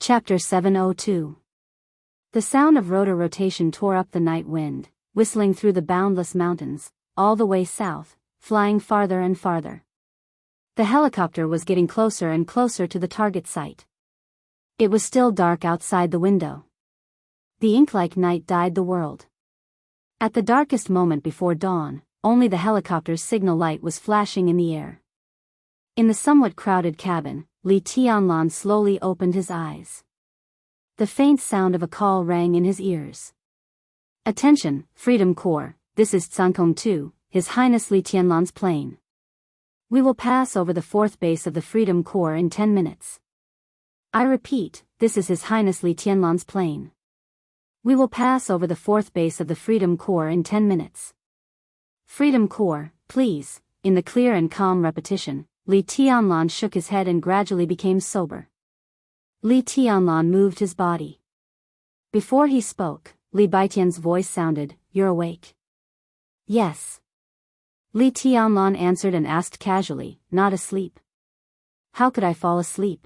Chapter 702. The sound of rotor rotation tore up the night wind, whistling through the boundless mountains, all the way south, flying farther and farther. The helicopter was getting closer and closer to the target site. It was still dark outside the window. The ink-like night dyed the world. At the darkest moment before dawn, only the helicopter's signal light was flashing in the air. In the somewhat crowded cabin, Li Tianlan slowly opened his eyes. The faint sound of a call rang in his ears. Attention, Freedom Corps, this is Tsankong 2, His Highness Li Tianlan's plane. We will pass over the fourth base of the Freedom Corps in 10 minutes. I repeat, this is His Highness Li Tianlan's plane. We will pass over the fourth base of the Freedom Corps in 10 minutes. Freedom Corps, please, in the clear and calm repetition, Li Tianlan shook his head and gradually became sober. Li Tianlan moved his body. Before he spoke, Li Baitian's voice sounded, "You're awake?" "Yes." Li Tianlan answered and asked casually, "Not asleep?" "How could I fall asleep?"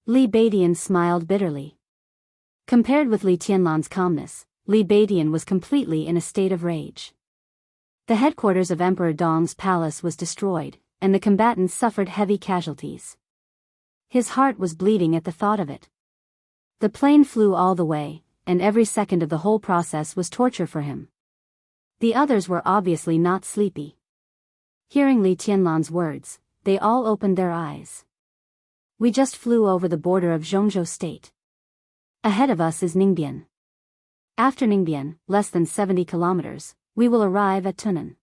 Li Baitian smiled bitterly. Compared with Li Tianlan's calmness, Li Baitian was completely in a state of rage. The headquarters of Emperor Dong's palace was destroyed, and the combatants suffered heavy casualties. His heart was bleeding at the thought of it. The plane flew all the way, and every second of the whole process was torture for him. The others were obviously not sleepy. Hearing Li Tianlan's words, they all opened their eyes. "We just flew over the border of Zhongzhou State. Ahead of us is Ningbian. After Ningbian, less than 70 kilometers, we will arrive at Tunan."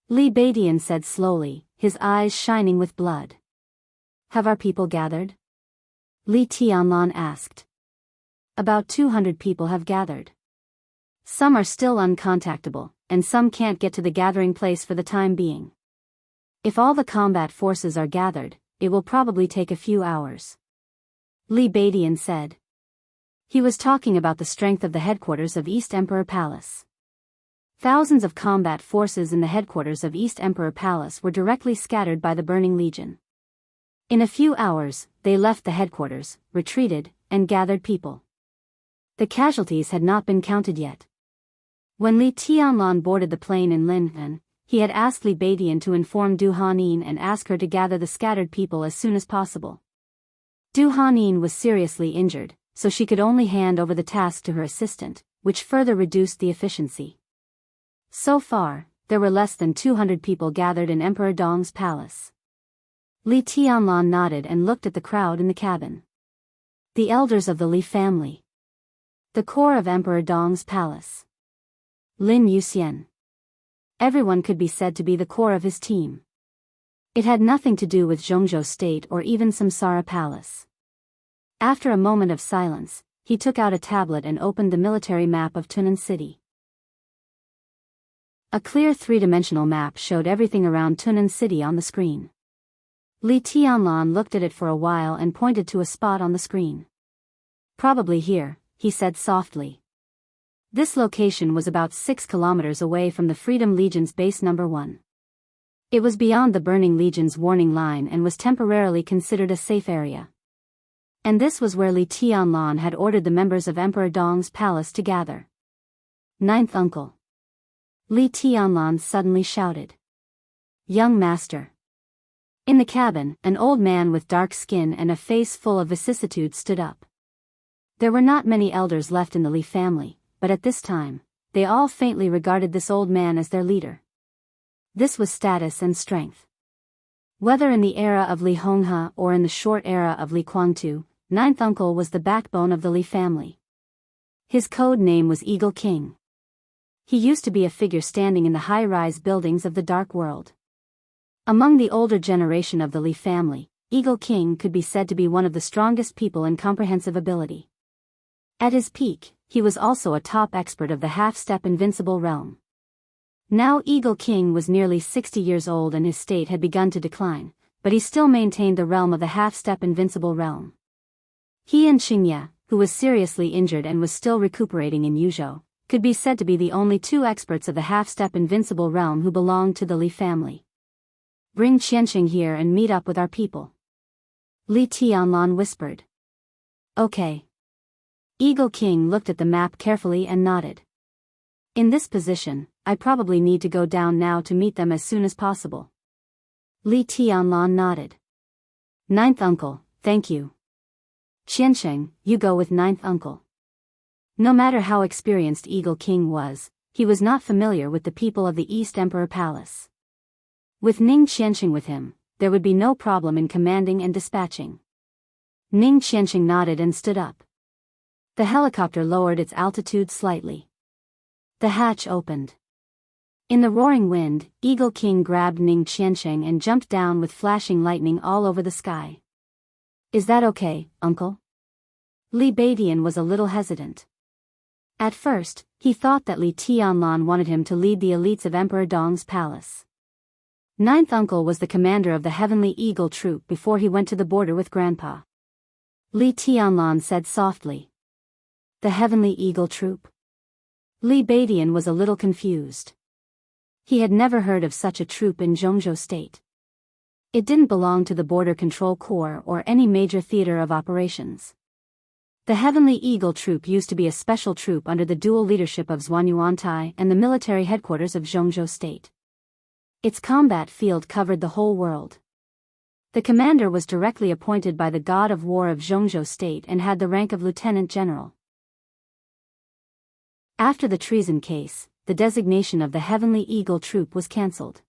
Li Baitian said slowly, his eyes shining with blood. "Have our people gathered?" Li Tianlan asked. "About 200 people have gathered. Some are still uncontactable, and some can't get to the gathering place for the time being. If all the combat forces are gathered, it will probably take a few hours," Li Baitian said. He was talking about the strength of the headquarters of East Emperor Palace. Thousands of combat forces in the headquarters of East Emperor Palace were directly scattered by the Burning Legion. In a few hours, they left the headquarters, retreated, and gathered people. The casualties had not been counted yet. When Li Tianlan boarded the plane in Linhan, he had asked Li Baitian to inform Du Hanin and ask her to gather the scattered people as soon as possible. Du Hanin was seriously injured, so she could only hand over the task to her assistant, which further reduced the efficiency. So far, there were less than 200 people gathered in Emperor Dong's palace. Li Tianlan nodded and looked at the crowd in the cabin. The elders of the Li family. The core of Emperor Dong's palace. Lin Yuxian. Everyone could be said to be the core of his team. It had nothing to do with Zhongzhou State or even Samsara Palace. After a moment of silence, he took out a tablet and opened the military map of Tunan City. A clear three-dimensional map showed everything around Tunan City on the screen. Li Tianlan looked at it for a while and pointed to a spot on the screen. "Probably here," he said softly. This location was about 6 kilometers away from the Freedom Legion's base number 1. It was beyond the Burning Legion's warning line and was temporarily considered a safe area. And this was where Li Tianlan had ordered the members of Emperor Dong's palace to gather. "Ninth uncle!" Li Tianlan suddenly shouted. "Young master!" In the cabin, an old man with dark skin and a face full of vicissitudes stood up. There were not many elders left in the Li family, but at this time, they all faintly regarded this old man as their leader. This was status and strength. Whether in the era of Li Honghe or in the short era of Li Guangtu, Ninth Uncle was the backbone of the Li family. His code name was Eagle King. He used to be a figure standing in the high-rise buildings of the Dark World. Among the older generation of the Li family, Eagle King could be said to be one of the strongest people in comprehensive ability. At his peak, he was also a top expert of the half-step invincible realm. Now Eagle King was nearly 60 years old and his state had begun to decline, but he still maintained the realm of the half-step invincible realm. He and Xingye, who was seriously injured and was still recuperating in Yuzhou, could be said to be the only two experts of the half-step invincible realm who belonged to the Li family. "Bring Qianqing here and meet up with our people," Li Tianlan whispered. Okay. Eagle King looked at the map carefully and nodded. In this position, I probably need to go down now to meet them as soon as possible. Li Tianlan nodded. Ninth uncle, thank you. Qiansheng, you go with ninth uncle. No matter how experienced Eagle King was, he was not familiar with the people of the East Emperor Palace. With Ning Qiansheng with him, there would be no problem in commanding and dispatching. Ning Qiansheng nodded and stood up. The helicopter lowered its altitude slightly. The hatch opened. In the roaring wind, Eagle King grabbed Ning Qiansheng and jumped down with flashing lightning all over the sky. Is that okay, uncle? Li Beidian was a little hesitant. At first, he thought that Li Tianlan wanted him to lead the elites of Emperor Dong's palace. Ninth uncle was the commander of the Heavenly Eagle Troop before he went to the border with Grandpa. Li Tianlan said softly. The Heavenly Eagle Troop? Li Beidian was a little confused. He had never heard of such a troop in Zhongzhou State. It didn't belong to the Border Control Corps or any major theater of operations. The Heavenly Eagle Troop used to be a special troop under the dual leadership of Zhuanyuantai and the military headquarters of Zhongzhou State. Its combat field covered the whole world. The commander was directly appointed by the god of war of Zhongzhou State and had the rank of lieutenant general. After the treason case, the designation of the Heavenly Eagle Troop was cancelled.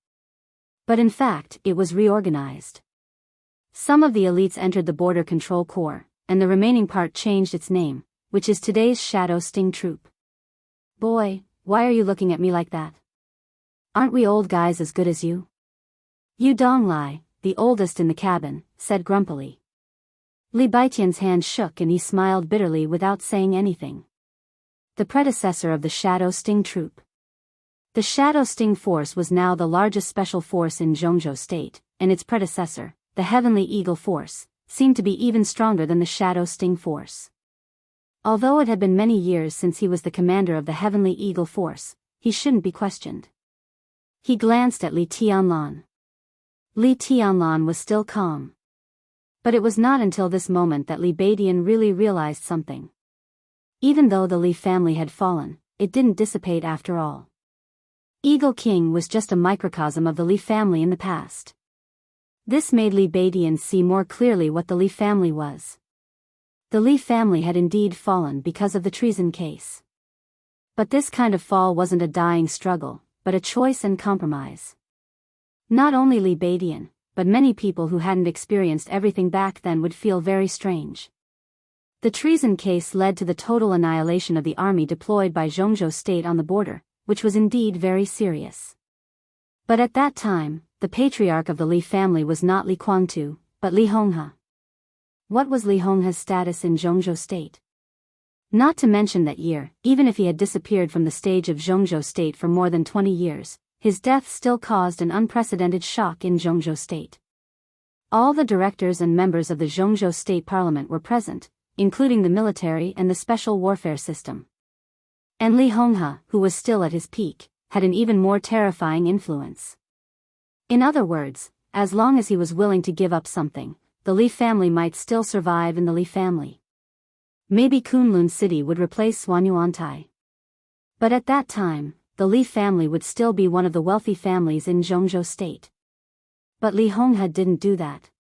But in fact, it was reorganized. Some of the elites entered the Border Control Corps, and the remaining part changed its name, which is today's Shadow Sting Troop. Boy, why are you looking at me like that? Aren't we old guys as good as you? Yu Donglai, the oldest in the cabin, said grumpily. Li Baitian's hand shook and he smiled bitterly without saying anything. The predecessor of the Shadow Sting Troop. The Shadow Sting Force was now the largest special force in Zhongzhou State, and its predecessor, the Heavenly Eagle Force, seemed to be even stronger than the Shadow Sting Force. Although it had been many years since he was the commander of the Heavenly Eagle Force, he shouldn't be questioned. He glanced at Li Tianlan. Li Tianlan was still calm. But it was not until this moment that Li Beidian really realized something. Even though the Li family had fallen, it didn't dissipate after all. Eagle King was just a microcosm of the Li family in the past. This made Li Beidian see more clearly what the Li family was. The Li family had indeed fallen because of the treason case. But this kind of fall wasn't a dying struggle, but a choice and compromise. Not only Li Beidian, but many people who hadn't experienced everything back then would feel very strange. The treason case led to the total annihilation of the army deployed by Zhongzhou State on the border, which was indeed very serious. But at that time, the patriarch of the Li family was not Li Guangtu, but Li Honghe. What was Li Honghe's status in Zhongzhou State? Not to mention that year, even if he had disappeared from the stage of Zhongzhou State for more than 20 years, his death still caused an unprecedented shock in Zhongzhou State. All the directors and members of the Zhongzhou State Parliament were present, including the military and the special warfare system. And Li Honghe, who was still at his peak, had an even more terrifying influence. In other words, as long as he was willing to give up something, the Li family might still survive in the Li family. Maybe Kunlun City would replace Zhuanyuantai. But at that time, the Li family would still be one of the wealthy families in Zhongzhou State. But Li Honghe didn't do that.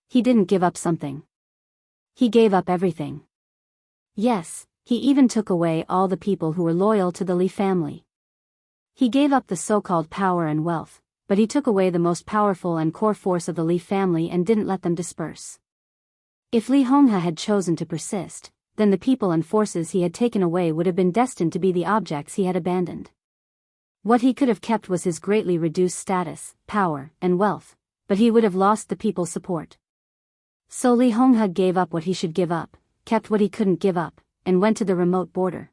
He didn't give up something. He gave up everything. Yes, he even took away all the people who were loyal to the Li family. He gave up the so-called power and wealth, but he took away the most powerful and core force of the Li family and didn't let them disperse. If Li Honghe had chosen to persist, then the people and forces he had taken away would have been destined to be the objects he had abandoned. What he could have kept was his greatly reduced status, power, and wealth, but he would have lost the people's support. So Li Honghe gave up what he should give up, kept what he couldn't give up, and went to the remote border.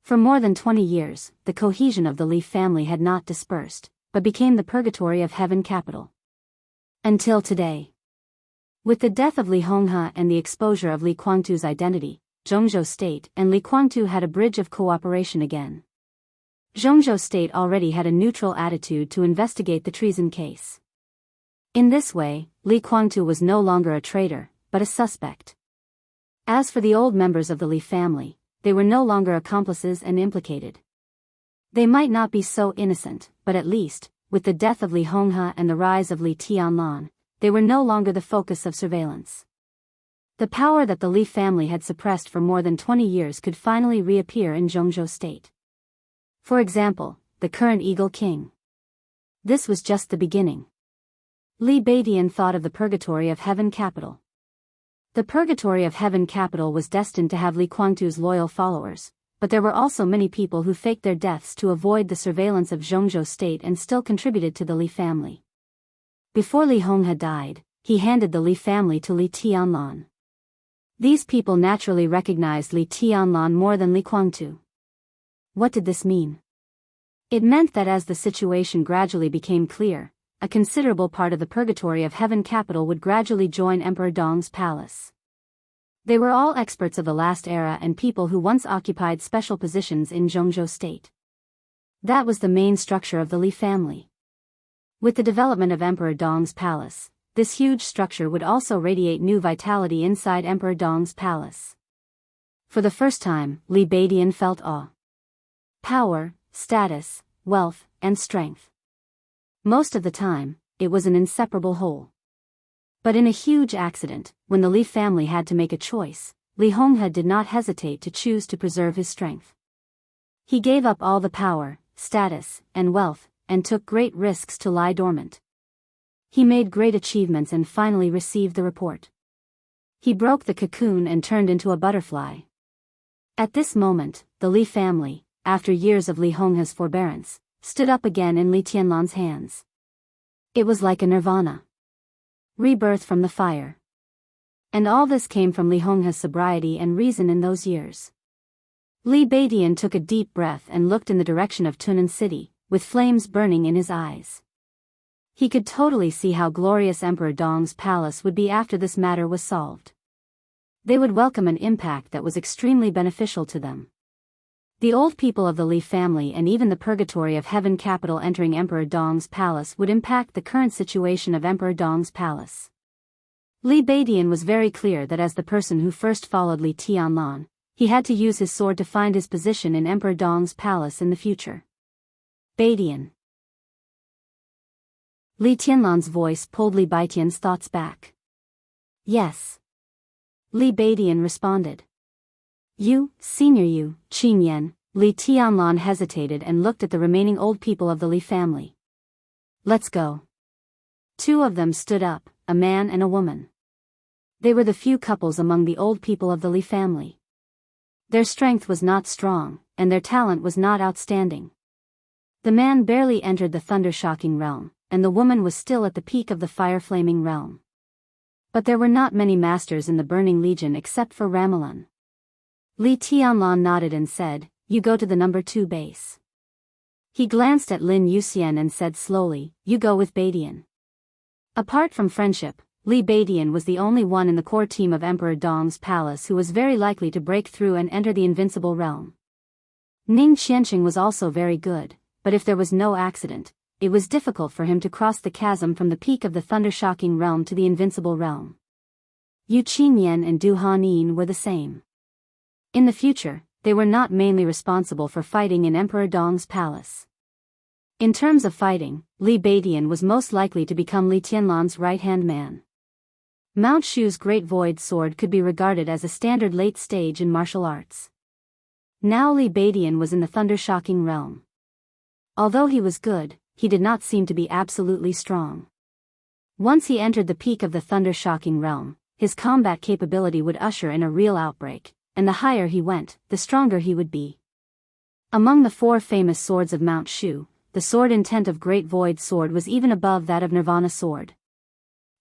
For more than 20 years, the cohesion of the Li family had not dispersed, but became the purgatory of heaven capital. Until today. With the death of Li Honghe and the exposure of Li Guangtu's identity, Zhongzhou State and Li Guangtu had a bridge of cooperation again. Zhongzhou State already had a neutral attitude to investigate the treason case. In this way, Li Guangtu was no longer a traitor, but a suspect. As for the old members of the Li family, they were no longer accomplices and implicated. They might not be so innocent, but at least, with the death of Li Honghe and the rise of Li Tianlan, they were no longer the focus of surveillance. The power that the Li family had suppressed for more than 20 years could finally reappear in Zhongzhou state. For example, the current Eagle King. This was just the beginning. Li Beidian thought of the Purgatory of Heaven capital. The Purgatory of Heaven capital was destined to have Li Guangtu's loyal followers, but there were also many people who faked their deaths to avoid the surveillance of Zhongzhou state and still contributed to the Li family. Before Li Honghe died, he handed the Li family to Li Tianlan. These people naturally recognized Li Tianlan more than Li Guangtu. What did this mean? It meant that as the situation gradually became clear, a considerable part of the Purgatory of Heaven capital would gradually join Emperor Dong's palace. They were all experts of the last era and people who once occupied special positions in Zhongzhou state. That was the main structure of the Li family. With the development of Emperor Dong's palace, this huge structure would also radiate new vitality inside Emperor Dong's palace. For the first time, Li Beidian felt awe. Power, status, wealth, and strength. Most of the time, it was an inseparable whole. But in a huge accident, when the Li family had to make a choice, Li Honghe did not hesitate to choose to preserve his strength. He gave up all the power, status, and wealth, and took great risks to lie dormant. He made great achievements and finally received the report. He broke the cocoon and turned into a butterfly. At this moment, the Li family, after years of Li Honghe's forbearance, stood up again in Li Tianlan's hands. It was like a nirvana. Rebirth from the fire. And all this came from Li Honghe's sobriety and reason in those years. Li Beidian took a deep breath and looked in the direction of Tunan City, with flames burning in his eyes. He could totally see how glorious Emperor Dong's palace would be after this matter was solved. They would welcome an impact that was extremely beneficial to them. The old people of the Li family and even the Purgatory of Heaven capital entering Emperor Dong's palace would impact the current situation of Emperor Dong's palace. Li Beidian was very clear that as the person who first followed Li Tianlan, he had to use his sword to find his position in Emperor Dong's palace in the future. Beidian. Li Tianlan's voice pulled Li Beidian's thoughts back. Yes. Li Beidian responded. You, Senior You, Qin Yan. Li Tianlan hesitated and looked at the remaining old people of the Li family. Let's go. Two of them stood up, a man and a woman. They were the few couples among the old people of the Li family. Their strength was not strong, and their talent was not outstanding. The man barely entered the thunder-shocking realm, and the woman was still at the peak of the fire-flaming realm. But there were not many masters in the Burning Legion except for Ramelin. Li Tianlan nodded and said, You go to the number 2 base. He glanced at Lin Yuxian and said slowly, You go with Beidian. Apart from friendship, Li Beidian was the only one in the core team of Emperor Dong's palace who was very likely to break through and enter the invincible realm. Ning Qianqing was also very good, but if there was no accident, it was difficult for him to cross the chasm from the peak of the thunder-shocking realm to the invincible realm. Yu Qinyan and Du Hanin were the same. In the future, they were not mainly responsible for fighting in Emperor Dong's palace. In terms of fighting, Li Beidian was most likely to become Li Tianlan's right-hand man. Mount Shu's Great Void Sword could be regarded as a standard late stage in martial arts. Now Li Beidian was in the thunder-shocking realm. Although he was good, he did not seem to be absolutely strong. Once he entered the peak of the thunder-shocking realm, his combat capability would usher in a real outbreak, and the higher he went, the stronger he would be. Among the 4 famous swords of Mount Shu, the sword intent of Great Void Sword was even above that of Nirvana Sword.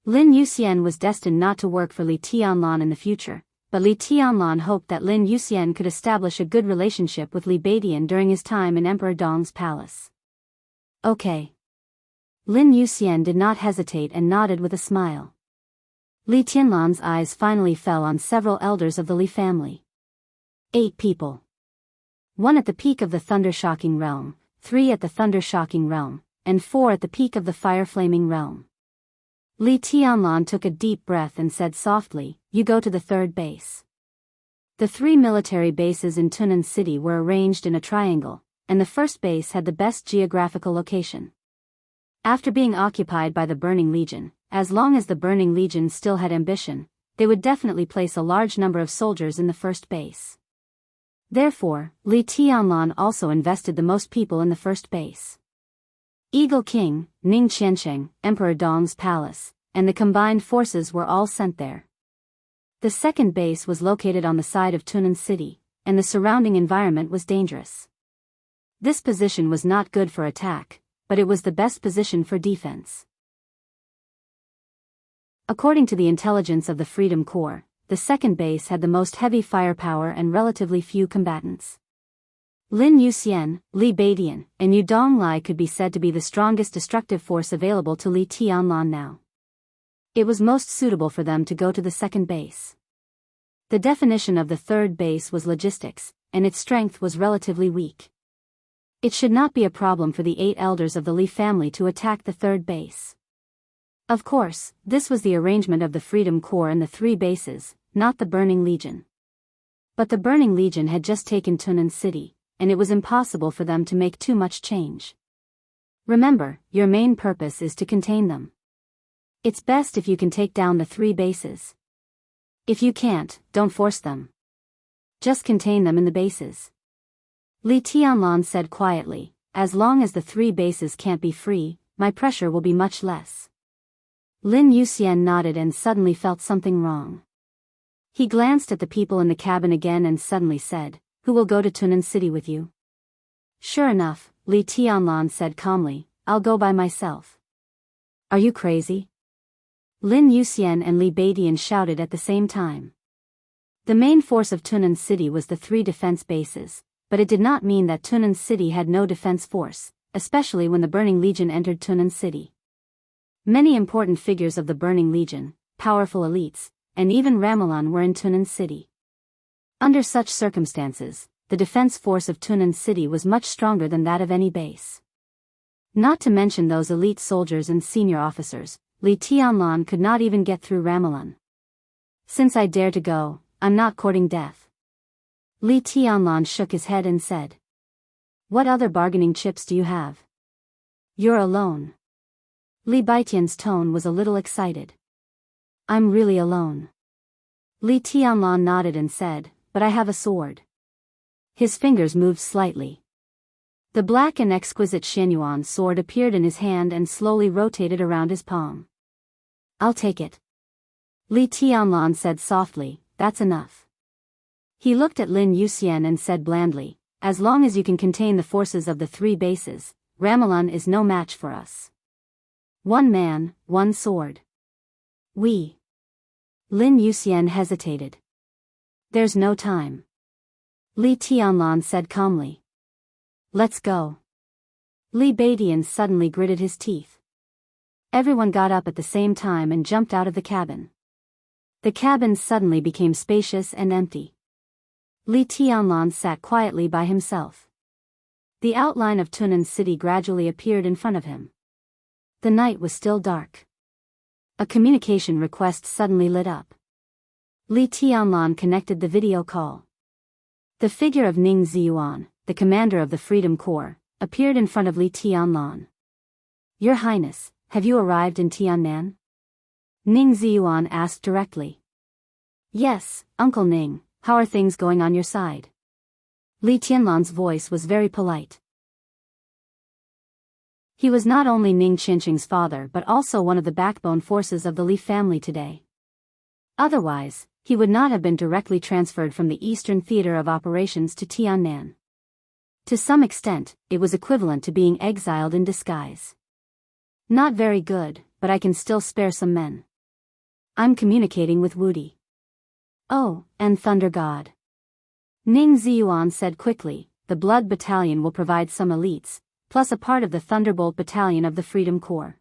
Lin Yuxian was destined not to work for Li Tianlan in the future, but Li Tianlan hoped that Lin Yuxian could establish a good relationship with Li Beidian during his time in Emperor Dong's palace. Okay. Lin Yuxian did not hesitate and nodded with a smile. Li Tianlan's eyes finally fell on several elders of the Li family. 8 people. 1 at the peak of the thunder-shocking realm, 3 at the thunder-shocking realm, and 4 at the peak of the fire-flaming realm. Li Tianlan took a deep breath and said softly, "You go to the third base." The 3 military bases in Tunan City were arranged in a triangle, and the first base had the best geographical location. After being occupied by the Burning Legion, as long as the Burning Legion still had ambition, they would definitely place a large number of soldiers in the first base. Therefore, Li Tianlan also invested the most people in the first base. Eagle King, Ning Qiansheng, Emperor Dong's palace, and the combined forces were all sent there. The second base was located on the side of Tunan City, and the surrounding environment was dangerous. This position was not good for attack, but it was the best position for defense. According to the intelligence of the Freedom Corps, the second base had the most heavy firepower and relatively few combatants. Lin Yuxian, Li Beidian, and Yu Donglai could be said to be the strongest destructive force available to Li Tianlan now. It was most suitable for them to go to the second base. The definition of the third base was logistics, and its strength was relatively weak. It should not be a problem for the 8 elders of the Li family to attack the third base. Of course, this was the arrangement of the Freedom Corps and the 3 bases, not the Burning Legion. But the Burning Legion had just taken Tunan City, and it was impossible for them to make too much change. Remember, your main purpose is to contain them. It's best if you can take down the 3 bases. If you can't, don't force them. Just contain them in the bases. Li Tianlan said quietly, "As long as the 3 bases can't be free, my pressure will be much less." Lin Yuxian nodded and suddenly felt something wrong. He glanced at the people in the cabin again and suddenly said, "Who will go to Tunan City with you?" "Sure enough," Li Tianlan said calmly, "I'll go by myself." "Are you crazy?" Lin Yuxian and Li Beidian shouted at the same time. The main force of Tunan City was the 3 defense bases, but it did not mean that Tunan City had no defense force, especially when the Burning Legion entered Tunan City. Many important figures of the Burning Legion, powerful elites, and even Ramalan were in Tunan City. Under such circumstances, the defense force of Tunan City was much stronger than that of any base. Not to mention those elite soldiers and senior officers, Li Tianlan could not even get through Ramalan. "Since I dare to go, I'm not courting death." Li Tianlan shook his head and said, "What other bargaining chips do you have? You're alone." Li Baitian's tone was a little excited. "I'm really alone." Li Tianlan nodded and said, "But I have a sword." His fingers moved slightly. The black and exquisite Xianyuan sword appeared in his hand and slowly rotated around his palm. "I'll take it." Li Tianlan said softly, "That's enough." He looked at Lin Yuxian and said blandly, "As long as you can contain the forces of the 3 bases, Ramalan is no match for us. 1 man, 1 sword." "We." Lin Yuxian hesitated. "There's no time." Li Tianlan said calmly. "Let's go." Li Beidian suddenly gritted his teeth. Everyone got up at the same time and jumped out of the cabin. The cabin suddenly became spacious and empty. Li Tianlan sat quietly by himself. The outline of Tunan City gradually appeared in front of him. The night was still dark. A communication request suddenly lit up. Li Tianlan connected the video call. The figure of Ning Ziyuan, the commander of the Freedom Corps, appeared in front of Li Tianlan. "Your Highness, have you arrived in Tiannan?" Ning Ziyuan asked directly. "Yes, Uncle Ning, how are things going on your side?" Li Tianlan's voice was very polite. He was not only Ning Qiansheng's father but also one of the backbone forces of the Li family today. Otherwise, he would not have been directly transferred from the Eastern Theater of Operations to Tiannan. To some extent, it was equivalent to being exiled in disguise. "Not very good, but I can still spare some men. I'm communicating with Wudi." "Oh, and Thunder God." Ning Ziyuan said quickly, "The Blood Battalion will provide some elites, plus a part of the Thunderbolt Battalion of the Freedom Corps."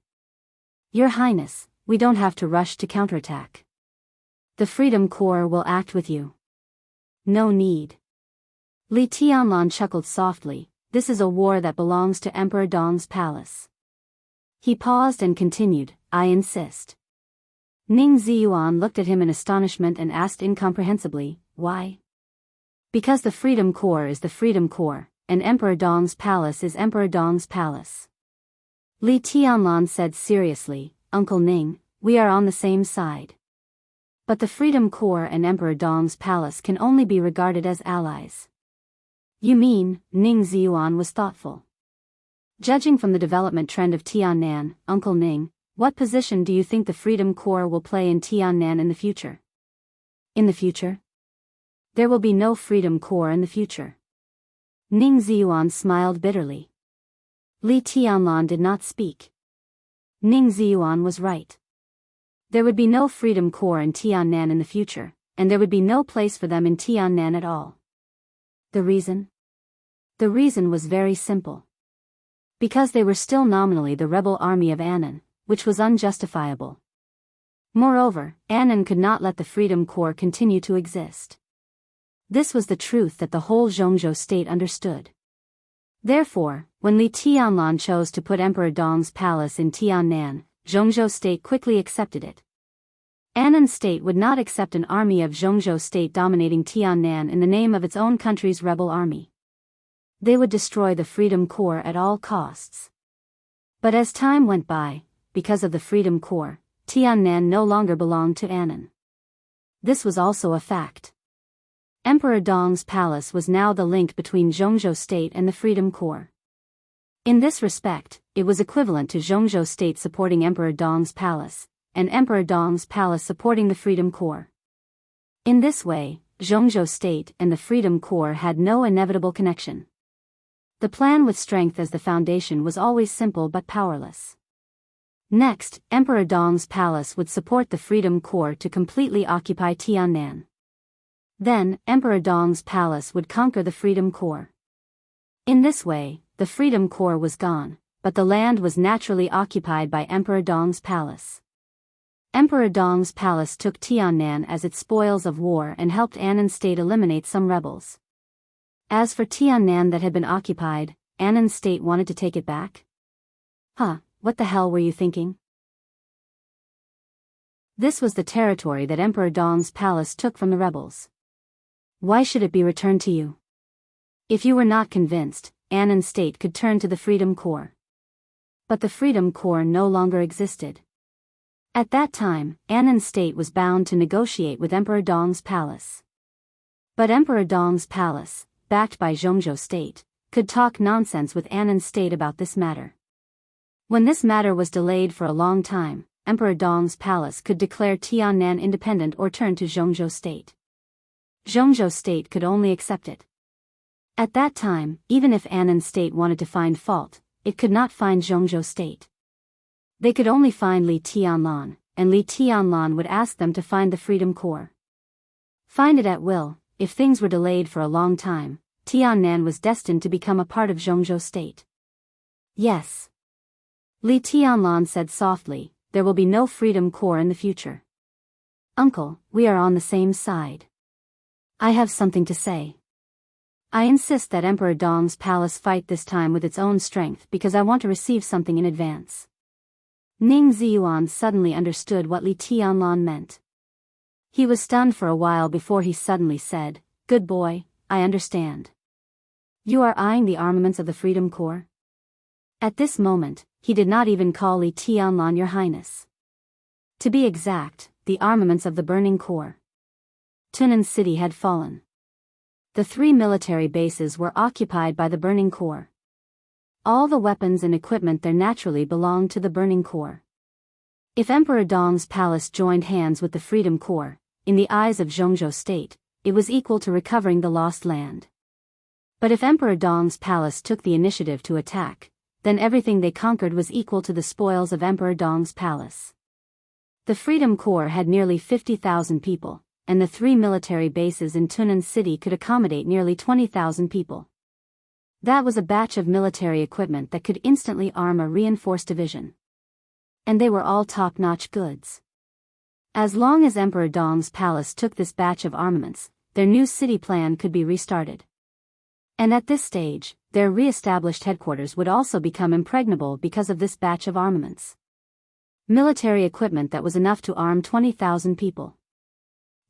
"Your Highness, we don't have to rush to counterattack. The Freedom Corps will act with you." "No need." Li Tianlan chuckled softly, "This is a war that belongs to Emperor Dong's palace." He paused and continued, "I insist. Ning Ziyuan looked at him in astonishment and asked incomprehensibly, why? Because the Freedom Corps is the Freedom Corps, and Emperor Dong's palace is Emperor Dong's palace. Li Tianlan said seriously, Uncle Ning, we are on the same side. But the Freedom Corps and Emperor Dong's palace can only be regarded as allies. You mean? Ning Ziyuan was thoughtful. Judging from the development trend of Tiannan, Uncle Ning, what position do you think the Freedom Corps will play in Tiannan in the future? In the future? There will be no Freedom Corps in the future. Ning Ziyuan smiled bitterly. Li Tianlan did not speak. Ning Ziyuan was right. There would be no Freedom Corps in Tiannan in the future, and there would be no place for them in Tiannan at all. The reason? The reason was very simple. Because they were still nominally the rebel army of Annan, which was unjustifiable. Moreover, Annan could not let the Freedom Corps continue to exist. This was the truth that the whole Zhongzhou state understood. Therefore, when Li Tianlan chose to put Emperor Dong's palace in Tiannan, Zhongzhou state quickly accepted it. Annan state would not accept an army of Zhongzhou state dominating Tiannan in the name of its own country's rebel army. They would destroy the Freedom Corps at all costs. But as time went by, because of the Freedom Corps, Tiannan no longer belonged to Annan. This was also a fact. Emperor Dong's palace was now the link between Zhongzhou state and the Freedom Corps. In this respect, it was equivalent to Zhongzhou state supporting Emperor Dong's palace, and Emperor Dong's palace supporting the Freedom Corps. In this way, Zhongzhou state and the Freedom Corps had no inevitable connection. The plan with strength as the foundation was always simple but powerless. Next, Emperor Dong's palace would support the Freedom Corps to completely occupy Tiannan. Then, Emperor Dong's palace would conquer the Freedom Corps. In this way, the Freedom Corps was gone, but the land was naturally occupied by Emperor Dong's palace. Emperor Dong's palace took Tiannan as its spoils of war and helped Annan state eliminate some rebels. As for Tiannan that had been occupied, Annan state wanted to take it back? What the hell were you thinking? This was the territory that Emperor Dong's palace took from the rebels. Why should it be returned to you? If you were not convinced, Annan state could turn to the Freedom Corps. But the Freedom Corps no longer existed. At that time, Annan state was bound to negotiate with Emperor Dong's palace. But Emperor Dong's palace, backed by Zhongzhou state, could talk nonsense with Annan state about this matter. When this matter was delayed for a long time, Emperor Dong's palace could declare Tiannan independent or turn to Zhongzhou state. Zhongzhou state could only accept it. At that time, even if Annan state wanted to find fault, it could not find Zhongzhou state. They could only find Li Tianlan, and Li Tianlan would ask them to find the Freedom Corps. Find it at will. If things were delayed for a long time, Tiannan was destined to become a part of Zhongzhou state. Yes. Li Tianlan said softly, there will be no Freedom Corps in the future. Uncle, we are on the same side. I have something to say. I insist that Emperor Dong's palace fight this time with its own strength because I want to receive something in advance. Ning Ziyuan suddenly understood what Li Tianlan meant. He was stunned for a while before he suddenly said, Good boy, I understand. You are eyeing the armaments of the Freedom Corps? At this moment, he did not even call Li Tianlan Your Highness. To be exact, the armaments of the Burning Corps. Tunan City had fallen. The 3 military bases were occupied by the Burning Corps. All the weapons and equipment there naturally belonged to the Burning Corps. If Emperor Dong's palace joined hands with the Freedom Corps, in the eyes of Zhongzhou state, it was equal to recovering the lost land. But if Emperor Dong's palace took the initiative to attack, then everything they conquered was equal to the spoils of Emperor Dong's palace. The Freedom Corps had nearly 50,000 people, and the 3 military bases in Tunan City could accommodate nearly 20,000 people. That was a batch of military equipment that could instantly arm a reinforced division. And they were all top-notch goods. As long as Emperor Dong's palace took this batch of armaments, their new city plan could be restarted. And at this stage, their re-established headquarters would also become impregnable because of this batch of armaments. Military equipment that was enough to arm 20,000 people.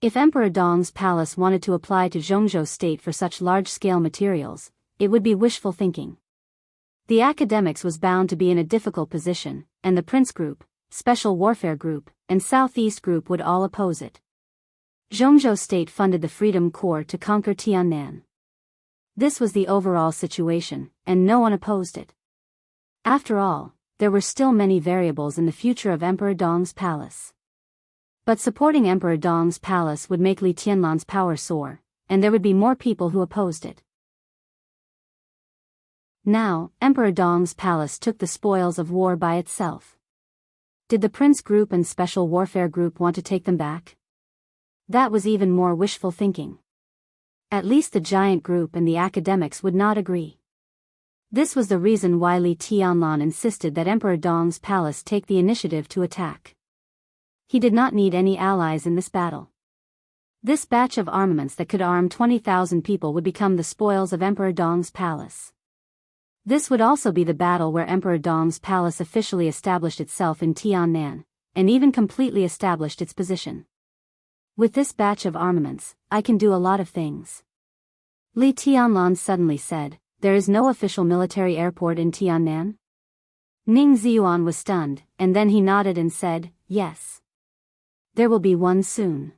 If Emperor Dong's palace wanted to apply to Zhongzhou state for such large-scale materials, it would be wishful thinking. The academics was bound to be in a difficult position, and the Prince Group, Special Warfare Group, and Southeast Group would all oppose it. Zhongzhou state funded the Freedom Corps to conquer Tiannan. This was the overall situation, and no one opposed it. After all, there were still many variables in the future of Emperor Dong's palace. But supporting Emperor Dong's palace would make Li Tianlan's power soar, and there would be more people who opposed it. Now, Emperor Dong's palace took the spoils of war by itself. Did the Prince Group and Special Warfare Group want to take them back? That was even more wishful thinking. At least the giant group and the academics would not agree. This was the reason why Li Tianlan insisted that Emperor Dong's palace take the initiative to attack. He did not need any allies in this battle. This batch of armaments that could arm 20,000 people would become the spoils of Emperor Dong's palace. This would also be the battle where Emperor Dong's palace officially established itself in Tiannan, and even completely established its position. With this batch of armaments, I can do a lot of things. Li Tianlan suddenly said, "There is no official military airport in Tiannan?" Ning Ziyuan was stunned, and then he nodded and said, "Yes. There will be one soon."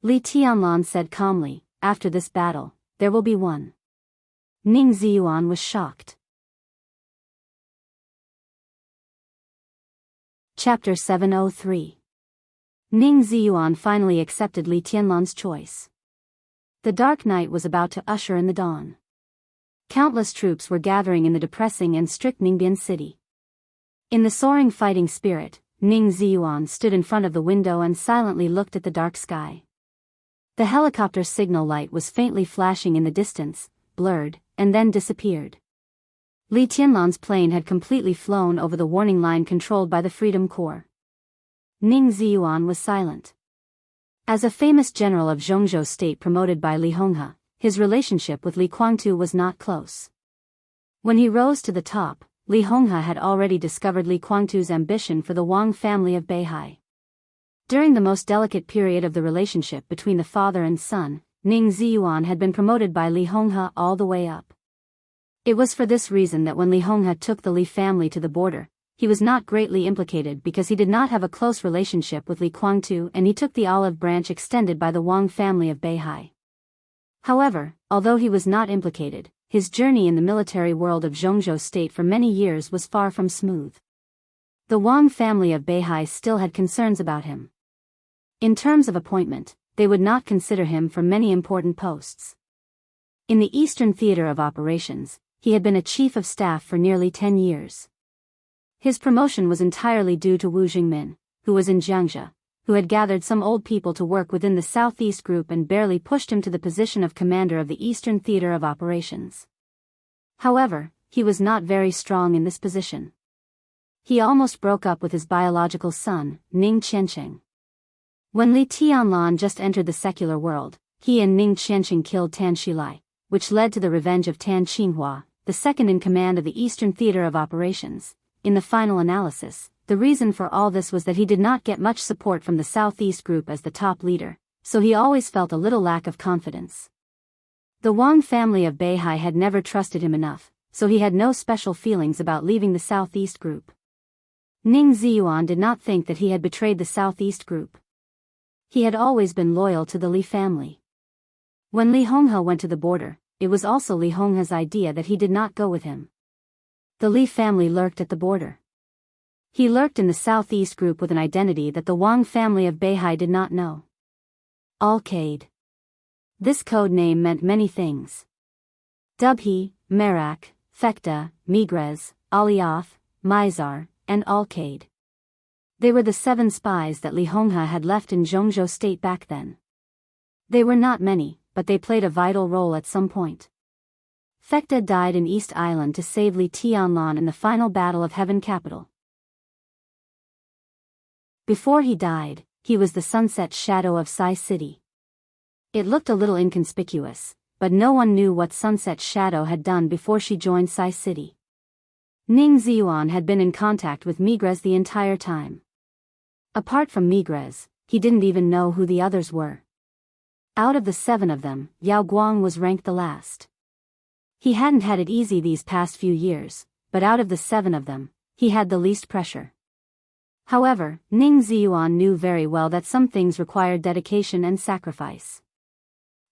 Li Tianlan said calmly, "After this battle, there will be one." Ning Ziyuan was shocked. Chapter 703. Ning Ziyuan finally accepted Li Tianlan's choice. The dark night was about to usher in the dawn. Countless troops were gathering in the depressing and strict Ningbian city. In the soaring fighting spirit, Ning Ziyuan stood in front of the window and silently looked at the dark sky. The helicopter signal light was faintly flashing in the distance, blurred, and then disappeared. Li Tianlan's plane had completely flown over the warning line controlled by the Freedom Corps. Ning Ziyuan was silent. As a famous general of Zhongzhou state promoted by Li Honghe, his relationship with Li Guangtu was not close. When he rose to the top, Li Honghe had already discovered Li Guangtu's ambition for the Wang family of Beihai. During the most delicate period of the relationship between the father and son, Ning Ziyuan had been promoted by Li Honghe all the way up. It was for this reason that when Li Honghe took the Li family to the border, he was not greatly implicated because he did not have a close relationship with Li Guangtu and he took the olive branch extended by the Wang family of Beihai. However, although he was not implicated, his journey in the military world of Zhongzhou state for many years was far from smooth. The Wang family of Beihai still had concerns about him. In terms of appointment, they would not consider him for many important posts. In the Eastern Theater of Operations, he had been a chief of staff for nearly 10 years. His promotion was entirely due to Wu Jingmin, who was in Jiangxia, who had gathered some old people to work within the Southeast Group and barely pushed him to the position of commander of the Eastern Theater of Operations. However, he was not very strong in this position. He almost broke up with his biological son, Ning Qiancheng. When Li Tianlan just entered the secular world, he and Ning Qiancheng killed Tan Shilai, which led to the revenge of Tan Qinghua, the second in command of the Eastern Theater of Operations. In the final analysis, the reason for all this was that he did not get much support from the Southeast Group as the top leader, so he always felt a little lack of confidence. The Wang family of Beihai had never trusted him enough, so he had no special feelings about leaving the Southeast Group. Ning Ziyuan did not think that he had betrayed the Southeast Group. He had always been loyal to the Li family. When Li Honghe went to the border, it was also Li Honghe's idea that he did not go with him. The Li family lurked at the border. He lurked in the Southeast Group with an identity that the Wang family of Beihai did not know. Al-Qaid. This code name meant many things. Dubhi, Merak, Fekta, Migrez, Alioth, Mizar, and Al-Qaid. They were the 7 spies that Li Honghe had left in Zhongzhou state back then. They were not many, but they played a vital role at some point. Fekta died in East Island to save Li Tianlan in the final battle of Heaven Capital. Before he died, he was the sunset shadow of Sai City. It looked a little inconspicuous, but no one knew what Sunset Shadow had done before she joined Sai City. Ning Ziyuan had been in contact with Migrez the entire time. Apart from Migres, he didn't even know who the others were. Out of the 7 of them, Yao Guang was ranked the last. He hadn't had it easy these past few years, but out of the 7 of them, he had the least pressure. However, Ning Ziyuan knew very well that some things required dedication and sacrifice.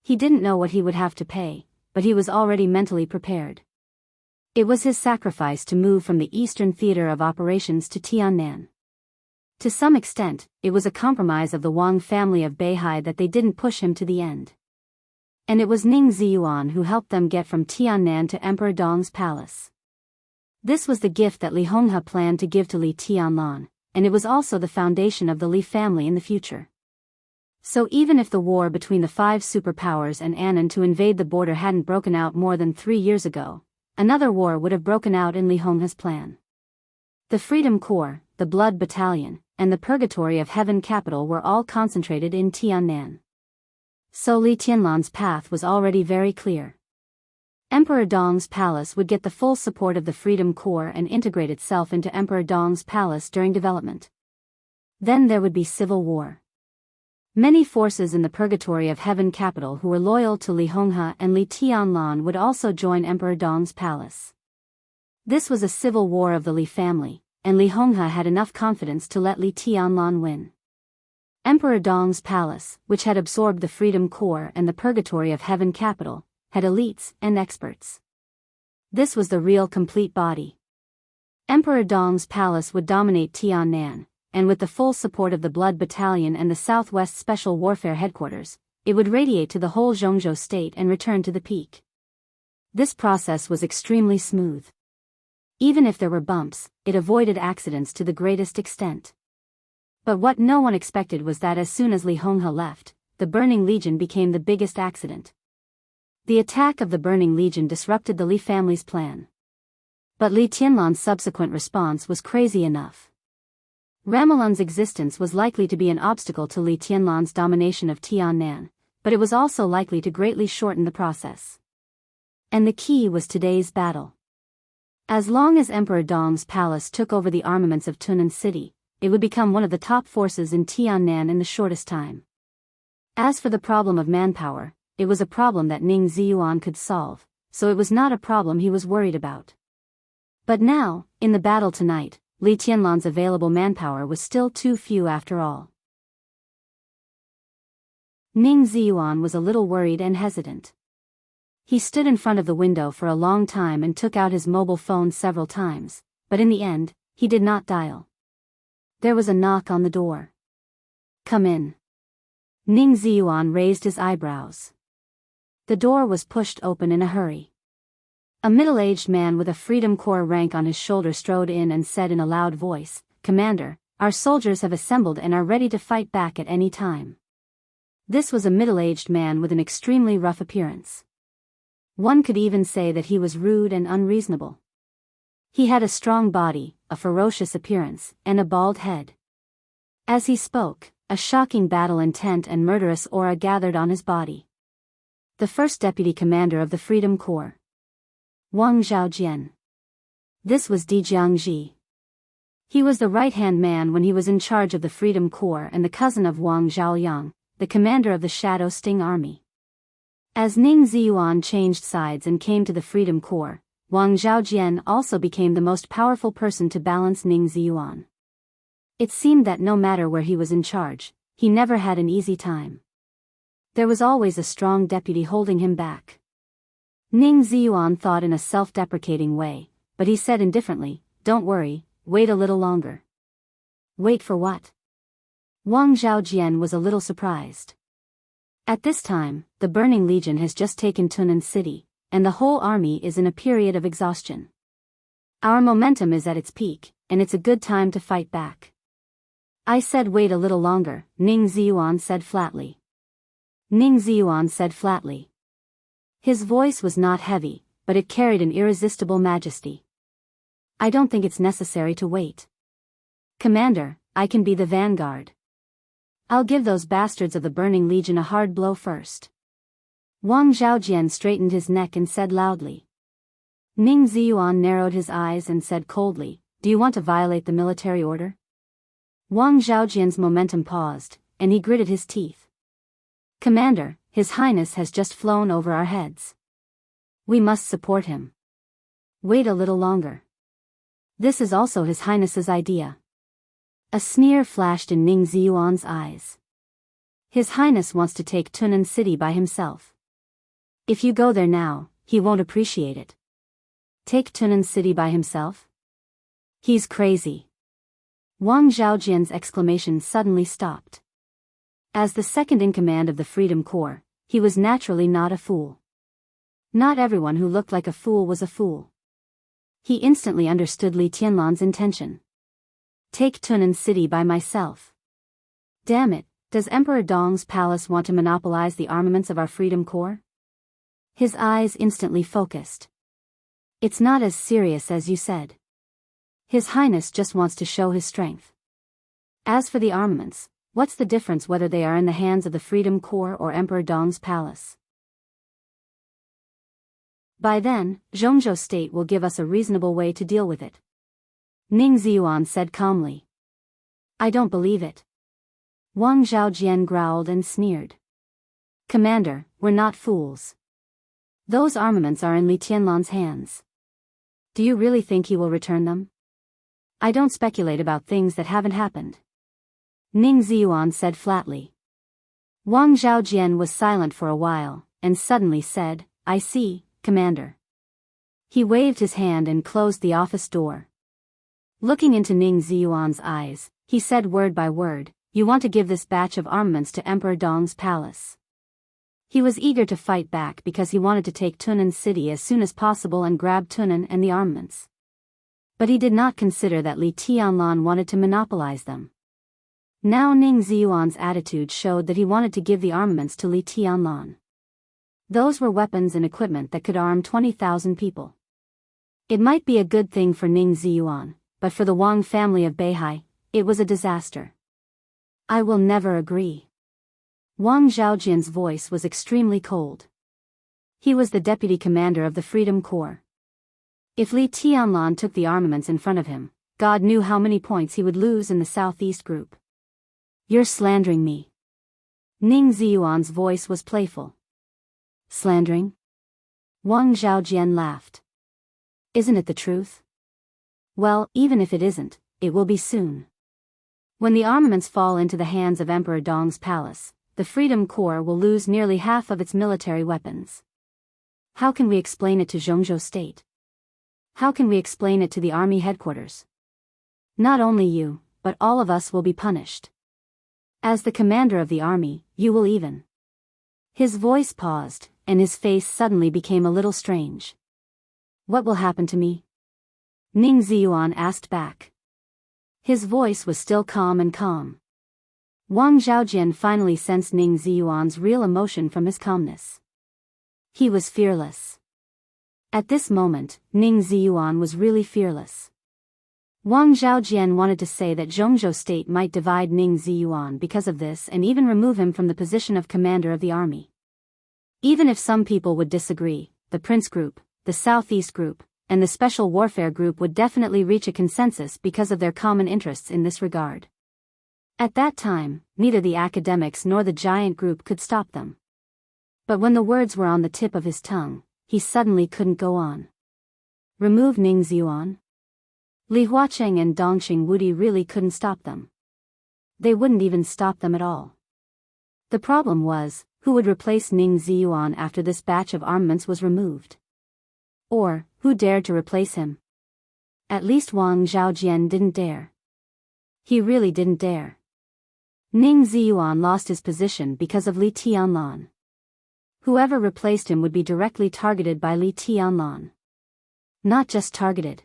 He didn't know what he would have to pay, but he was already mentally prepared. It was his sacrifice to move from the Eastern Theater of Operations to Tiannan. To some extent, it was a compromise of the Wang family of Beihai that they didn't push him to the end. And it was Ning Ziyuan who helped them get from Tiannan to Emperor Dong's palace. This was the gift that Li Honghe planned to give to Li Tianlan, and it was also the foundation of the Li family in the future. So even if the war between the 5 superpowers and Annan to invade the border hadn't broken out more than 3 years ago, another war would have broken out in Li Honghe's plan. The Freedom Corps, the Blood Battalion, and the Purgatory of Heaven capital were all concentrated in Tiannan. So Li Tianlan's path was already very clear. Emperor Dong's palace would get the full support of the Freedom Corps and integrate itself into Emperor Dong's palace during development. Then there would be civil war. Many forces in the Purgatory of Heaven capital who were loyal to Li Honghe and Li Tianlan would also join Emperor Dong's palace. This was a civil war of the Li family, and Li Honghe had enough confidence to let Li Tianlan win. Emperor Dong's palace, which had absorbed the Freedom Corps and the Purgatory of Heaven capital, had elites and experts. This was the real complete body. Emperor Dong's palace would dominate Tiannan, and with the full support of the Blood Battalion and the Southwest Special Warfare Headquarters, it would radiate to the whole Zhongzhou state and return to the peak. This process was extremely smooth. Even if there were bumps, it avoided accidents to the greatest extent. But what no one expected was that as soon as Li Honghe left, the Burning Legion became the biggest accident. The attack of the Burning Legion disrupted the Li family's plan. But Li Tianlan's subsequent response was crazy enough. Ramelan's existence was likely to be an obstacle to Li Tianlan's domination of Tiannan, but it was also likely to greatly shorten the process. And the key was today's battle. As long as Emperor Dong's palace took over the armaments of Tunnan City, it would become one of the top forces in Tiannan in the shortest time. As for the problem of manpower, it was a problem that Ning Ziyuan could solve, so it was not a problem he was worried about. But now, in the battle tonight, Li Tianlan's available manpower was still too few after all. Ning Ziyuan was a little worried and hesitant. He stood in front of the window for a long time and took out his mobile phone several times, but in the end, he did not dial. There was a knock on the door. "Come in." Ning Ziyuan raised his eyebrows. The door was pushed open in a hurry. A middle-aged man with a Freedom Corps rank on his shoulder strode in and said in a loud voice, "Commander, our soldiers have assembled and are ready to fight back at any time." This was a middle-aged man with an extremely rough appearance. One could even say that he was rude and unreasonable. He had a strong body, a ferocious appearance, and a bald head. As he spoke, a shocking battle intent and murderous aura gathered on his body. The first deputy commander of the Freedom Corps. Wang Zhaojian. This was Di Jiangji. He was the right-hand man when he was in charge of the Freedom Corps and the cousin of Wang Zhaoyang, the commander of the Shadow Sting Army. As Ning Ziyuan changed sides and came to the Freedom Corps, Wang Zhaojian also became the most powerful person to balance Ning Ziyuan. It seemed that no matter where he was in charge, he never had an easy time. There was always a strong deputy holding him back. Ning Ziyuan thought in a self-deprecating way, but he said indifferently, "Don't worry, wait a little longer." Wait for what? Wang Zhaojian was a little surprised. At this time, the Burning Legion has just taken Tunnan City, and the whole army is in a period of exhaustion. Our momentum is at its peak, and it's a good time to fight back. I said wait a little longer, Ning Ziyuan said flatly. Ning Ziyuan said flatly. His voice was not heavy, but it carried an irresistible majesty. "I don't think it's necessary to wait. Commander, I can be the vanguard. I'll give those bastards of the Burning Legion a hard blow first." Wang Zhaojian straightened his neck and said loudly. Ning Ziyuan narrowed his eyes and said coldly, "Do you want to violate the military order?" Wang Zhaojian's momentum paused, and he gritted his teeth. Commander, His Highness has just flown over our heads. We must support him. Wait a little longer. This is also His Highness's idea. A sneer flashed in Ning Ziyuan's eyes. His Highness wants to take Tunan City by himself. If you go there now, he won't appreciate it. Take Tunan City by himself? He's crazy. Wang Zhaojian's exclamation suddenly stopped. As the second in command of the Freedom Corps, he was naturally not a fool. Not everyone who looked like a fool was a fool. He instantly understood Li Tianlan's intention. Take Tunan City by myself. Damn it, does Emperor Dong's palace want to monopolize the armaments of our Freedom Corps? His eyes instantly focused. It's not as serious as you said. His Highness just wants to show his strength. As for the armaments, what's the difference whether they are in the hands of the Freedom Corps or Emperor Dong's palace? By then, Zhongzhou State will give us a reasonable way to deal with it. Ning Ziyuan said calmly. I don't believe it. Wang Zhaojian growled and sneered. Commander, we're not fools. Those armaments are in Li Tianlan's hands. Do you really think he will return them? I don't speculate about things that haven't happened. Ning Ziyuan said flatly. Wang Zhaojian was silent for a while, and suddenly said, I see, Commander. He waved his hand and closed the office door. Looking into Ning Ziyuan's eyes, he said word by word, you want to give this batch of armaments to Emperor Dong's palace. He was eager to fight back because he wanted to take Tunan City as soon as possible and grab Tunan and the armaments. But he did not consider that Li Tianlan wanted to monopolize them. Now Ning Ziyuan's attitude showed that he wanted to give the armaments to Li Tianlan. Those were weapons and equipment that could arm 20,000 people. It might be a good thing for Ning Ziyuan, but for the Wang family of Beihai, it was a disaster. I will never agree. Wang Zhaojian's voice was extremely cold. He was the deputy commander of the Freedom Corps. If Li Tianlan took the armaments in front of him, God knew how many points he would lose in the Southeast Group. You're slandering me. Ning Ziyuan's voice was playful. Slandering? Wang Zhaojian laughed. Isn't it the truth? Well, even if it isn't, it will be soon. When the armaments fall into the hands of Emperor Dong's palace, the Freedom Corps will lose nearly half of its military weapons. How can we explain it to Zhongzhou State? How can we explain it to the army headquarters? Not only you, but all of us will be punished. As the commander of the army, you will even. His voice paused, and his face suddenly became a little strange. What will happen to me? Ning Ziyuan asked back. His voice was still calm and calm. Wang Zhaojian finally sensed Ning Ziyuan's real emotion from his calmness. He was fearless. At this moment, Ning Ziyuan was really fearless. Wang Zhaojian wanted to say that Zhongzhou State might divide Ning Ziyuan because of this and even remove him from the position of commander of the army. Even if some people would disagree, the Prince Group, the Southeast Group, and the Special Warfare Group would definitely reach a consensus because of their common interests in this regard. At that time, neither the academics nor the giant group could stop them. But when the words were on the tip of his tongue, he suddenly couldn't go on. Remove Ning Ziyuan? Li Huacheng and Dongxing Wudi really couldn't stop them. They wouldn't even stop them at all. The problem was, who would replace Ning Ziyuan after this batch of armaments was removed? Or, who dared to replace him? At least Wang Zhaojian didn't dare. He really didn't dare. Ning Ziyuan lost his position because of Li Tianlan. Whoever replaced him would be directly targeted by Li Tianlan. Not just targeted.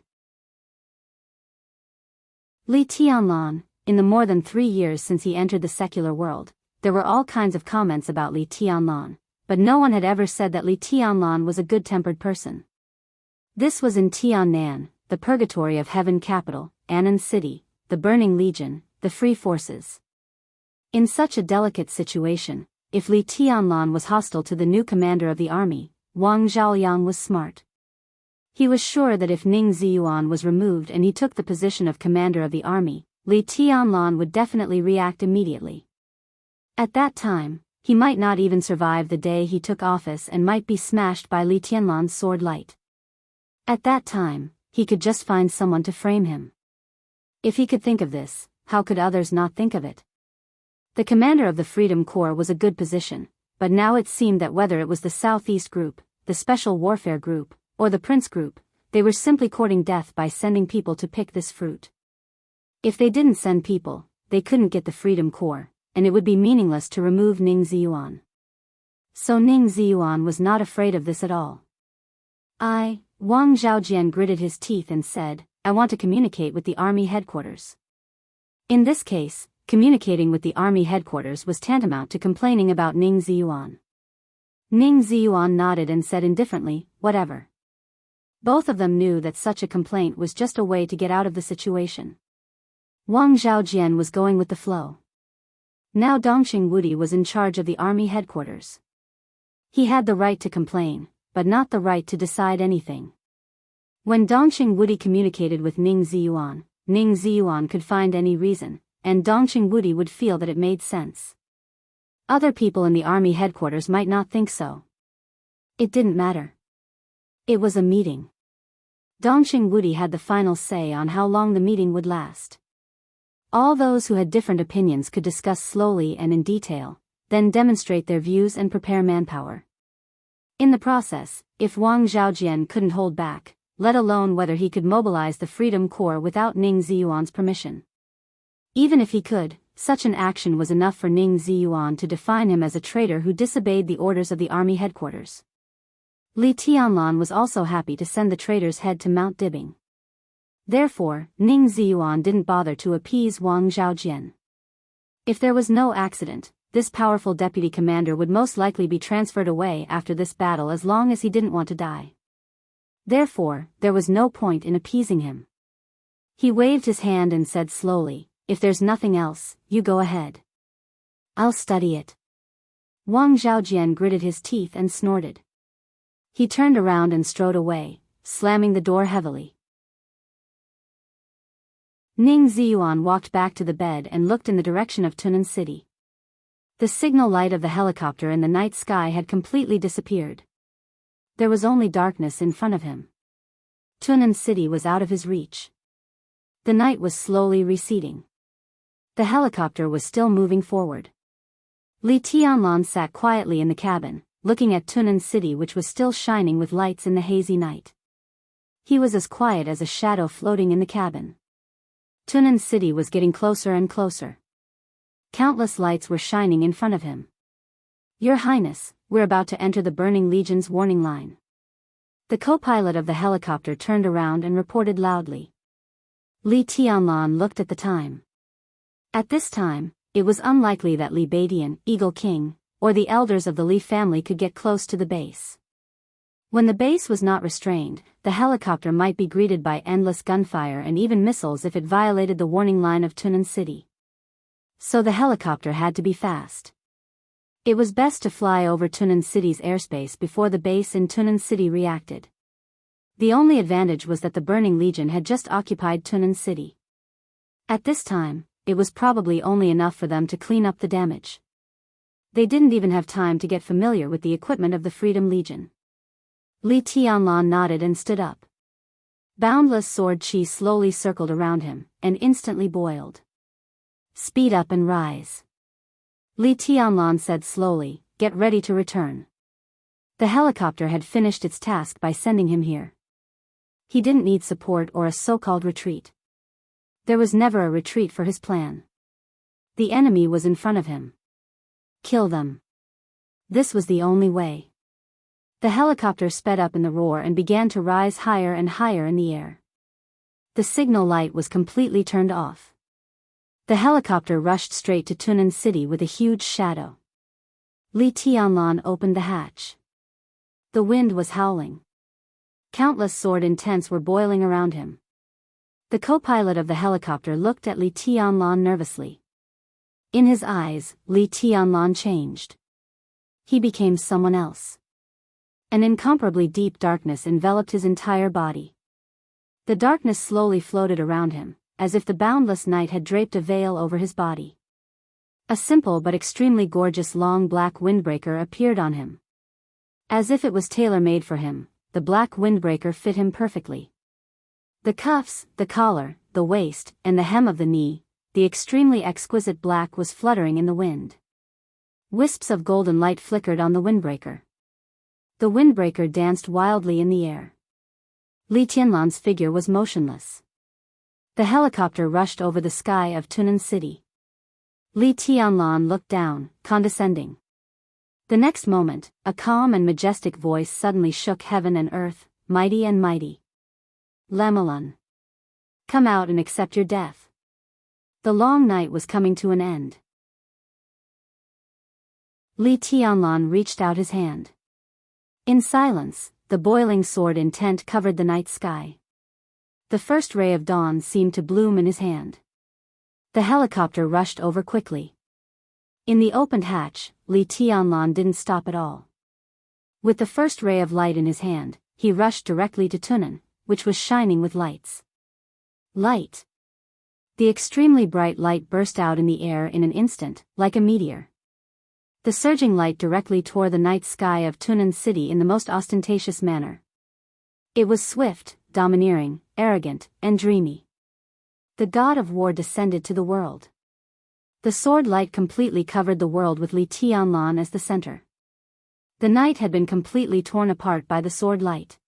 Li Tianlan, in the more than 3 years since he entered the secular world, there were all kinds of comments about Li Tianlan, but no one had ever said that Li Tianlan was a good-tempered person. This was in Tiannan, the purgatory of heaven capital, Annan City, the Burning Legion, the Free Forces. In such a delicate situation, if Li Tianlan was hostile to the new commander of the army, Wang Zhaoyang was smart. He was sure that if Ning Ziyuan was removed and he took the position of commander of the army, Li Tianlan would definitely react immediately. At that time, he might not even survive the day he took office and might be smashed by Li Tianlan's sword light. At that time, he could just find someone to frame him. If he could think of this, how could others not think of it? The commander of the Freedom Corps was a good position, but now it seemed that whether it was the Southeast Group, the Special Warfare Group, or the Prince Group, they were simply courting death by sending people to pick this fruit. If they didn't send people, they couldn't get the Freedom Corps, and it would be meaningless to remove Ning Ziyuan. So Ning Ziyuan was not afraid of this at all. Wang Zhaojian gritted his teeth and said, I want to communicate with the army headquarters. In this case, communicating with the army headquarters was tantamount to complaining about Ning Ziyuan. Ning Ziyuan nodded and said indifferently, whatever. Both of them knew that such a complaint was just a way to get out of the situation. Wang Zhaojian was going with the flow. Now Dongxing Wudi was in charge of the army headquarters. He had the right to complain, but not the right to decide anything. When Dongxing Wudi communicated with Ning Ziyuan could find any reason, and Dongxing Wudi would feel that it made sense. Other people in the army headquarters might not think so. It didn't matter. It was a meeting. Dongxing Wudi had the final say on how long the meeting would last. All those who had different opinions could discuss slowly and in detail, then demonstrate their views and prepare manpower. In the process, if Wang Zhaojian couldn't hold back, let alone whether he could mobilize the Freedom Corps without Ning Ziyuan's permission. Even if he could, such an action was enough for Ning Ziyuan to define him as a traitor who disobeyed the orders of the army headquarters. Li Tianlan was also happy to send the traitor's head to Mount Dibing. Therefore, Ning Ziyuan didn't bother to appease Wang Zhaojian. If there was no accident, this powerful deputy commander would most likely be transferred away after this battle as long as he didn't want to die. Therefore, there was no point in appeasing him. He waved his hand and said slowly, if there's nothing else, you go ahead. I'll study it. Wang Zhaojian gritted his teeth and snorted. He turned around and strode away, slamming the door heavily. Ning Ziyuan walked back to the bed and looked in the direction of Tunan City. The signal light of the helicopter in the night sky had completely disappeared. There was only darkness in front of him. Tunan City was out of his reach. The night was slowly receding. The helicopter was still moving forward. Li Tianlan sat quietly in the cabin, looking at Tunan City which was still shining with lights in the hazy night. He was as quiet as a shadow floating in the cabin. Tunan City was getting closer and closer. Countless lights were shining in front of him. Your Highness, we're about to enter the Burning Legion's warning line. The co-pilot of the helicopter turned around and reported loudly. Li Tianlan looked at the time. At this time, it was unlikely that Li Badian, Eagle King, or the elders of the Li family could get close to the base. When the base was not restrained, the helicopter might be greeted by endless gunfire and even missiles if it violated the warning line of Tunan City. So the helicopter had to be fast. It was best to fly over Tunan City's airspace before the base in Tunan City reacted. The only advantage was that the Burning Legion had just occupied Tunan City. At this time, it was probably only enough for them to clean up the damage. They didn't even have time to get familiar with the equipment of the Freedom Legion. Li Tianlan nodded and stood up. Boundless sword chi slowly circled around him, and instantly boiled. Speed up and rise. Li Tianlan said slowly, get ready to return. The helicopter had finished its task by sending him here. He didn't need support or a so-called retreat. There was never a retreat for his plan. The enemy was in front of him. Kill them. This was the only way. The helicopter sped up in the roar and began to rise higher and higher in the air. The signal light was completely turned off. The helicopter rushed straight to Tunan City with a huge shadow. Li Tianlan opened the hatch. The wind was howling. Countless sword intents were boiling around him. The co-pilot of the helicopter looked at Li Tianlan nervously. In his eyes, Li Tianlan changed. He became someone else. An incomparably deep darkness enveloped his entire body. The darkness slowly floated around him, as if the boundless night had draped a veil over his body. A simple but extremely gorgeous long black windbreaker appeared on him. As if it was tailor-made for him, the black windbreaker fit him perfectly. The cuffs, the collar, the waist, and the hem of the knee, the extremely exquisite black was fluttering in the wind. Wisps of golden light flickered on the windbreaker. The windbreaker danced wildly in the air. Li Tianlan's figure was motionless. The helicopter rushed over the sky of Tunan City. Li Tianlan looked down, condescending. The next moment, a calm and majestic voice suddenly shook heaven and earth, mighty and mighty. Lamalun. Come out and accept your death. The long night was coming to an end. Li Tianlan reached out his hand. In silence, the boiling sword intent covered the night sky. The first ray of dawn seemed to bloom in his hand. The helicopter rushed over quickly. In the opened hatch, Li Tianlan didn't stop at all. With the first ray of light in his hand, he rushed directly to Tunan, which was shining with lights. Light. The extremely bright light burst out in the air in an instant, like a meteor. The surging light directly tore the night sky of Tunan City in the most ostentatious manner. It was swift, domineering, arrogant, and dreamy. The god of war descended to the world. The sword light completely covered the world with Li Tianlan as the center. The night had been completely torn apart by the sword light.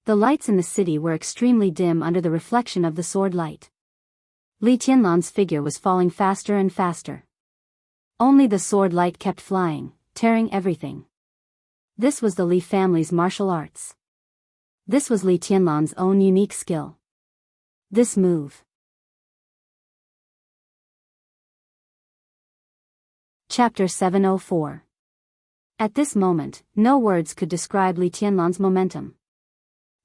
The lights in the city were extremely dim under the reflection of the sword light. Li Tianlan's figure was falling faster and faster. Only the sword light kept flying, tearing everything. This was the Li family's martial arts. This was Li Tianlan's own unique skill. This move. Chapter 704. At this moment, no words could describe Li Tianlan's momentum.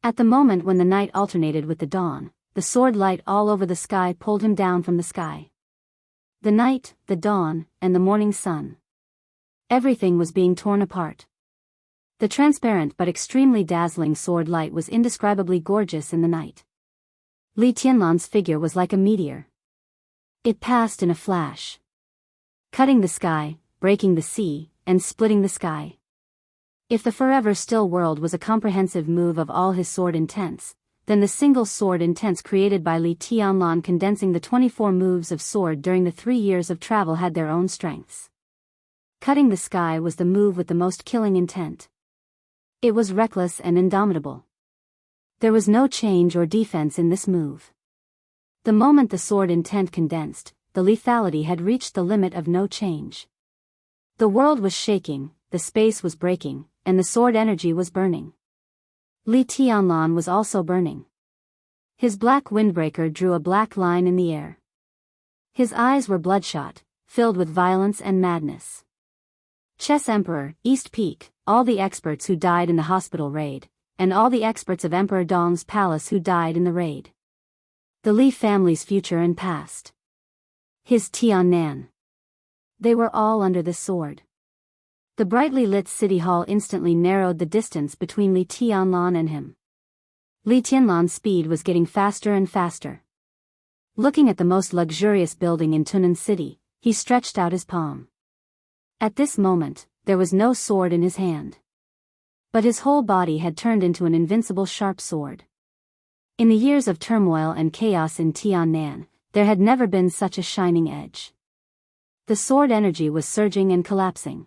At the moment when the night alternated with the dawn, the sword light all over the sky pulled him down from the sky. The night, the dawn, and the morning sun. Everything was being torn apart. The transparent but extremely dazzling sword light was indescribably gorgeous in the night. Li Tianlan's figure was like a meteor. It passed in a flash, cutting the sky, breaking the sea, and splitting the sky. If the forever still world was a comprehensive move of all his sword intents, then the single sword intents created by Li Tianlan condensing the 24 moves of sword during the 3 years of travel had their own strengths. Cutting the sky was the move with the most killing intent. It was reckless and indomitable. There was no change or defense in this move. The moment the sword intent condensed, the lethality had reached the limit of no change. The world was shaking, the space was breaking, and the sword energy was burning. Li Tianlan was also burning. His black windbreaker drew a black line in the air. His eyes were bloodshot, filled with violence and madness. Chess Emperor, East Peak, all the experts who died in the hospital raid, and all the experts of Emperor Dong's palace who died in the raid. The Li family's future and past. His Tiannan. They were all under this sword. The brightly lit city hall instantly narrowed the distance between Li Tianlan and him. Li Tianlan's speed was getting faster and faster. Looking at the most luxurious building in Tunan City, he stretched out his palm. At this moment, there was no sword in his hand. But his whole body had turned into an invincible sharp sword. In the years of turmoil and chaos in Tiannan, there had never been such a shining edge. The sword energy was surging and collapsing.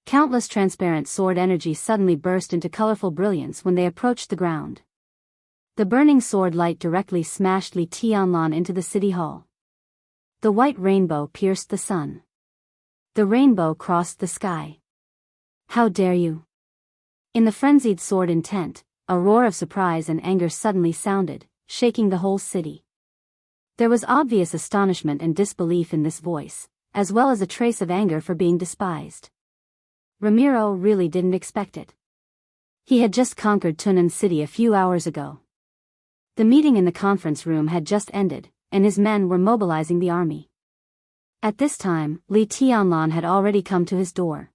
Countless transparent sword energy suddenly burst into colorful brilliance when they approached the ground. The burning sword light directly smashed Li Tianlan into the city hall. The white rainbow pierced the sun. The rainbow crossed the sky. How dare you! In the frenzied sword intent, a roar of surprise and anger suddenly sounded, shaking the whole city. There was obvious astonishment and disbelief in this voice, as well as a trace of anger for being despised. Ramiro really didn't expect it. He had just conquered Tunan City a few hours ago. The meeting in the conference room had just ended, and his men were mobilizing the army. At this time, Li Tianlan had already come to his door.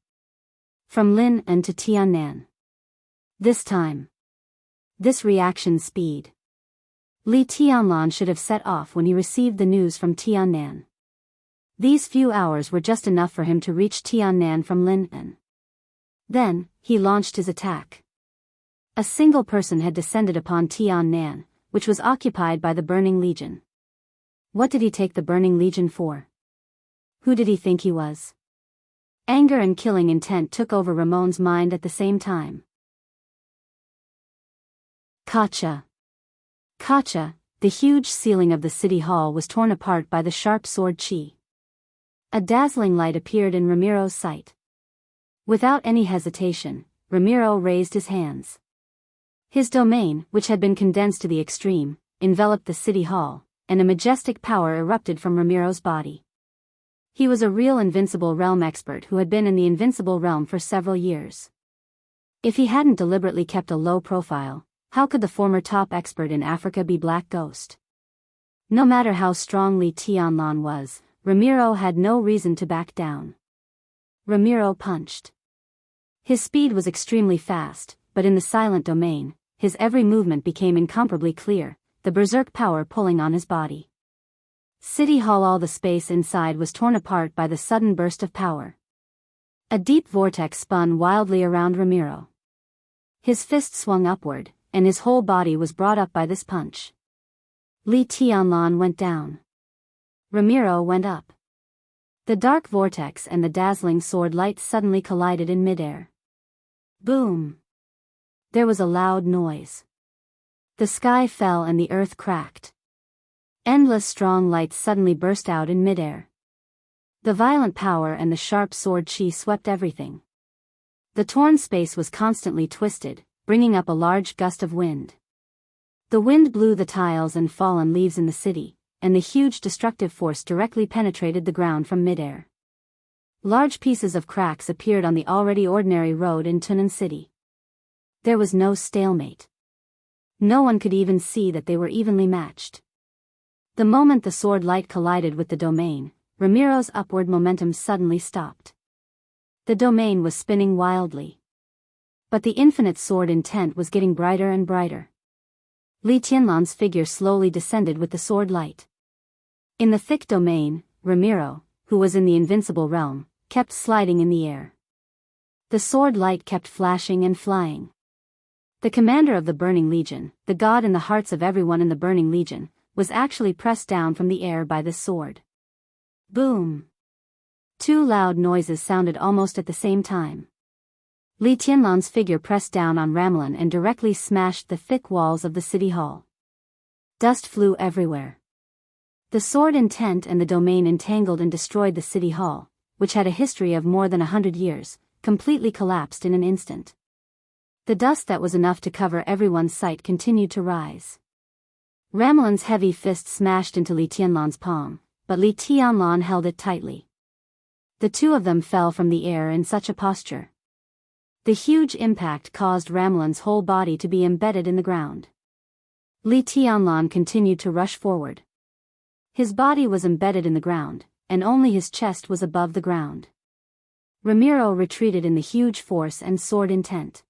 From Lin and to Tiannan. This time. This reaction speed. Li Tianlan should have set off when he received the news from Tiannan. These few hours were just enough for him to reach Tiannan from Lin'an. Then, he launched his attack. A single person had descended upon Tiannan, which was occupied by the Burning Legion. What did he take the Burning Legion for? Who did he think he was? Anger and killing intent took over Ramon's mind at the same time. Kacha. Kacha, the huge ceiling of the city hall was torn apart by the sharp sword chi. A dazzling light appeared in Ramiro's sight. Without any hesitation, Ramiro raised his hands. His domain, which had been condensed to the extreme, enveloped the city hall, and a majestic power erupted from Ramiro's body. He was a real invincible realm expert who had been in the invincible realm for several years. If he hadn't deliberately kept a low profile, how could the former top expert in Africa be Black Ghost? No matter how strong Li Tianlan was, Ramiro had no reason to back down. Ramiro punched. His speed was extremely fast, but in the silent domain, his every movement became incomparably clear, the berserk power pulling on his body. City Hall, all the space inside was torn apart by the sudden burst of power. A deep vortex spun wildly around Ramiro. His fist swung upward, and his whole body was brought up by this punch. Li Tianlan went down. Ramiro went up. The dark vortex and the dazzling sword light suddenly collided in midair. Boom! There was a loud noise. The sky fell and the earth cracked. Endless strong lights suddenly burst out in midair. The violent power and the sharp sword chi swept everything. The torn space was constantly twisted, bringing up a large gust of wind. The wind blew the tiles and fallen leaves in the city, and the huge destructive force directly penetrated the ground from midair. Large pieces of cracks appeared on the already ordinary road in Tunan City. There was no stalemate. No one could even see that they were evenly matched. The moment the sword light collided with the domain, Ramiro's upward momentum suddenly stopped. The domain was spinning wildly. But the infinite sword intent was getting brighter and brighter. Li Tianlan's figure slowly descended with the sword light. In the thick domain, Ramiro, who was in the invincible realm, kept sliding in the air. The sword light kept flashing and flying. The commander of the Burning Legion, the god in the hearts of everyone in the Burning Legion, was actually pressed down from the air by this sword. Boom! Two loud noises sounded almost at the same time. Li Tianlan's figure pressed down on Ramelin and directly smashed the thick walls of the city hall. Dust flew everywhere. The sword intent and the domain entangled and destroyed the city hall, which had a history of more than 100 years, completely collapsed in an instant. The dust that was enough to cover everyone's sight continued to rise. Ramelin's heavy fist smashed into Li Tianlan's palm, but Li Tianlan held it tightly. The two of them fell from the air in such a posture. The huge impact caused Ramelin's whole body to be embedded in the ground. Li Tianlan continued to rush forward. His body was embedded in the ground, and only his chest was above the ground. Ramiro retreated in the huge force and sword intent.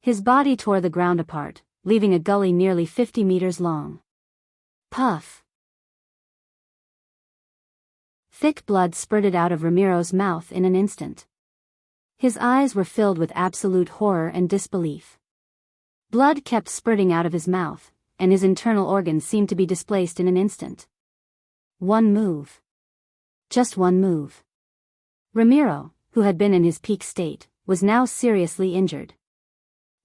His body tore the ground apart, leaving a gully nearly 50 meters long. Puff! Thick blood spurted out of Ramiro's mouth in an instant. His eyes were filled with absolute horror and disbelief. Blood kept spurting out of his mouth, and his internal organs seemed to be displaced in an instant. One move. Just one move. Ramiro, who had been in his peak state, was now seriously injured.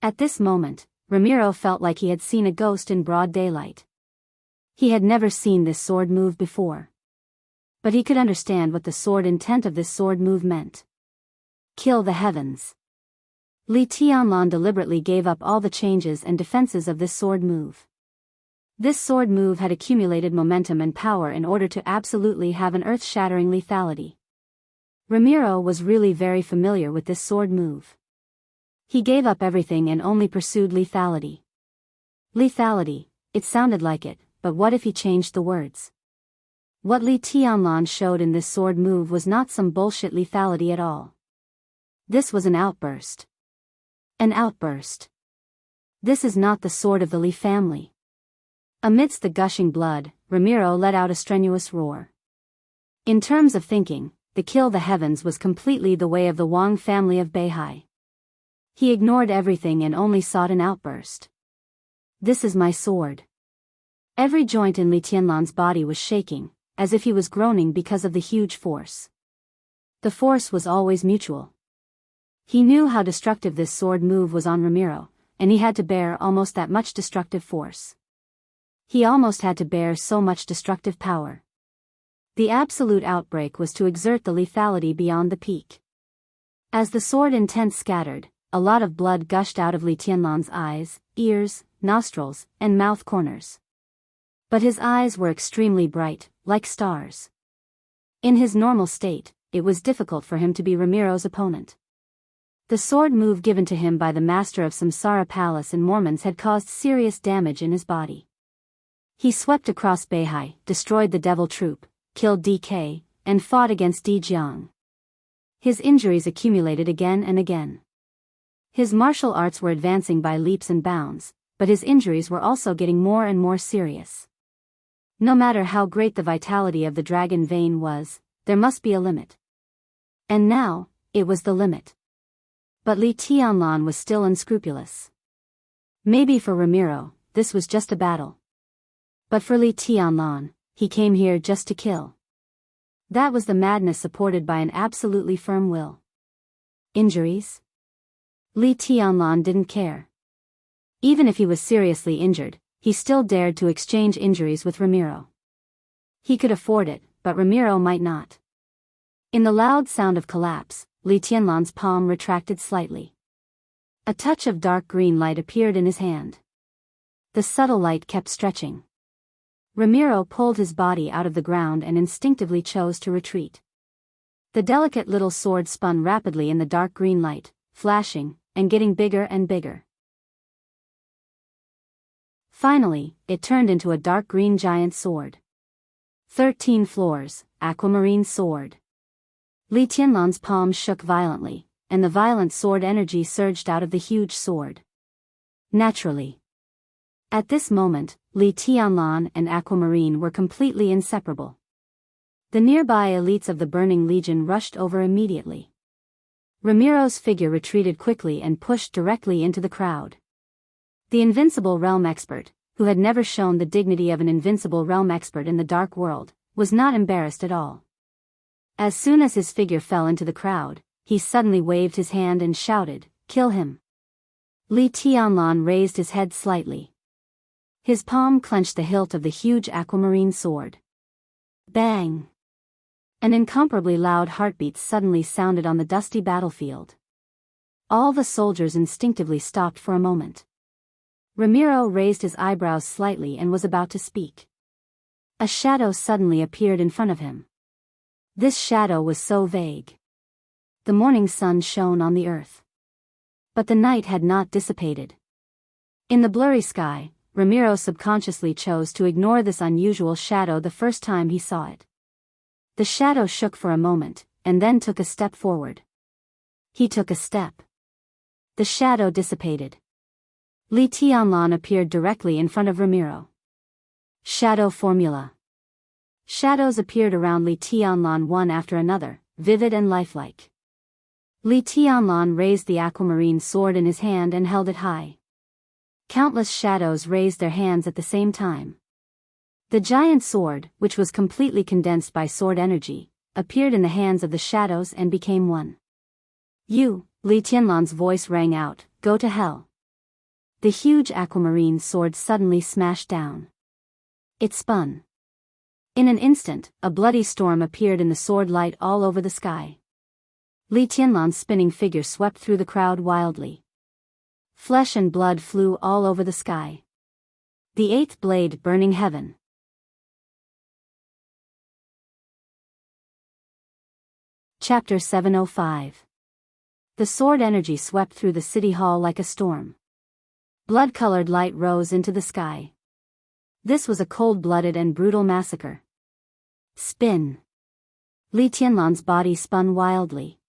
At this moment, Ramiro felt like he had seen a ghost in broad daylight. He had never seen this sword move before. But he could understand what the sword intent of this sword move meant. Kill the heavens. Li Tianlan deliberately gave up all the changes and defenses of this sword move. This sword move had accumulated momentum and power in order to absolutely have an earth-shattering lethality. Ramiro was really very familiar with this sword move. He gave up everything and only pursued lethality. Lethality, it sounded like it, but what if he changed the words? What Li Tianlan showed in this sword move was not some bullshit lethality at all. This was an outburst. An outburst. This is not the sword of the Li family. Amidst the gushing blood, Ramiro let out a strenuous roar. In terms of thinking, the kill the heavens was completely the way of the Wang family of Beihai. He ignored everything and only sought an outburst. This is my sword. Every joint in Li Tianlan's body was shaking, as if he was groaning because of the huge force. The force was always mutual. He knew how destructive this sword move was on Ramiro, and he had to bear almost that much destructive force. He almost had to bear so much destructive power. The absolute outbreak was to exert the lethality beyond the peak. As the sword intent scattered, a lot of blood gushed out of Li Tianlan's eyes, ears, nostrils, and mouth corners. But his eyes were extremely bright, like stars. In his normal state, it was difficult for him to be Ramiro's opponent. The sword move given to him by the master of Samsara Palace in Mormons had caused serious damage in his body. He swept across Beihai, destroyed the devil troop, killed DK, and fought against Di Jiang. His injuries accumulated again and again. His martial arts were advancing by leaps and bounds, but his injuries were also getting more and more serious. No matter how great the vitality of the dragon vein was, there must be a limit. And now, it was the limit. But Li Tianlan was still unscrupulous. Maybe for Ramiro, this was just a battle. But for Li Tianlan, he came here just to kill. That was the madness supported by an absolutely firm will. Injuries? Li Tianlan didn't care. Even if he was seriously injured, he still dared to exchange injuries with Ramiro. He could afford it, but Ramiro might not. In the loud sound of collapse, Li Tianlan's palm retracted slightly. A touch of dark green light appeared in his hand. The subtle light kept stretching. Ramiro pulled his body out of the ground and instinctively chose to retreat. The delicate little sword spun rapidly in the dark green light, flashing, and getting bigger and bigger. Finally, it turned into a dark green giant sword. 13 floors, aquamarine sword. Li Tianlan's palm shook violently, and the violent sword energy surged out of the huge sword. Naturally. At this moment, Li Tianlan and Aquamarine were completely inseparable. The nearby elites of the Burning Legion rushed over immediately. Ramiro's figure retreated quickly and pushed directly into the crowd. The invincible realm expert, who had never shown the dignity of an invincible realm expert in the dark world, was not embarrassed at all. As soon as his figure fell into the crowd, he suddenly waved his hand and shouted, "Kill him!" Li Tianlan raised his head slightly. His palm clenched the hilt of the huge aquamarine sword. Bang! An incomparably loud heartbeat suddenly sounded on the dusty battlefield. All the soldiers instinctively stopped for a moment. Ramiro raised his eyebrows slightly and was about to speak. A shadow suddenly appeared in front of him. This shadow was so vague. The morning sun shone on the earth. But the night had not dissipated. In the blurry sky, Ramiro subconsciously chose to ignore this unusual shadow the first time he saw it. The shadow shook for a moment, and then took a step forward. He took a step. The shadow dissipated. Li Tianlan appeared directly in front of Ramiro. Shadow formula. Shadows appeared around Li Tianlan one after another, vivid and lifelike. Li Tianlan raised the aquamarine sword in his hand and held it high. Countless shadows raised their hands at the same time. The giant sword, which was completely condensed by sword energy, appeared in the hands of the shadows and became one. "You," Li Tianlan's voice rang out, "go to hell." The huge aquamarine sword suddenly smashed down. It spun. In an instant, a bloody storm appeared in the sword light all over the sky. Li Tianlan's spinning figure swept through the crowd wildly. Flesh and blood flew all over the sky. The eighth blade burning heaven. Chapter 705. The sword energy swept through the city hall like a storm. Blood-colored light rose into the sky. This was a cold-blooded and brutal massacre. Spin. Li Tianlan's body spun wildly.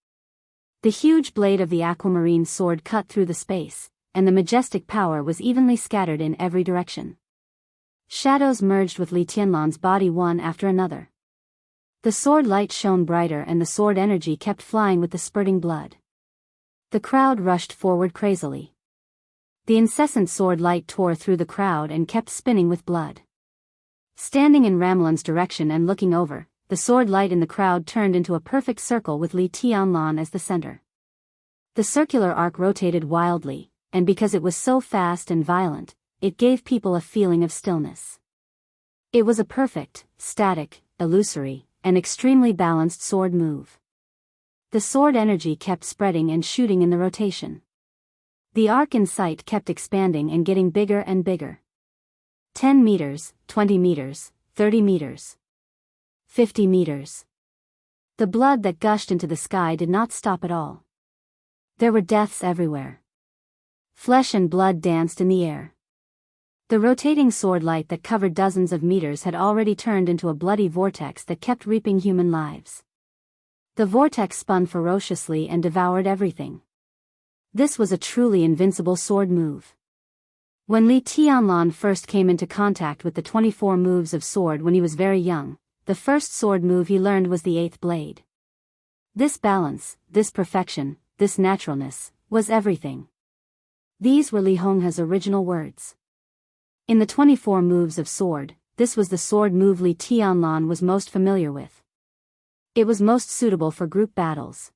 The huge blade of the aquamarine sword cut through the space, and the majestic power was evenly scattered in every direction. Shadows merged with Li Tianlan's body one after another. The sword light shone brighter and the sword energy kept flying with the spurting blood. The crowd rushed forward crazily. The incessant sword light tore through the crowd and kept spinning with blood. Standing in Ramlan's direction and looking over, the sword light in the crowd turned into a perfect circle with Li Tianlan as the center. The circular arc rotated wildly, and because it was so fast and violent, it gave people a feeling of stillness. It was a perfect, static, illusory, and extremely balanced sword move. The sword energy kept spreading and shooting in the rotation. The arc in sight kept expanding and getting bigger and bigger. 10 meters, 20 meters, 30 meters. 50 meters. The blood that gushed into the sky did not stop at all. There were deaths everywhere. Flesh and blood danced in the air. The rotating sword light that covered dozens of meters had already turned into a bloody vortex that kept reaping human lives. The vortex spun ferociously and devoured everything. This was a truly invincible sword move. When Li Tianlan first came into contact with the 24 moves of sword when he was very young, the first sword move he learned was the 8th blade. This balance, this perfection, this naturalness, was everything. These were Li Honghe's original words. In the 24 moves of sword, this was the sword move Li Tianlan was most familiar with. It was most suitable for group battles.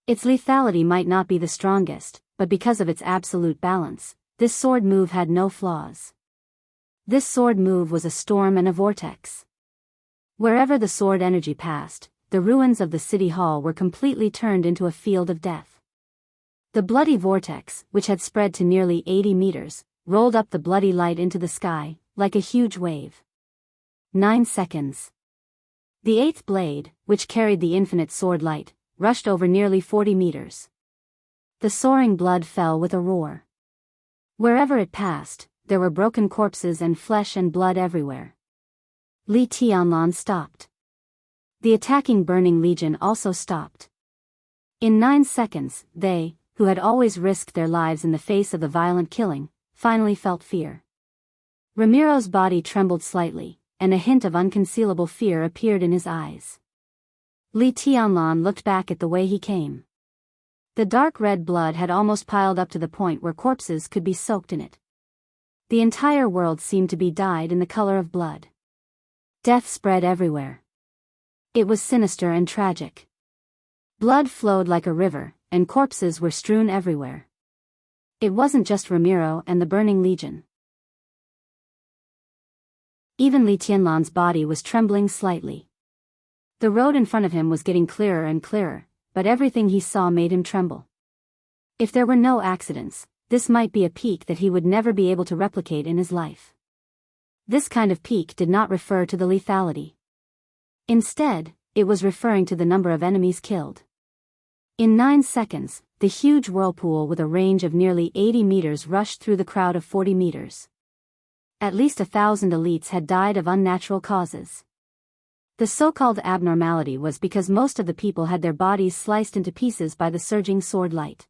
Its lethality might not be the strongest, but because of its absolute balance, this sword move had no flaws. This sword move was a storm and a vortex. Wherever the sword energy passed, the ruins of the city hall were completely turned into a field of death. The bloody vortex, which had spread to nearly 80 meters, rolled up the bloody light into the sky, like a huge wave. 9 seconds. The 8th blade, which carried the infinite sword light, rushed over nearly 40 meters. The soaring blood fell with a roar. Wherever it passed, there were broken corpses and flesh and blood everywhere. Li Tianlan stopped. The attacking Burning Legion also stopped. In 9 seconds, they, who had always risked their lives in the face of the violent killing, finally felt fear. Ramiro's body trembled slightly, and a hint of unconcealable fear appeared in his eyes. Li Tianlan looked back at the way he came. The dark red blood had almost piled up to the point where corpses could be soaked in it. The entire world seemed to be dyed in the color of blood. Death spread everywhere. It was sinister and tragic. Blood flowed like a river, and corpses were strewn everywhere. It wasn't just Ramiro and the Burning Legion. Even Li Tianlan's body was trembling slightly. The road in front of him was getting clearer and clearer, but everything he saw made him tremble. If there were no accidents, this might be a peak that he would never be able to replicate in his life. This kind of peak did not refer to the lethality. Instead, it was referring to the number of enemies killed. In 9 seconds, the huge whirlpool with a range of nearly 80 meters rushed through the crowd of 40 meters. At least 1,000 elites had died of unnatural causes. The so-called abnormality was because most of the people had their bodies sliced into pieces by the surging sword light.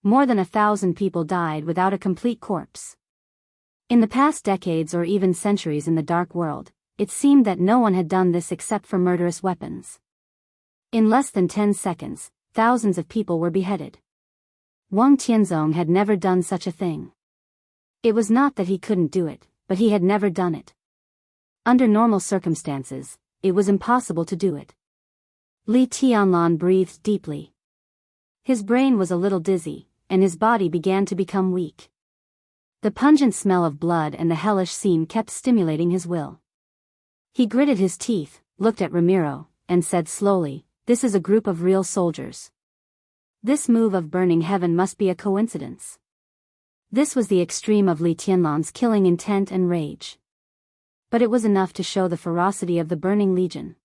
More than 1,000 people died without a complete corpse. In the past decades or even centuries in the Dark World, it seemed that no one had done this except for murderous weapons. In less than 10 seconds, thousands of people were beheaded. Wang Tianzong had never done such a thing. It was not that he couldn't do it, but he had never done it. Under normal circumstances, it was impossible to do it. Li Tianlan breathed deeply. His brain was a little dizzy, and his body began to become weak. The pungent smell of blood and the hellish scene kept stimulating his will. He gritted his teeth, looked at Ramiro, and said slowly, "This is a group of real soldiers. This move of burning heaven must be a coincidence." This was the extreme of Li Tianlan's killing intent and rage. But it was enough to show the ferocity of the Burning Legion.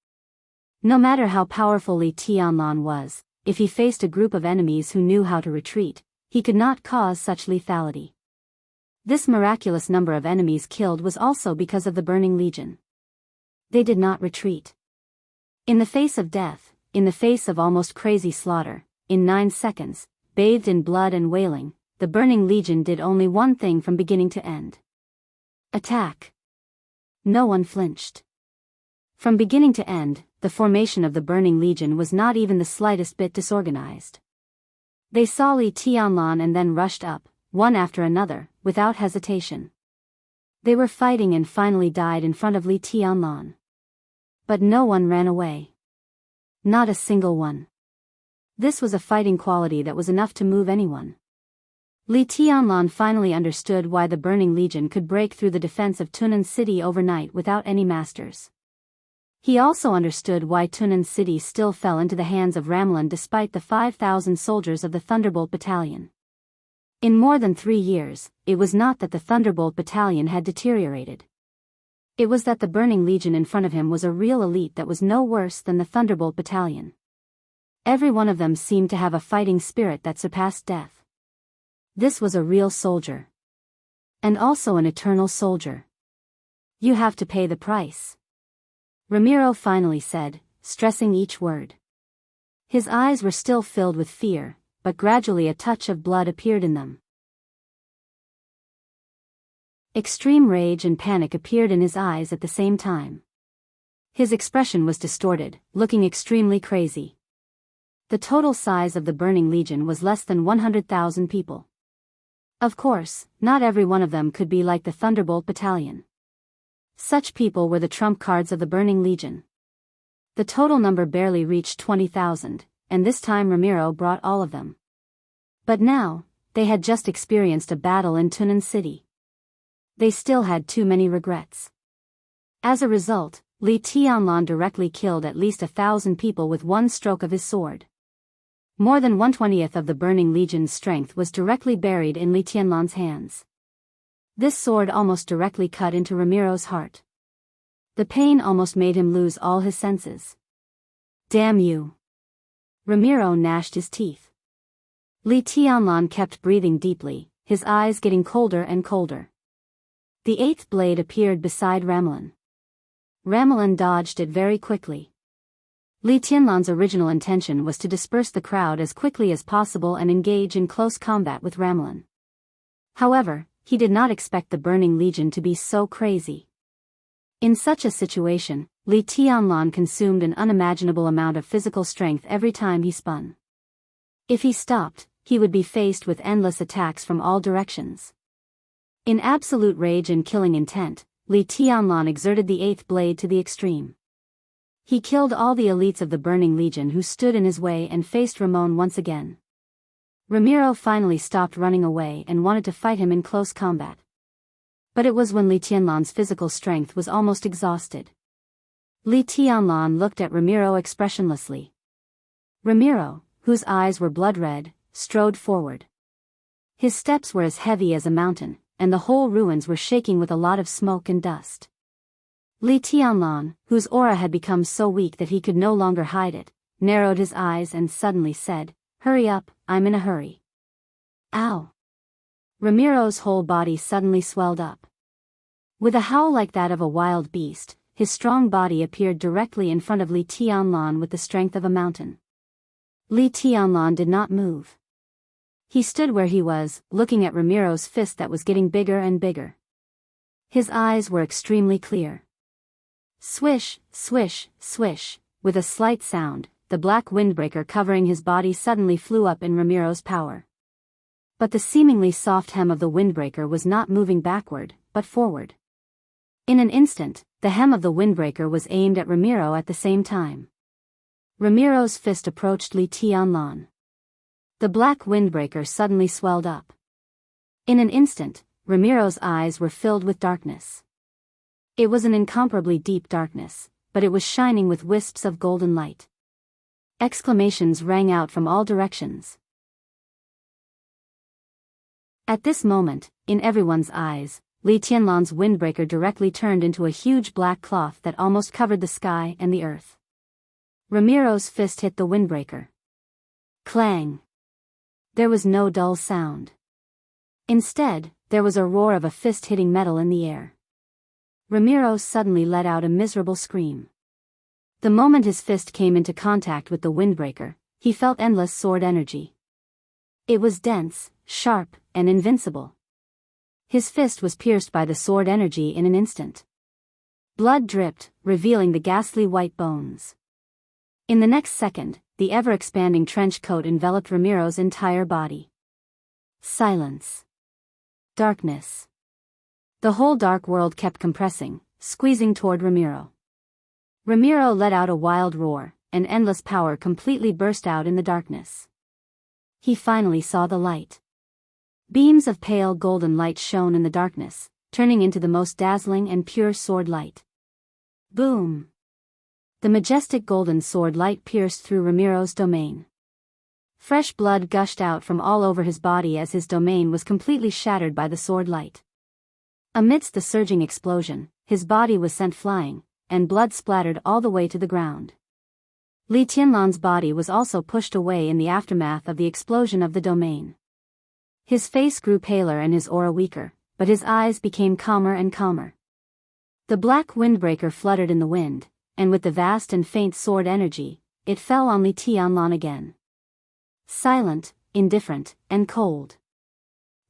No matter how powerful Li Tianlan was, if he faced a group of enemies who knew how to retreat, he could not cause such lethality. This miraculous number of enemies killed was also because of the Burning Legion. They did not retreat. In the face of death, in the face of almost crazy slaughter, in 9 seconds, bathed in blood and wailing, the Burning Legion did only one thing from beginning to end. Attack. no one flinched. From beginning to end, the formation of the Burning Legion was not even the slightest bit disorganized. They saw Li Tianlan and then rushed up, one after another, without hesitation. They were fighting and finally died in front of Li Tianlan. But no one ran away. Not a single one. This was a fighting quality that was enough to move anyone. Li Tianlan finally understood why the Burning Legion could break through the defense of Tunan City overnight without any masters. He also understood why Tunan City still fell into the hands of Ramelin despite the 5,000 soldiers of the Thunderbolt Battalion. In more than 3 years, it was not that the Thunderbolt Battalion had deteriorated. It was that the Burning Legion in front of him was a real elite that was no worse than the Thunderbolt Battalion. Every one of them seemed to have a fighting spirit that surpassed death. This was a real soldier. And also an eternal soldier. You have to pay the price. Ramiro finally said, stressing each word. His eyes were still filled with fear, but gradually a touch of blood appeared in them. Extreme rage and panic appeared in his eyes at the same time. His expression was distorted, looking extremely crazy. The total size of the Burning Legion was less than 100,000 people. Of course, not every one of them could be like the Thunderbolt Battalion. Such people were the trump cards of the Burning Legion. The total number barely reached 20,000, and this time Ramiro brought all of them. But now, they had just experienced a battle in Tunan City. They still had too many regrets. As a result, Li Tianlan directly killed at least 1,000 people with one stroke of his sword. More than 1/20th of the Burning Legion's strength was directly buried in Li Tianlan's hands. This sword almost directly cut into Ramiro's heart. The pain almost made him lose all his senses. Damn you! Ramiro gnashed his teeth. Li Tianlan kept breathing deeply, his eyes getting colder and colder. The 8th blade appeared beside Ramelin. Ramelin dodged it very quickly. Li Tianlan's original intention was to disperse the crowd as quickly as possible and engage in close combat with Ramelin. However, he did not expect the Burning Legion to be so crazy. In such a situation, Li Tianlan consumed an unimaginable amount of physical strength every time he spun. If he stopped, he would be faced with endless attacks from all directions. In absolute rage and killing intent, Li Tianlan exerted the 8th blade to the extreme. He killed all the elites of the Burning Legion who stood in his way and faced Ramon once again. Ramiro finally stopped running away and wanted to fight him in close combat. But it was when Li Tianlan's physical strength was almost exhausted. Li Tianlan looked at Ramiro expressionlessly. Ramiro, whose eyes were blood red, strode forward. His steps were as heavy as a mountain, and the whole ruins were shaking with a lot of smoke and dust. Li Tianlan, whose aura had become so weak that he could no longer hide it, narrowed his eyes and suddenly said, "Hurry up, I'm in a hurry." Ow! Ramiro's whole body suddenly swelled up. With a howl like that of a wild beast, his strong body appeared directly in front of Li Tianlan with the strength of a mountain. Li Tianlan did not move. He stood where he was, looking at Ramiro's fist that was getting bigger and bigger. His eyes were extremely clear. Swish, swish, swish, with a slight sound, the black windbreaker covering his body suddenly flew up in Ramiro's power. But the seemingly soft hem of the windbreaker was not moving backward, but forward. In an instant, the hem of the windbreaker was aimed at Ramiro at the same time. Ramiro's fist approached Li Tianlan. The black windbreaker suddenly swelled up. In an instant, Ramiro's eyes were filled with darkness. It was an incomparably deep darkness, but it was shining with wisps of golden light. Exclamations rang out from all directions. At this moment, in everyone's eyes, Li Tianlan's windbreaker directly turned into a huge black cloth that almost covered the sky and the earth. Ramiro's fist hit the windbreaker. Clang! There was no dull sound. Instead, there was a roar of a fist hitting metal in the air. Ramiro suddenly let out a miserable scream. The moment his fist came into contact with the windbreaker, he felt endless sword energy. It was dense, sharp, and invincible. His fist was pierced by the sword energy in an instant. Blood dripped, revealing the ghastly white bones. In the next second, the ever-expanding trench coat enveloped Ramiro's entire body. Silence. Darkness. The whole dark world kept compressing, squeezing toward Ramiro. Ramiro let out a wild roar, and endless power completely burst out in the darkness. He finally saw the light. Beams of pale golden light shone in the darkness, turning into the most dazzling and pure sword light. Boom! The majestic golden sword light pierced through Ramiro's domain. Fresh blood gushed out from all over his body as his domain was completely shattered by the sword light. Amidst the surging explosion, his body was sent flying, and blood splattered all the way to the ground. Li Tianlan's body was also pushed away in the aftermath of the explosion of the domain. His face grew paler and his aura weaker, but his eyes became calmer and calmer. The black windbreaker fluttered in the wind, and with the vast and faint sword energy, it fell on Li Tianlan again. Silent, indifferent, and cold.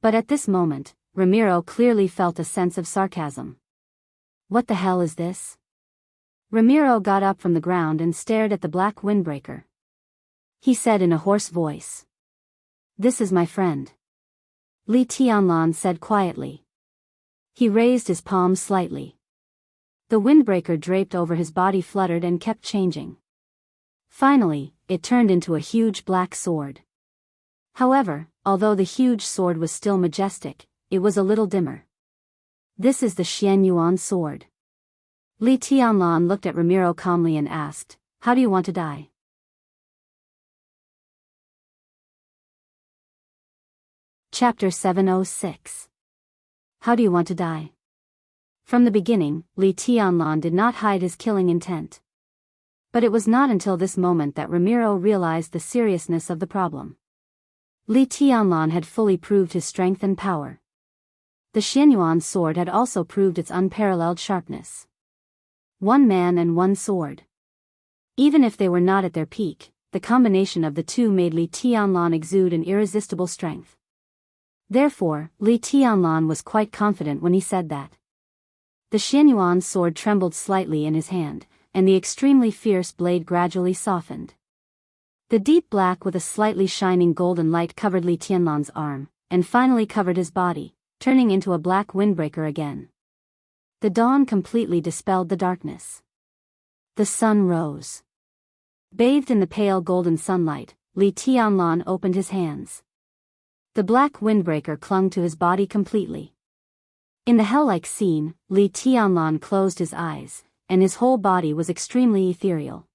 But at this moment, Ramiro clearly felt a sense of sarcasm. What the hell is this? Ramiro got up from the ground and stared at the black windbreaker. He said in a hoarse voice. This is my friend. Li Tianlan said quietly. He raised his palms slightly. The windbreaker draped over his body fluttered and kept changing. Finally, it turned into a huge black sword. However, although the huge sword was still majestic, it was a little dimmer. This is the Xianyuan sword. Li Tianlan looked at Ramiro calmly and asked, How do you want to die? Chapter 706. How do you want to die? From the beginning, Li Tianlan did not hide his killing intent. But it was not until this moment that Ramiro realized the seriousness of the problem. Li Tianlan had fully proved his strength and power. The Xianyuan sword had also proved its unparalleled sharpness. One man and one sword. Even if they were not at their peak, the combination of the two made Li Tianlan exude an irresistible strength. Therefore, Li Tianlan was quite confident when he said that. The Xianyuan sword trembled slightly in his hand, and the extremely fierce blade gradually softened. The deep black with a slightly shining golden light covered Li Tianlan's arm, and finally covered his body, turning into a black windbreaker again. The dawn completely dispelled the darkness. The sun rose. Bathed in the pale golden sunlight, Li Tianlan opened his hands. The black windbreaker clung to his body completely. In the hell-like scene, Li Tianlan closed his eyes, and his whole body was extremely ethereal.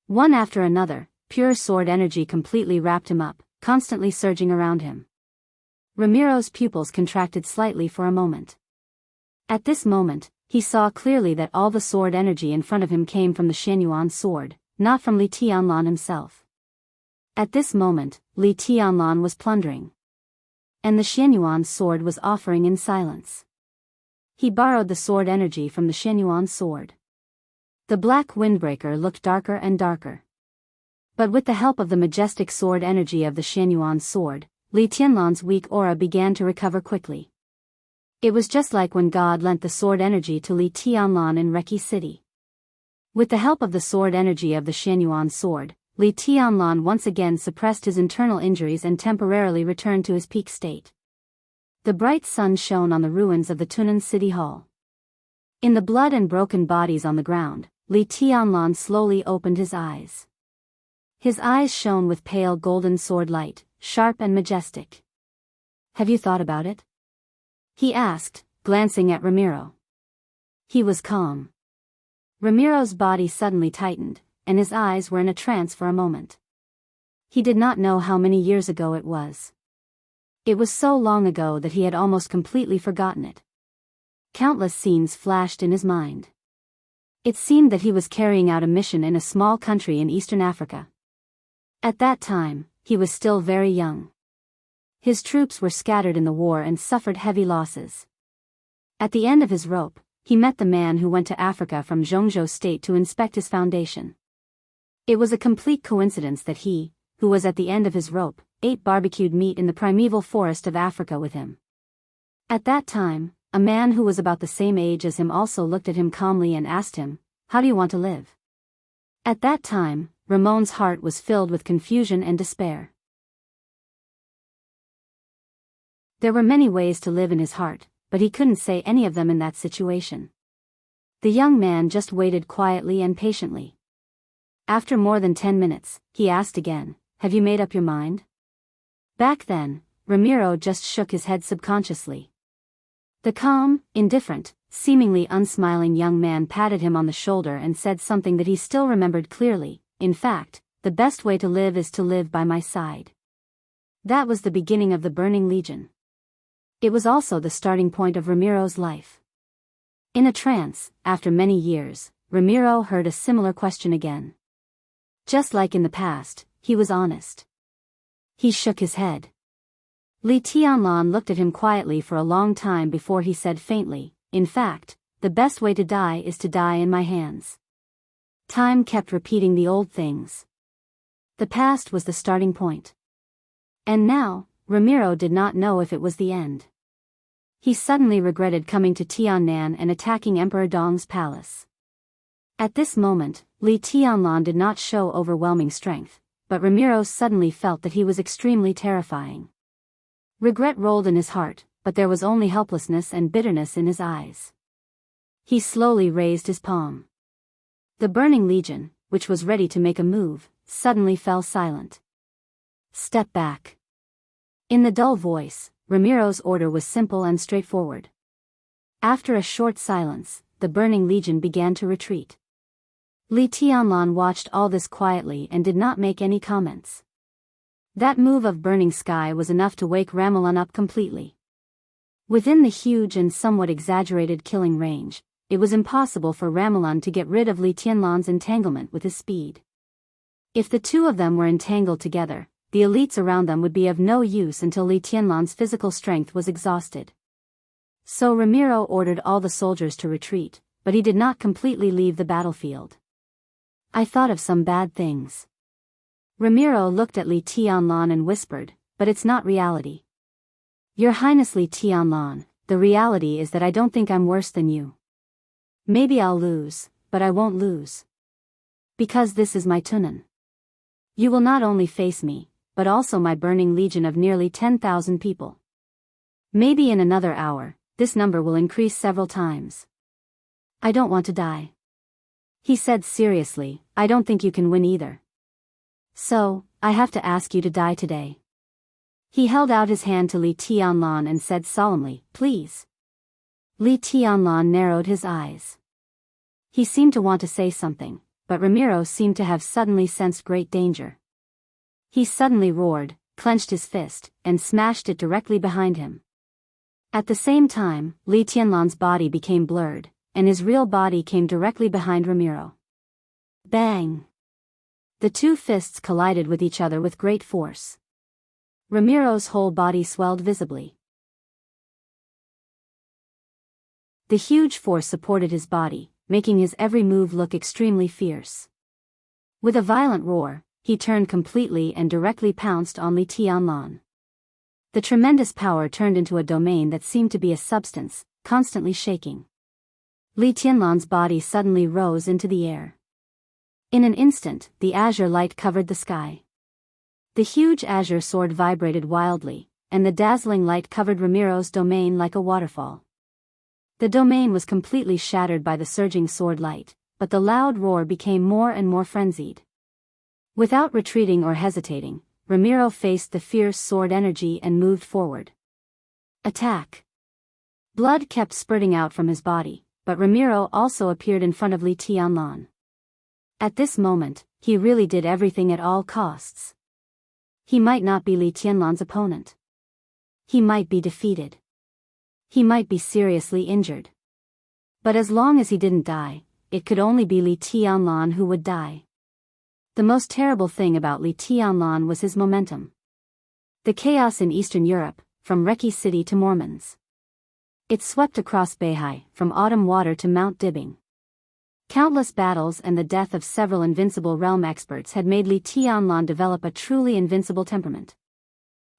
One after another, pure sword energy completely wrapped him up, constantly surging around him. Ramiro's pupils contracted slightly for a moment. At this moment, he saw clearly that all the sword energy in front of him came from the Xianyuan sword, not from Li Tianlan himself. At this moment, Li Tianlan was plundering. And the Xianyuan sword was offering in silence. He borrowed the sword energy from the Xianyuan sword. The black windbreaker looked darker and darker. But with the help of the majestic sword energy of the Xianyuan sword, Li Tianlan's weak aura began to recover quickly. It was just like when God lent the sword energy to Li Tianlan in Reki City. With the help of the sword energy of the Xianyuan sword, Li Tianlan once again suppressed his internal injuries and temporarily returned to his peak state. The bright sun shone on the ruins of the Tunan City Hall. In the blood and broken bodies on the ground, Li Tianlan slowly opened his eyes. His eyes shone with pale golden sword light, sharp and majestic. Have you thought about it? He asked, glancing at Ramiro. He was calm. Ramiro's body suddenly tightened, and his eyes were in a trance for a moment. He did not know how many years ago it was. It was so long ago that he had almost completely forgotten it. Countless scenes flashed in his mind. It seemed that he was carrying out a mission in a small country in eastern Africa. At that time, he was still very young. His troops were scattered in the war and suffered heavy losses. At the end of his rope, he met the man who went to Africa from Zhongzhou state to inspect his foundation. It was a complete coincidence that he, who was at the end of his rope, ate barbecued meat in the primeval forest of Africa with him. At that time, a man who was about the same age as him also looked at him calmly and asked him, "How do you want to live?" At that time, Ramon's heart was filled with confusion and despair. There were many ways to live in his heart, but he couldn't say any of them in that situation. The young man just waited quietly and patiently. After more than 10 minutes, he asked again, "Have you made up your mind?" Back then, Ramiro just shook his head subconsciously. The calm, indifferent, seemingly unsmiling young man patted him on the shoulder and said something that he still remembered clearly. "In fact, the best way to live is to live by my side." That was the beginning of the Burning Legion. It was also the starting point of Ramiro's life. In a trance, after many years, Ramiro heard a similar question again. Just like in the past, he was honest. He shook his head. Li Tianlan looked at him quietly for a long time before he said faintly, "In fact, the best way to die is to die in my hands." Time kept repeating the old things. The past was the starting point. And now, Ramiro did not know if it was the end. He suddenly regretted coming to Tiannan and attacking Emperor Dong's palace. At this moment, Li Tianlan did not show overwhelming strength, but Ramiro suddenly felt that he was extremely terrifying. Regret rolled in his heart, but there was only helplessness and bitterness in his eyes. He slowly raised his palm. The Burning Legion, which was ready to make a move, suddenly fell silent. "Step back." In the dull voice, Ramiro's order was simple and straightforward. After a short silence, the Burning Legion began to retreat. Li Tianlan watched all this quietly and did not make any comments. That move of burning sky was enough to wake Ramalan up completely. Within the huge and somewhat exaggerated killing range, it was impossible for Ramalan to get rid of Li Tianlan's entanglement with his speed. If the two of them were entangled together, the elites around them would be of no use until Li Tianlan's physical strength was exhausted. So Ramiro ordered all the soldiers to retreat, but he did not completely leave the battlefield. "I thought of some bad things." Ramiro looked at Li Tianlan and whispered, "But it's not reality." "Your Highness Li Tianlan, the reality is that I don't think I'm worse than you. Maybe I'll lose, but I won't lose. Because this is my Tunan. You will not only face me, but also my Burning Legion of nearly 10,000 people. Maybe in another hour, this number will increase several times. I don't want to die." He said seriously, "I don't think you can win either. So, I have to ask you to die today." He held out his hand to Li Tianlan and said solemnly, "Please." Li Tianlan narrowed his eyes. He seemed to want to say something, but Ramiro seemed to have suddenly sensed great danger. He suddenly roared, clenched his fist, and smashed it directly behind him. At the same time, Li Tianlan's body became blurred, and his real body came directly behind Ramiro. Bang! The two fists collided with each other with great force. Ramiro's whole body swelled visibly. The huge force supported his body, making his every move look extremely fierce. With a violent roar, he turned completely and directly pounced on Li Tianlan. The tremendous power turned into a domain that seemed to be a substance, constantly shaking. Li Tianlan's body suddenly rose into the air. In an instant, the azure light covered the sky. The huge azure sword vibrated wildly, and the dazzling light covered Ramiro's domain like a waterfall. The domain was completely shattered by the surging sword light, but the loud roar became more and more frenzied. Without retreating or hesitating, Ramiro faced the fierce sword energy and moved forward. Attack! Blood kept spurting out from his body, but Ramiro also appeared in front of Li Tianlan. At this moment, he really did everything at all costs. He might not be Li Tianlan's opponent. He might be defeated. He might be seriously injured. But as long as he didn't die, it could only be Li Tianlan who would die. The most terrible thing about Li Tianlan was his momentum. The chaos in Eastern Europe, from Reki City to Mormons. It swept across Beihai, from Autumn Water to Mount Dibbing. Countless battles and the death of several invincible realm experts had made Li Tianlan develop a truly invincible temperament.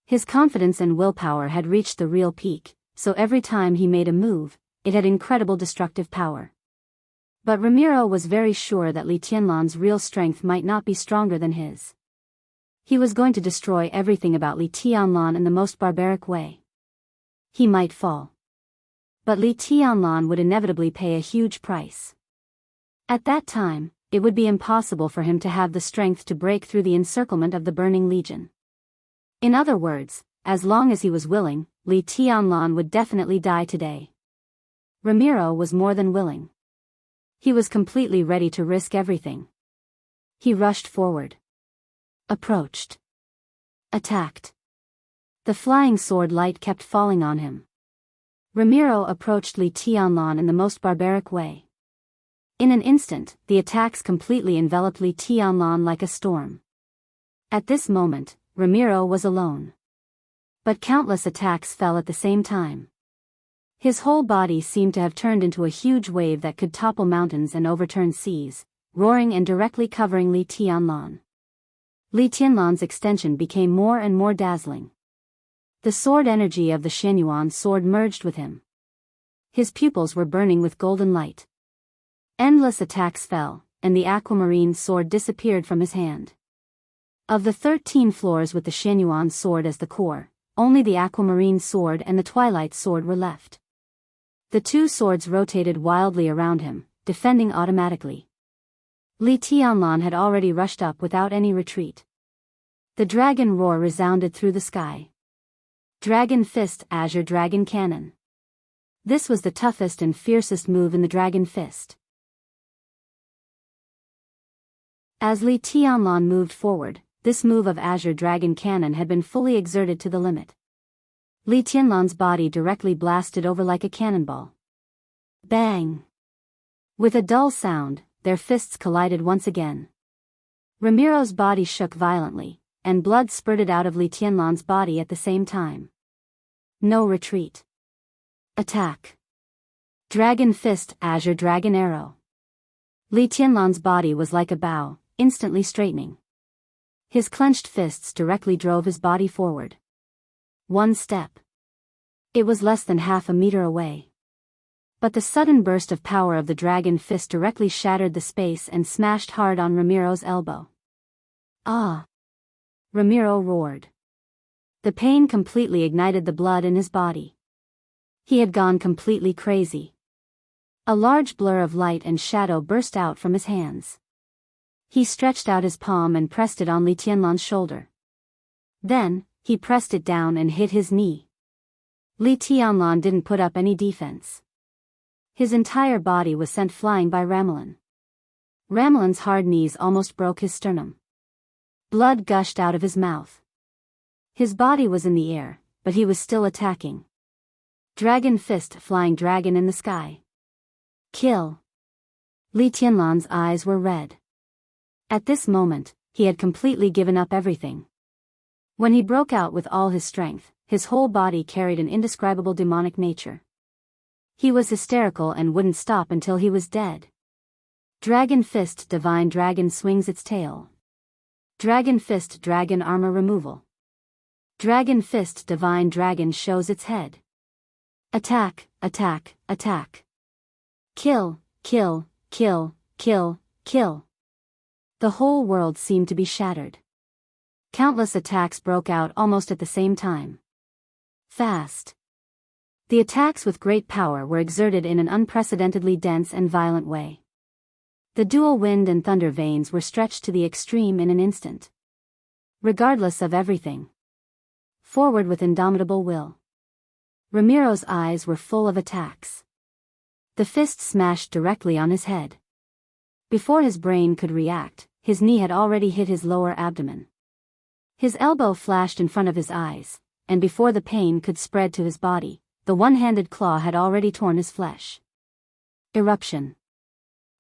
His confidence and willpower had reached the real peak, so every time he made a move, it had incredible destructive power. But Ramiro was very sure that Li Tianlan's real strength might not be stronger than his. He was going to destroy everything about Li Tianlan in the most barbaric way. He might fall. But Li Tianlan would inevitably pay a huge price. At that time, it would be impossible for him to have the strength to break through the encirclement of the Burning Legion. In other words, as long as he was willing, Li Tianlan would definitely die today. Ramiro was more than willing. He was completely ready to risk everything. He rushed forward. Approached. Attacked. The flying sword light kept falling on him. Ramiro approached Li Tianlan in the most barbaric way. In an instant, the attacks completely enveloped Li Tianlan like a storm. At this moment, Ramiro was alone. But countless attacks fell at the same time. His whole body seemed to have turned into a huge wave that could topple mountains and overturn seas, roaring and directly covering Li Tianlan. Li Tianlan's extension became more and more dazzling. The sword energy of the Xianyuan sword merged with him. His pupils were burning with golden light. Endless attacks fell, and the aquamarine sword disappeared from his hand. Of the 13 floors with the Xianyuan sword as the core, only the aquamarine sword and the twilight sword were left. The two swords rotated wildly around him, defending automatically. Li Tianlan had already rushed up without any retreat. The dragon roar resounded through the sky. Dragon Fist, Azure Dragon Cannon. This was the toughest and fiercest move in the Dragon Fist. As Li Tianlan moved forward, this move of Azure Dragon Cannon had been fully exerted to the limit. Li Tianlan's body directly blasted over like a cannonball. Bang! With a dull sound, their fists collided once again. Ramiro's body shook violently, and blood spurted out of Li Tianlan's body at the same time. No retreat. Attack. Dragon Fist, Azure Dragon Arrow. Li Tianlan's body was like a bow, instantly straightening. His clenched fists directly drove his body forward. One step. It was less than half a meter away. But the sudden burst of power of the dragon fist directly shattered the space and smashed hard on Ramiro's elbow. Ah! Ramiro roared. The pain completely ignited the blood in his body. He had gone completely crazy. A large blur of light and shadow burst out from his hands. He stretched out his palm and pressed it on Li Tianlan's shoulder. Then, he pressed it down and hit his knee. Li Tianlan didn't put up any defense. His entire body was sent flying by Ramelin. Ramelin's hard knees almost broke his sternum. Blood gushed out of his mouth. His body was in the air, but he was still attacking. Dragon Fist, flying dragon in the sky. Kill. Li Tianlan's eyes were red. At this moment, he had completely given up everything. When he broke out with all his strength, his whole body carried an indescribable demonic nature. He was hysterical and wouldn't stop until he was dead. Dragon Fist, divine dragon swings its tail. Dragon Fist, dragon armor removal. Dragon Fist, divine dragon shows its head. Attack, attack, attack. Kill, kill, kill, kill, kill. The whole world seemed to be shattered. Countless attacks broke out almost at the same time. Fast. The attacks with great power were exerted in an unprecedentedly dense and violent way. The dual wind and thunder veins were stretched to the extreme in an instant. Regardless of everything. Forward with indomitable will. Ramiro's eyes were full of attacks. The fist smashed directly on his head. Before his brain could react, his knee had already hit his lower abdomen. His elbow flashed in front of his eyes, and before the pain could spread to his body, the one-handed claw had already torn his flesh. Eruption.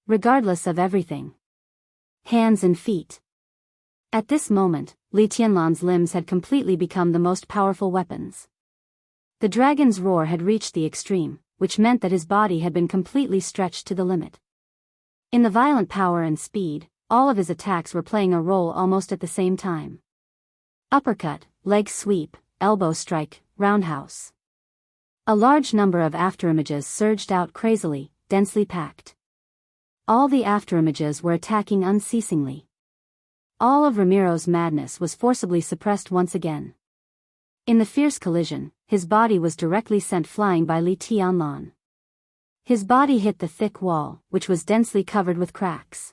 Regardless of everything. Hands and feet. At this moment, Li Tianlan's limbs had completely become the most powerful weapons. The dragon's roar had reached the extreme, which meant that his body had been completely stretched to the limit. In the violent power and speed, all of his attacks were playing a role almost at the same time. Uppercut, leg sweep, elbow strike, roundhouse. A large number of afterimages surged out crazily, densely packed. All the afterimages were attacking unceasingly. All of Ramiro's madness was forcibly suppressed once again. In the fierce collision, his body was directly sent flying by Li Tianlan. His body hit the thick wall, which was densely covered with cracks.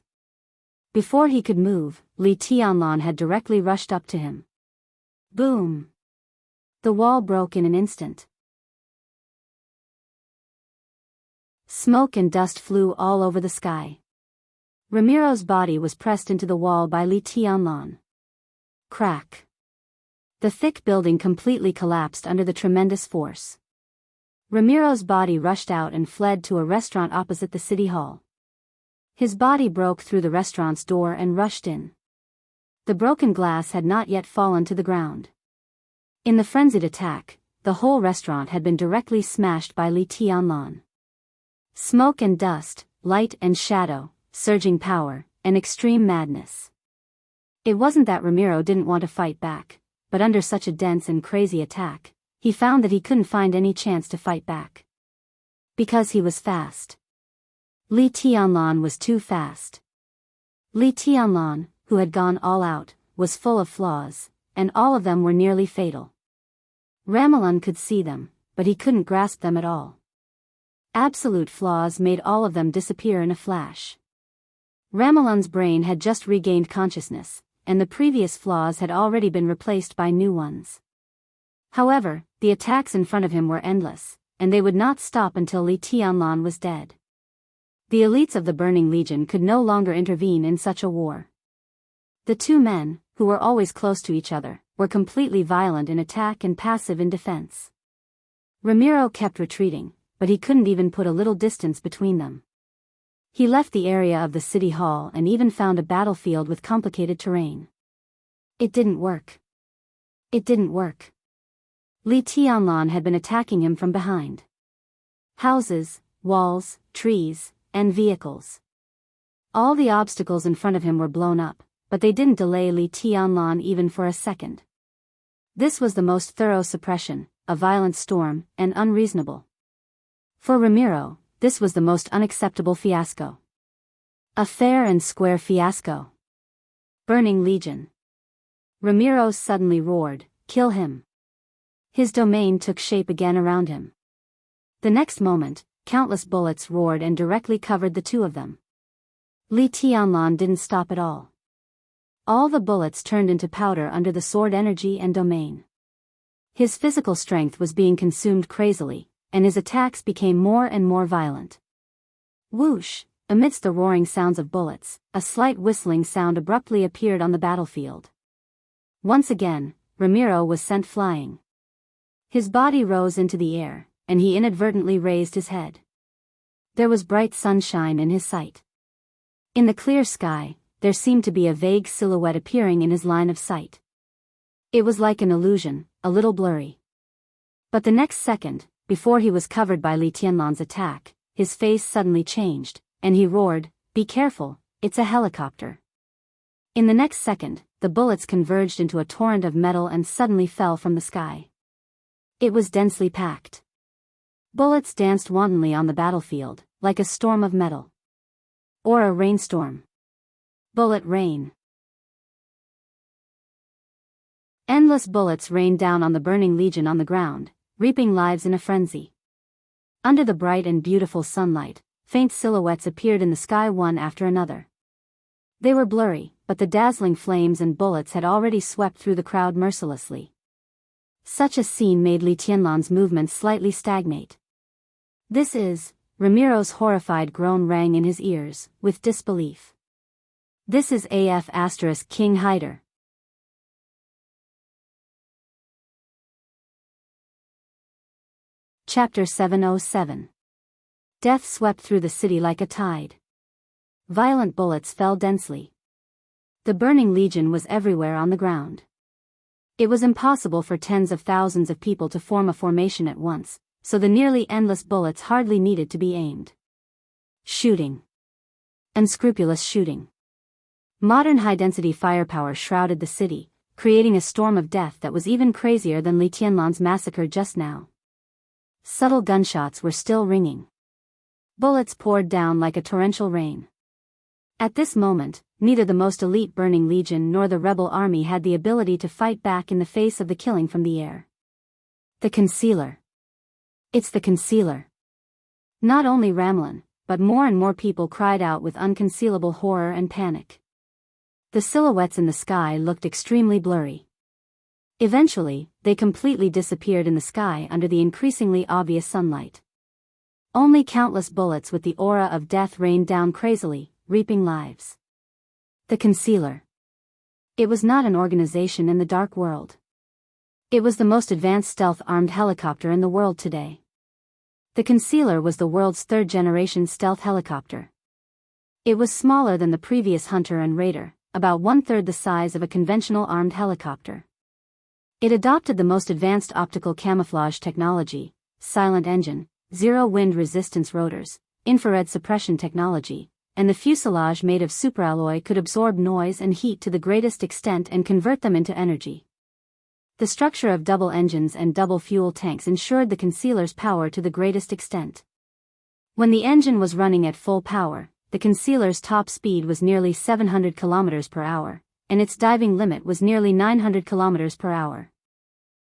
Before he could move, Li Tianlan had directly rushed up to him. Boom! The wall broke in an instant. Smoke and dust flew all over the sky. Ramiro's body was pressed into the wall by Li Tianlan. Crack! The thick building completely collapsed under the tremendous force. Ramiro's body rushed out and fled to a restaurant opposite the city hall. His body broke through the restaurant's door and rushed in. The broken glass had not yet fallen to the ground. In the frenzied attack, the whole restaurant had been directly smashed by Li Tianlan. Smoke and dust, light and shadow, surging power, and extreme madness. It wasn't that Ramiro didn't want to fight back, but under such a dense and crazy attack, he found that he couldn't find any chance to fight back. Because he was fast. Li Tianlan was too fast. Li Tianlan, who had gone all out, was full of flaws, and all of them were nearly fatal. Ramalan could see them, but he couldn't grasp them at all. Absolute flaws made all of them disappear in a flash. Ramalan's brain had just regained consciousness, and the previous flaws had already been replaced by new ones. However, the attacks in front of him were endless, and they would not stop until Li Tianlan was dead. The elites of the Burning Legion could no longer intervene in such a war. The two men, who were always close to each other, were completely violent in attack and passive in defense. Ramiro kept retreating, but he couldn't even put a little distance between them. He left the area of the city hall and even found a battlefield with complicated terrain. It didn't work. It didn't work. Li Tianlan had been attacking him from behind. Houses, walls, trees, and vehicles. All the obstacles in front of him were blown up, but they didn't delay Li Tianlan even for a second. This was the most thorough suppression, a violent storm, and unreasonable. For Ramiro, this was the most unacceptable fiasco. A fair and square fiasco. Burning Legion. Ramiro suddenly roared, "Kill him!" His domain took shape again around him. The next moment, countless bullets roared and directly covered the two of them. Li Tianlan didn't stop at all. All the bullets turned into powder under the sword energy and domain. His physical strength was being consumed crazily, and his attacks became more and more violent. Whoosh! Amidst the roaring sounds of bullets, a slight whistling sound abruptly appeared on the battlefield. Once again, Ramiro was sent flying. His body rose into the air, and he inadvertently raised his head. There was bright sunshine in his sight. In the clear sky, there seemed to be a vague silhouette appearing in his line of sight. It was like an illusion, a little blurry. But the next second, before he was covered by Li Tianlan's attack, his face suddenly changed, and he roared, "Be careful, it's a helicopter." In the next second, the bullets converged into a torrent of metal and suddenly fell from the sky. It was densely packed. Bullets danced wantonly on the battlefield, like a storm of metal. Or a rainstorm. Bullet rain. Endless bullets rained down on the Burning Legion on the ground, reaping lives in a frenzy. Under the bright and beautiful sunlight, faint silhouettes appeared in the sky one after another. They were blurry, but the dazzling flames and bullets had already swept through the crowd mercilessly. Such a scene made Li Tianlan's movements slightly stagnate. "This is..." Ramiro's horrified groan rang in his ears, with disbelief. "This is AF** King Hyder." Chapter 707. Death swept through the city like a tide. Violent bullets fell densely. The Burning Legion was everywhere on the ground. It was impossible for tens of thousands of people to form a formation at once, so the nearly endless bullets hardly needed to be aimed. Shooting. Unscrupulous shooting. Modern high-density firepower shrouded the city, creating a storm of death that was even crazier than Li Tianlan's massacre just now. Subtle gunshots were still ringing. Bullets poured down like a torrential rain. At this moment, neither the most elite Burning Legion nor the rebel army had the ability to fight back in the face of the killing from the air. The Concealer. It's the Concealer. Not only Ramlin, but more and more people cried out with unconcealable horror and panic. The silhouettes in the sky looked extremely blurry. Eventually, they completely disappeared in the sky under the increasingly obvious sunlight. Only countless bullets with the aura of death rained down crazily, reaping lives. The Concealer. It was not an organization in the dark world. It was the most advanced stealth-armed helicopter in the world today. The Concealer was the world's third-generation stealth helicopter. It was smaller than the previous Hunter and Raider, about one-third the size of a conventional armed helicopter. It adopted the most advanced optical camouflage technology, silent engine, zero-wind resistance rotors, infrared suppression technology, and the fuselage made of superalloy could absorb noise and heat to the greatest extent and convert them into energy. The structure of double engines and double fuel tanks ensured the Concealer's power to the greatest extent. When the engine was running at full power, the Concealer's top speed was nearly 700 km per hour, and its diving limit was nearly 900 km per hour.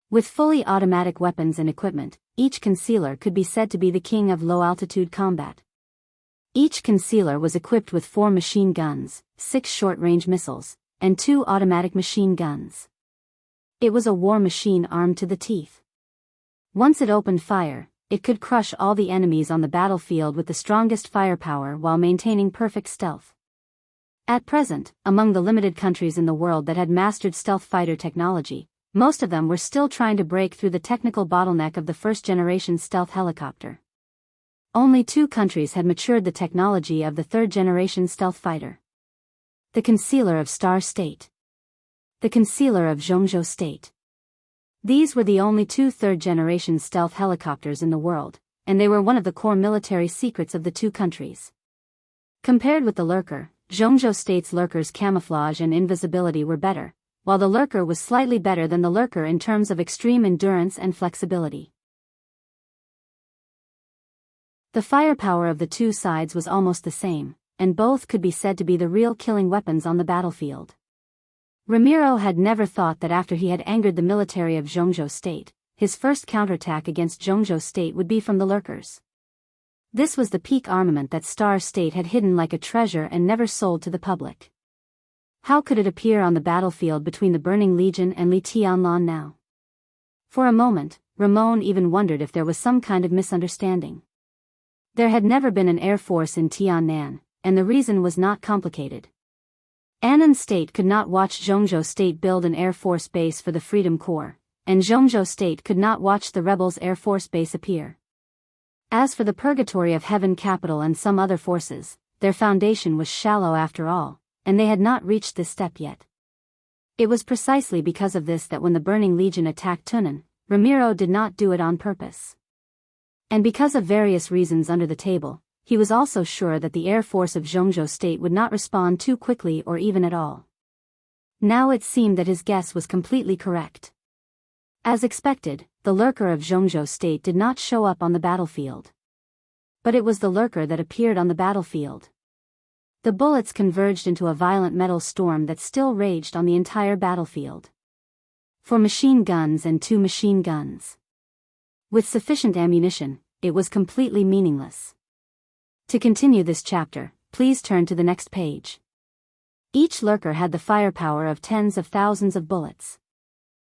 With fully automatic weapons and equipment, each Concealer could be said to be the king of low-altitude combat. Each Concealer was equipped with 4 machine guns, 6 short-range missiles, and 2 automatic machine guns. It was a war machine armed to the teeth. Once it opened fire, it could crush all the enemies on the battlefield with the strongest firepower while maintaining perfect stealth. At present, among the limited countries in the world that had mastered stealth fighter technology, most of them were still trying to break through the technical bottleneck of the first-generation stealth helicopter. Only 2 countries had matured the technology of the third-generation stealth fighter. The Concealer of Star State. The Concealer of Zhongzhou State. These were the only 2 third-generation stealth helicopters in the world, and they were one of the core military secrets of the 2 countries. Compared with the Lurker, Zhongzhou State's Lurker's camouflage and invisibility were better, while the Lurker was slightly better than the Lurker in terms of extreme endurance and flexibility. The firepower of the 2 sides was almost the same, and both could be said to be the real killing weapons on the battlefield. Ramiro had never thought that after he had angered the military of Zhongzhou State, his first counterattack against Zhongzhou State would be from the Lurkers. This was the peak armament that Star State had hidden like a treasure and never sold to the public. How could it appear on the battlefield between the Burning Legion and Li Tianlan now? For a moment, Ramon even wondered if there was some kind of misunderstanding. There had never been an air force in Tiannan, and the reason was not complicated. Annan State could not watch Zhongzhou State build an Air Force base for the Freedom Corps, and Zhongzhou State could not watch the rebels' Air Force base appear. As for the Purgatory of Heaven Capital and some other forces, their foundation was shallow after all, and they had not reached this step yet. It was precisely because of this that when the Burning Legion attacked Tunan, Ramiro did not do it on purpose. And because of various reasons under the table, he was also sure that the Air Force of Zhongzhou State would not respond too quickly or even at all. Now it seemed that his guess was completely correct. As expected, the Lurker of Zhongzhou State did not show up on the battlefield. But it was the Lurker that appeared on the battlefield. The bullets converged into a violent metal storm that still raged on the entire battlefield. 4 machine guns and 2 machine guns. With sufficient ammunition, it was completely meaningless. To continue this chapter, please turn to the next page. Each Lurker had the firepower of tens of thousands of bullets.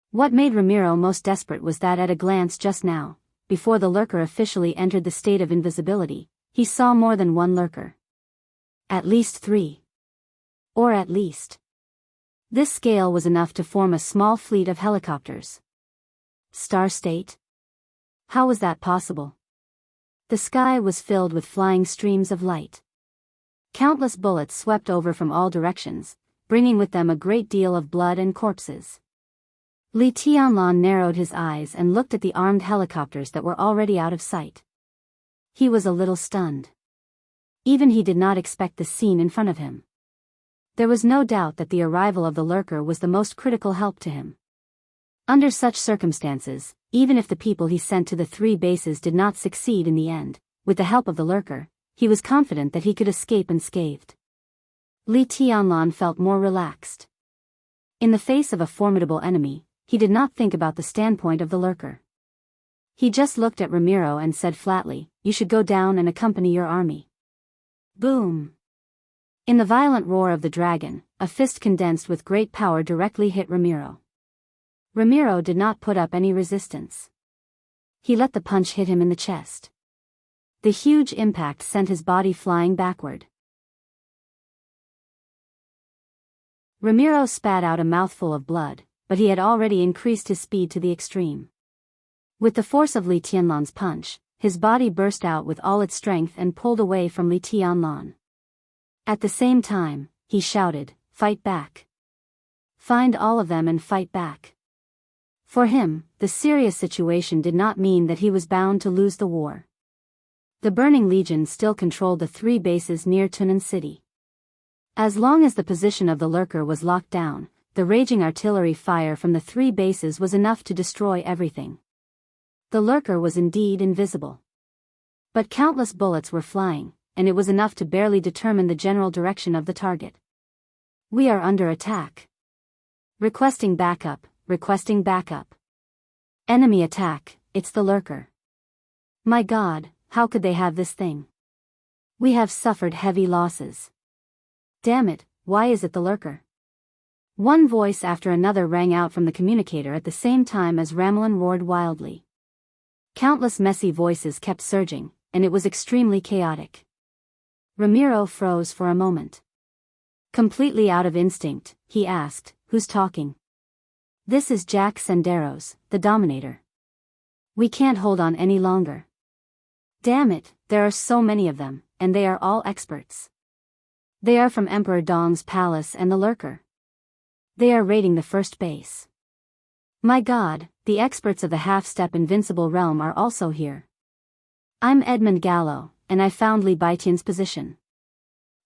What made Ramiro most desperate was that at a glance just now, before the Lurker officially entered the state of invisibility, he saw more than 1 Lurker. At least 3. Or at least. This scale was enough to form a small fleet of helicopters. Star State? How was that possible? The sky was filled with flying streams of light. Countless bullets swept over from all directions, bringing with them a great deal of blood and corpses. Li Tianlan narrowed his eyes and looked at the armed helicopters that were already out of sight. He was a little stunned. Even he did not expect the scene in front of him. There was no doubt that the arrival of the Lurker was the most critical help to him. Under such circumstances, even if the people he sent to the 3 bases did not succeed in the end, with the help of the lurker, he was confident that he could escape unscathed. Li Tianlan felt more relaxed. In the face of a formidable enemy, he did not think about the standpoint of the lurker. He just looked at Ramiro and said flatly, "You should go down and accompany your army." Boom! In the violent roar of the dragon, a fist condensed with great power directly hit Ramiro. Ramiro did not put up any resistance. He let the punch hit him in the chest. The huge impact sent his body flying backward. Ramiro spat out a mouthful of blood, but he had already increased his speed to the extreme. With the force of Li Tianlan's punch, his body burst out with all its strength and pulled away from Li Tianlan. At the same time, he shouted, "Fight back! Find all of them and fight back!" For him, the serious situation did not mean that he was bound to lose the war. The Burning Legion still controlled the 3 bases near Tunan City. As long as the position of the lurker was locked down, the raging artillery fire from the 3 bases was enough to destroy everything. The lurker was indeed invisible. But countless bullets were flying, and it was enough to barely determine the general direction of the target. "We are under attack. Requesting backup, requesting backup. Enemy attack, it's the lurker. My God, how could they have this thing? We have suffered heavy losses. Damn it, why is it the lurker?" One voice after another rang out from the communicator at the same time as Ramelin roared wildly. Countless messy voices kept surging, and it was extremely chaotic. Ramiro froze for a moment. Completely out of instinct, he asked, "Who's talking?" "This is Jack Senderos, the Dominator. We can't hold on any longer. Damn it, there are so many of them, and they are all experts. They are from Emperor Dong's palace and the lurker. They are raiding the 1st base. My God, the experts of the half-step invincible realm are also here. I'm Edmund Gallo, and I found Li Baitian's position.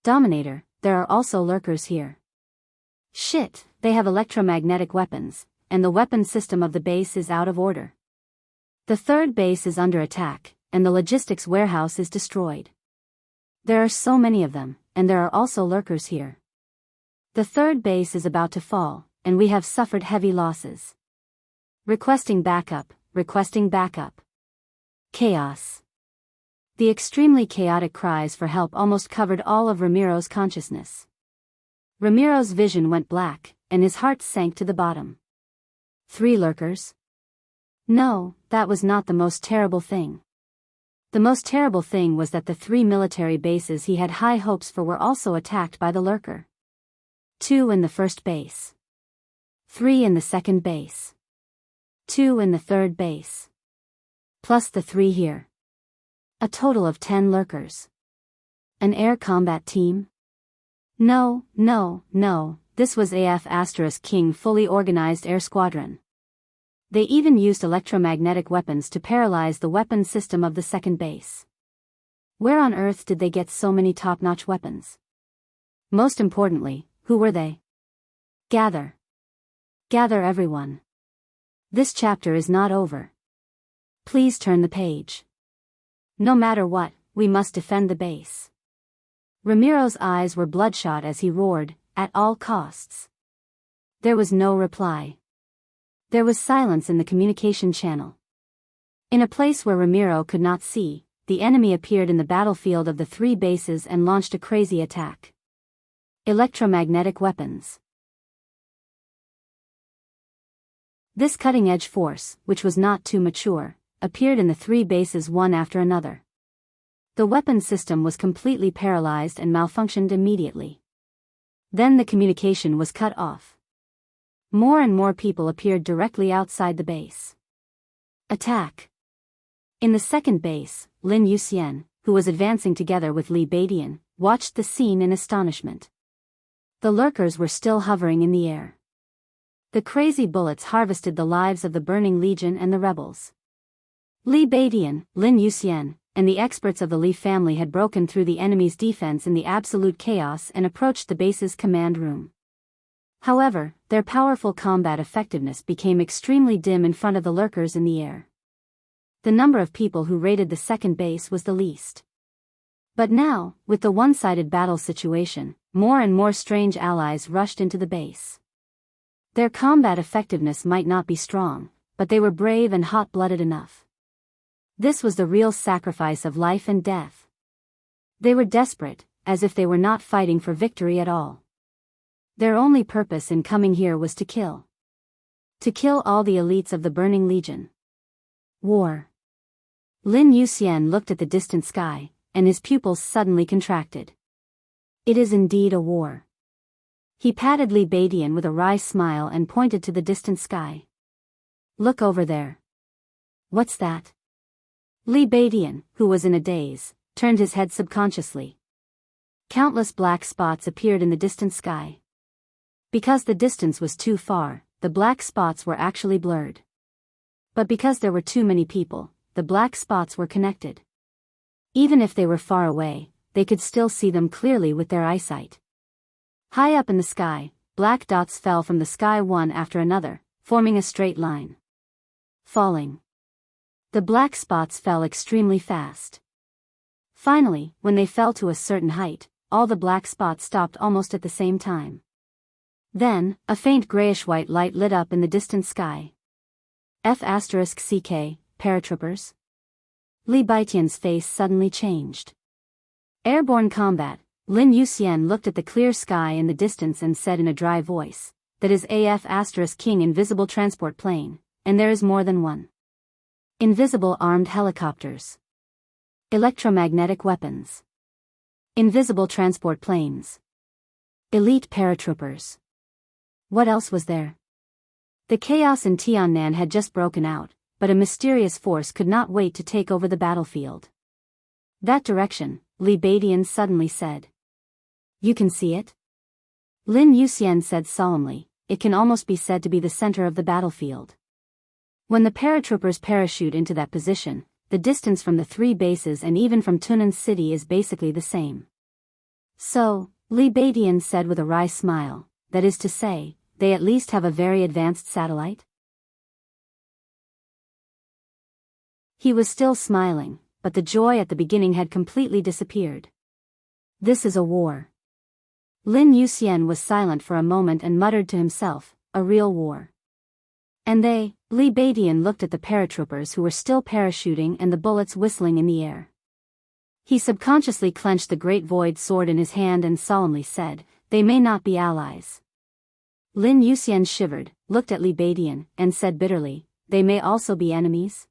Dominator, there are also lurkers here. Shit, they have electromagnetic weapons, and the weapon system of the base is out of order. The 3rd base is under attack, and the logistics warehouse is destroyed. There are so many of them, and there are also lurkers here. The 3rd base is about to fall, and we have suffered heavy losses. Requesting backup, requesting backup. Chaos." The extremely chaotic cries for help almost covered all of Ramiro's consciousness. Ramiro's vision went black, and his heart sank to the bottom. 3 lurkers? No, that was not the most terrible thing. The most terrible thing was that the 3 military bases he had high hopes for were also attacked by the lurker. 2 in the 1st base. 3 in the 2nd base. 2 in the 3rd base. Plus the 3 here. A total of 10 lurkers. An air combat team? No, this was AF** King fully organized air squadron. They even used electromagnetic weapons to paralyze the weapon system of the 2nd base. Where on earth did they get so many top-notch weapons? Most importantly, who were they? Gather. Gather everyone. This chapter is not over. Please turn the page. No matter what, we must defend the base. Ramiro's eyes were bloodshot as he roared, "At all costs." There was no reply. There was silence in the communication channel. In a place where Ramiro could not see, the enemy appeared in the battlefield of the 3 bases and launched a crazy attack. Electromagnetic weapons. This cutting-edge force, which was not too mature, appeared in the 3 bases one after another. The weapon system was completely paralyzed and malfunctioned immediately. Then the communication was cut off. More and more people appeared directly outside the base. Attack. In the 2nd base, Lin Yuxian, who was advancing together with Li Baitian, watched the scene in astonishment. The lurkers were still hovering in the air. The crazy bullets harvested the lives of the Burning Legion and the rebels. Li Baitian, Lin Yuxian, and the experts of the Li family had broken through the enemy's defense in the absolute chaos and approached the base's command room. However, their powerful combat effectiveness became extremely dim in front of the lurkers in the air. The number of people who raided the second base was the least. But now, with the one-sided battle situation, more and more strange allies rushed into the base. Their combat effectiveness might not be strong, but they were brave and hot-blooded enough. This was the real sacrifice of life and death. They were desperate, as if they were not fighting for victory at all. Their only purpose in coming here was to kill. To kill all the elites of the Burning Legion. War. Lin Yuxian looked at the distant sky, and his pupils suddenly contracted. It is indeed a war. He patted Li Badian with a wry smile and pointed to the distant sky. Look over there. What's that? Li Badian, who was in a daze, turned his head subconsciously. Countless black spots appeared in the distant sky. Because the distance was too far, the black spots were actually blurred. But because there were too many people, the black spots were connected. Even if they were far away, they could still see them clearly with their eyesight. High up in the sky, black dots fell from the sky one after another, forming a straight line. Falling. The black spots fell extremely fast. Finally, when they fell to a certain height, all the black spots stopped almost at the same time. Then, a faint grayish-white light lit up in the distant sky. F*CK, paratroopers? Li Badian's face suddenly changed. Airborne combat. Lin Yuxian looked at the clear sky in the distance and said in a dry voice, that is King invisible transport plane, and there is more than one. Invisible armed helicopters. Electromagnetic weapons. Invisible transport planes. Elite paratroopers. What else was there? The chaos in Tiannan had just broken out, but a mysterious force could not wait to take over the battlefield. That direction, Li Badian suddenly said. You can see it? Lin Yuxian said solemnly, it can almost be said to be the center of the battlefield. When the paratroopers parachute into that position, the distance from the three bases and even from Tunnan City is basically the same. So, Li Badian said with a wry smile, that is to say, they at least have a very advanced satellite? He was still smiling, but the joy at the beginning had completely disappeared. This is a war. Lin Yuxian was silent for a moment and muttered to himself, a real war. And they, Li Badian looked at the paratroopers who were still parachuting and the bullets whistling in the air. He subconsciously clenched the great void sword in his hand and solemnly said, they may not be allies. Lin Yuxian shivered, looked at Li Badian, and said bitterly, they may also be enemies?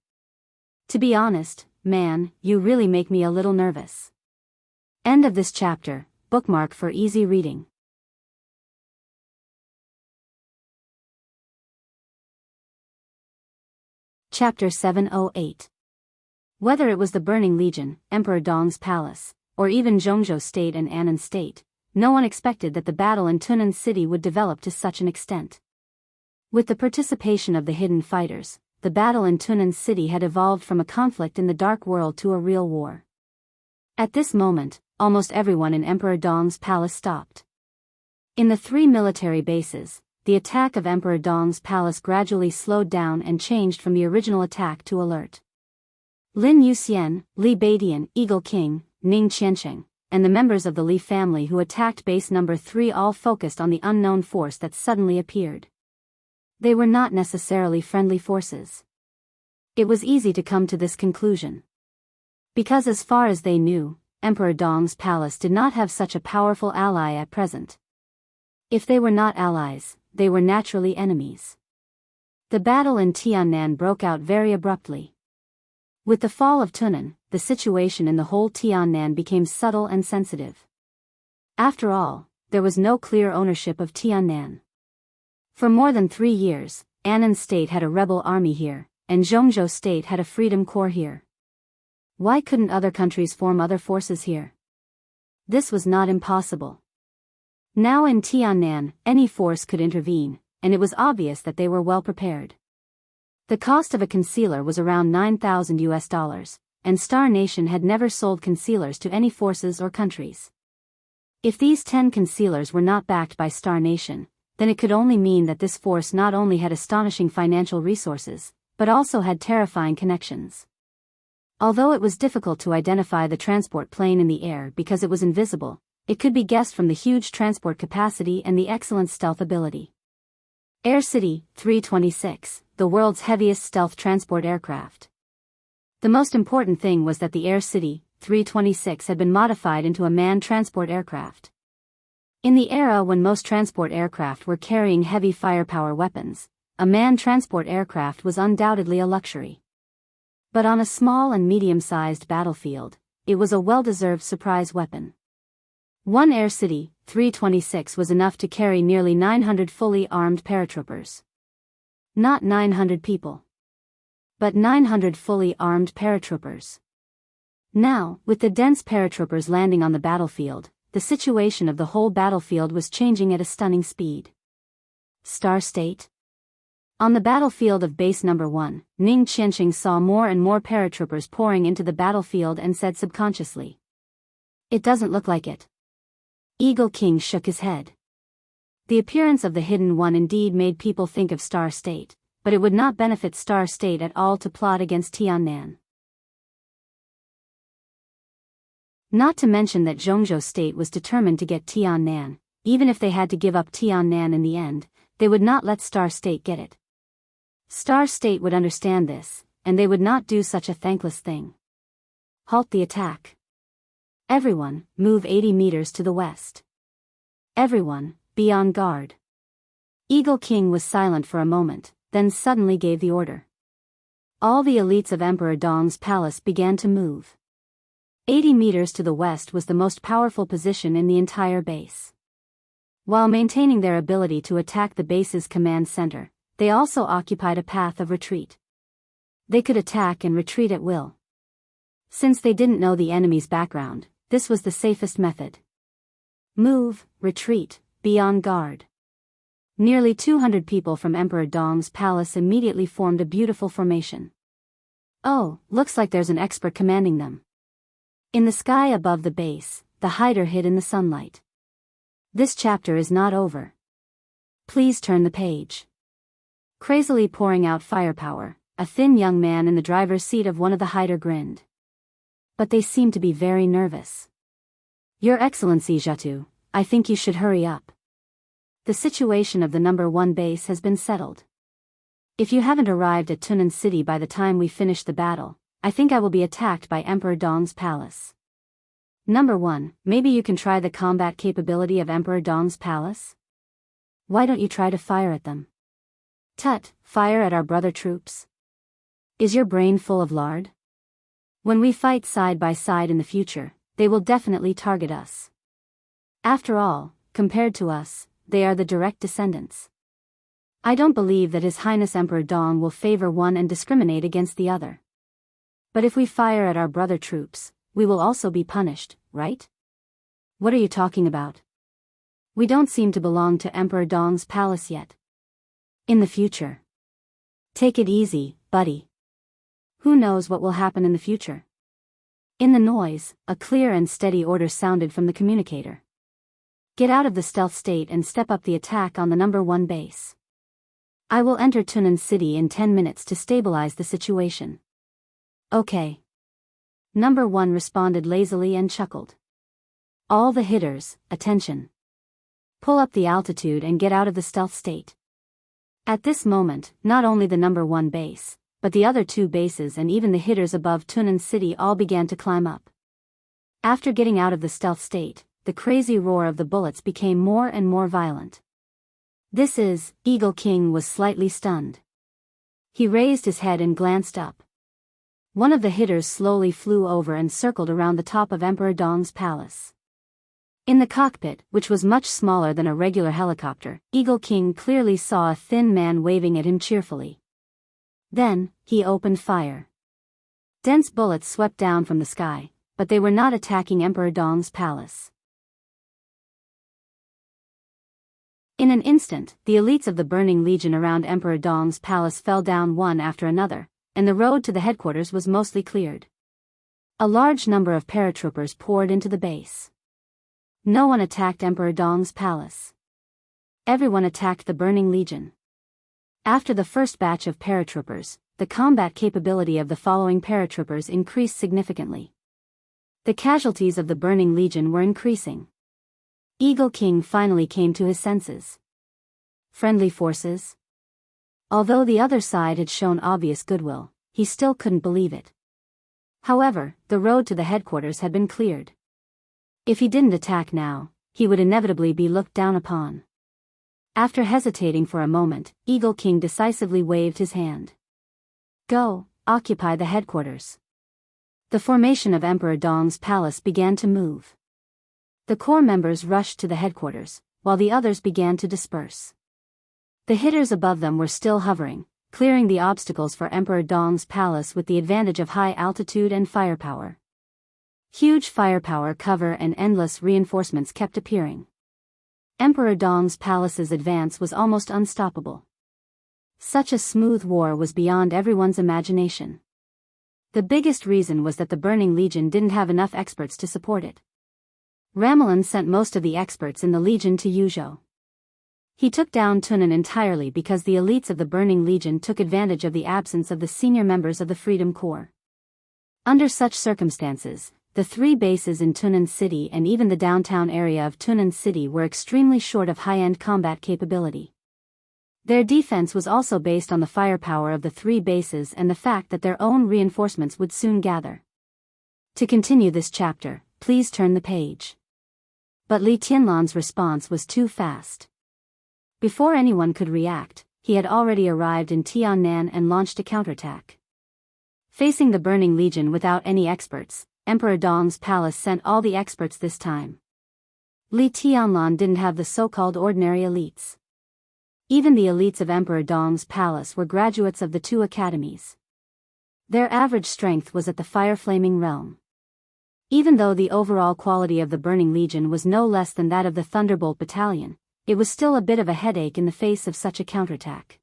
To be honest, man, you really make me a little nervous. End of this chapter. Bookmark for easy reading. Chapter 708. Whether it was the Burning Legion, Emperor Dong's palace, or even Zhongzhou State and Annan State, no one expected that the battle in Tunnan City would develop to such an extent. With the participation of the hidden fighters, the battle in Tunnan City had evolved from a conflict in the dark world to a real war. At this moment, almost everyone in Emperor Dong's palace stopped. In the three military bases, the attack of Emperor Dong's palace gradually slowed down and changed from the original attack to alert. Lin Yuxian, Li Badian, Eagle King, Ning Qiansheng, and the members of the Li family who attacked base number 3 all focused on the unknown force that suddenly appeared. They were not necessarily friendly forces. It was easy to come to this conclusion. Because as far as they knew, Emperor Dong's palace did not have such a powerful ally at present. If they were not allies, they were naturally enemies. The battle in Tiannan broke out very abruptly. With the fall of Tunnan, the situation in the whole Tiannan became subtle and sensitive. After all, there was no clear ownership of Tiannan. For more than 3 years, Annan State had a rebel army here, and Zhongzhou State had a freedom corps here. Why couldn't other countries form other forces here? This was not impossible. Now in Tiannan, any force could intervene, and it was obvious that they were well prepared. The cost of a concealer was around $9,000, and Star Nation had never sold concealers to any forces or countries. If these 10 concealers were not backed by Star Nation, then it could only mean that this force not only had astonishing financial resources, but also had terrifying connections. Although it was difficult to identify the transport plane in the air because it was invisible, it could be guessed from the huge transport capacity and the excellent stealth ability. Air City 326, the world's heaviest stealth transport aircraft. The most important thing was that the Air City 326 had been modified into a manned transport aircraft. In the era when most transport aircraft were carrying heavy firepower weapons, a manned transport aircraft was undoubtedly a luxury. But on a small and medium-sized battlefield, it was a well-deserved surprise weapon. One Air City 326 was enough to carry nearly 900 fully armed paratroopers. Not 900 people, but 900 fully armed paratroopers. Now, with the dense paratroopers landing on the battlefield, the situation of the whole battlefield was changing at a stunning speed. Star State? On the battlefield of Base Number 1, Ning Qianqing saw more and more paratroopers pouring into the battlefield and said subconsciously, "It doesn't look like it." Eagle King shook his head. The appearance of the Hidden One indeed made people think of Star State, but it would not benefit Star State at all to plot against Tiannan. Not to mention that Zhongzhou State was determined to get Tiannan. Even if they had to give up Tiannan in the end, they would not let Star State get it. Star State would understand this, and they would not do such a thankless thing. Halt the attack. Everyone, move 80 meters to the west. Everyone, be on guard. Eagle King was silent for a moment, then suddenly gave the order. All the elites of Emperor Dong's palace began to move. 80 meters to the west was the most powerful position in the entire base. While maintaining their ability to attack the base's command center, they also occupied a path of retreat. They could attack and retreat at will. Since they didn't know the enemy's background, this was the safest method. Move, retreat, be on guard. Nearly 200 people from Emperor Dong's palace immediately formed a beautiful formation. Oh, looks like there's an expert commanding them. In the sky above the base, the hider hid in the sunlight. This chapter is not over. Please turn the page. Crazily pouring out firepower, a thin young man in the driver's seat of one of the hider grinned. But they seemed to be very nervous. Your Excellency Zhatu, I think you should hurry up. The situation of the number 1 base has been settled. If you haven't arrived at Tunan City by the time we finish the battle, I think I will be attacked by Emperor Dong's palace. Number 1, maybe you can try the combat capability of Emperor Dong's palace? Why don't you try to fire at them? Tut, fire at our brother troops? Is your brain full of lard? When we fight side by side in the future, they will definitely target us. After all, compared to us, they are the direct descendants. I don't believe that His Highness Emperor Dong will favor one and discriminate against the other. But if we fire at our brother troops, we will also be punished, right? What are you talking about? We don't seem to belong to Emperor Dong's palace yet. In the future. Take it easy, buddy. Who knows what will happen in the future? In the noise, a clear and steady order sounded from the communicator. Get out of the stealth state and step up the attack on the number 1 base. I will enter Tunan City in 10 minutes to stabilize the situation. Okay. Number 1 responded lazily and chuckled. All the hitters, attention. Pull up the altitude and get out of the stealth state. At this moment, not only the number 1 base, but the other 2 bases and even the hitters above Tunan City all began to climb up. After getting out of the stealth state, the crazy roar of the bullets became more and more violent. Eagle King was slightly stunned. He raised his head and glanced up. One of the hitters slowly flew over and circled around the top of Emperor Dong's palace. In the cockpit, which was much smaller than a regular helicopter, Eagle King clearly saw a thin man waving at him cheerfully. Then, he opened fire. Dense bullets swept down from the sky, but they were not attacking Emperor Dong's palace. In an instant, the elites of the Burning Legion around Emperor Dong's palace fell down one after another, and the road to the headquarters was mostly cleared. A large number of paratroopers poured into the base. No one attacked Emperor Dong's palace. Everyone attacked the Burning Legion. After the first batch of paratroopers, the combat capability of the following paratroopers increased significantly. The casualties of the Burning Legion were increasing. Eagle King finally came to his senses. Friendly forces? Although the other side had shown obvious goodwill, he still couldn't believe it. However, the road to the headquarters had been cleared. If he didn't attack now, he would inevitably be looked down upon. After hesitating for a moment, Eagle King decisively waved his hand. Go, occupy the headquarters. The formation of Emperor Dong's palace began to move. The core members rushed to the headquarters, while the others began to disperse. The hitters above them were still hovering, clearing the obstacles for Emperor Dong's palace with the advantage of high altitude and firepower. Huge firepower cover and endless reinforcements kept appearing. Emperor Dong's palace's advance was almost unstoppable. Such a smooth war was beyond everyone's imagination. The biggest reason was that the Burning Legion didn't have enough experts to support it. Ramelin sent most of the experts in the Legion to Yuzhou. He took down Tunan entirely because the elites of the Burning Legion took advantage of the absence of the senior members of the Freedom Corps. Under such circumstances, the 3 bases in Tunan City and even the downtown area of Tunan City were extremely short of high-end combat capability. Their defense was also based on the firepower of the 3 bases and the fact that their own reinforcements would soon gather. To continue this chapter, please turn the page. But Li Tianlan's response was too fast. Before anyone could react, he had already arrived in Tiannan and launched a counterattack. Facing the Burning Legion without any experts, Emperor Dong's palace sent all the experts this time. Li Tianlan didn't have the so-called ordinary elites. Even the elites of Emperor Dong's palace were graduates of the 2 academies. Their average strength was at the fire-flaming realm. Even though the overall quality of the Burning Legion was no less than that of the Thunderbolt Battalion, it was still a bit of a headache in the face of such a counterattack.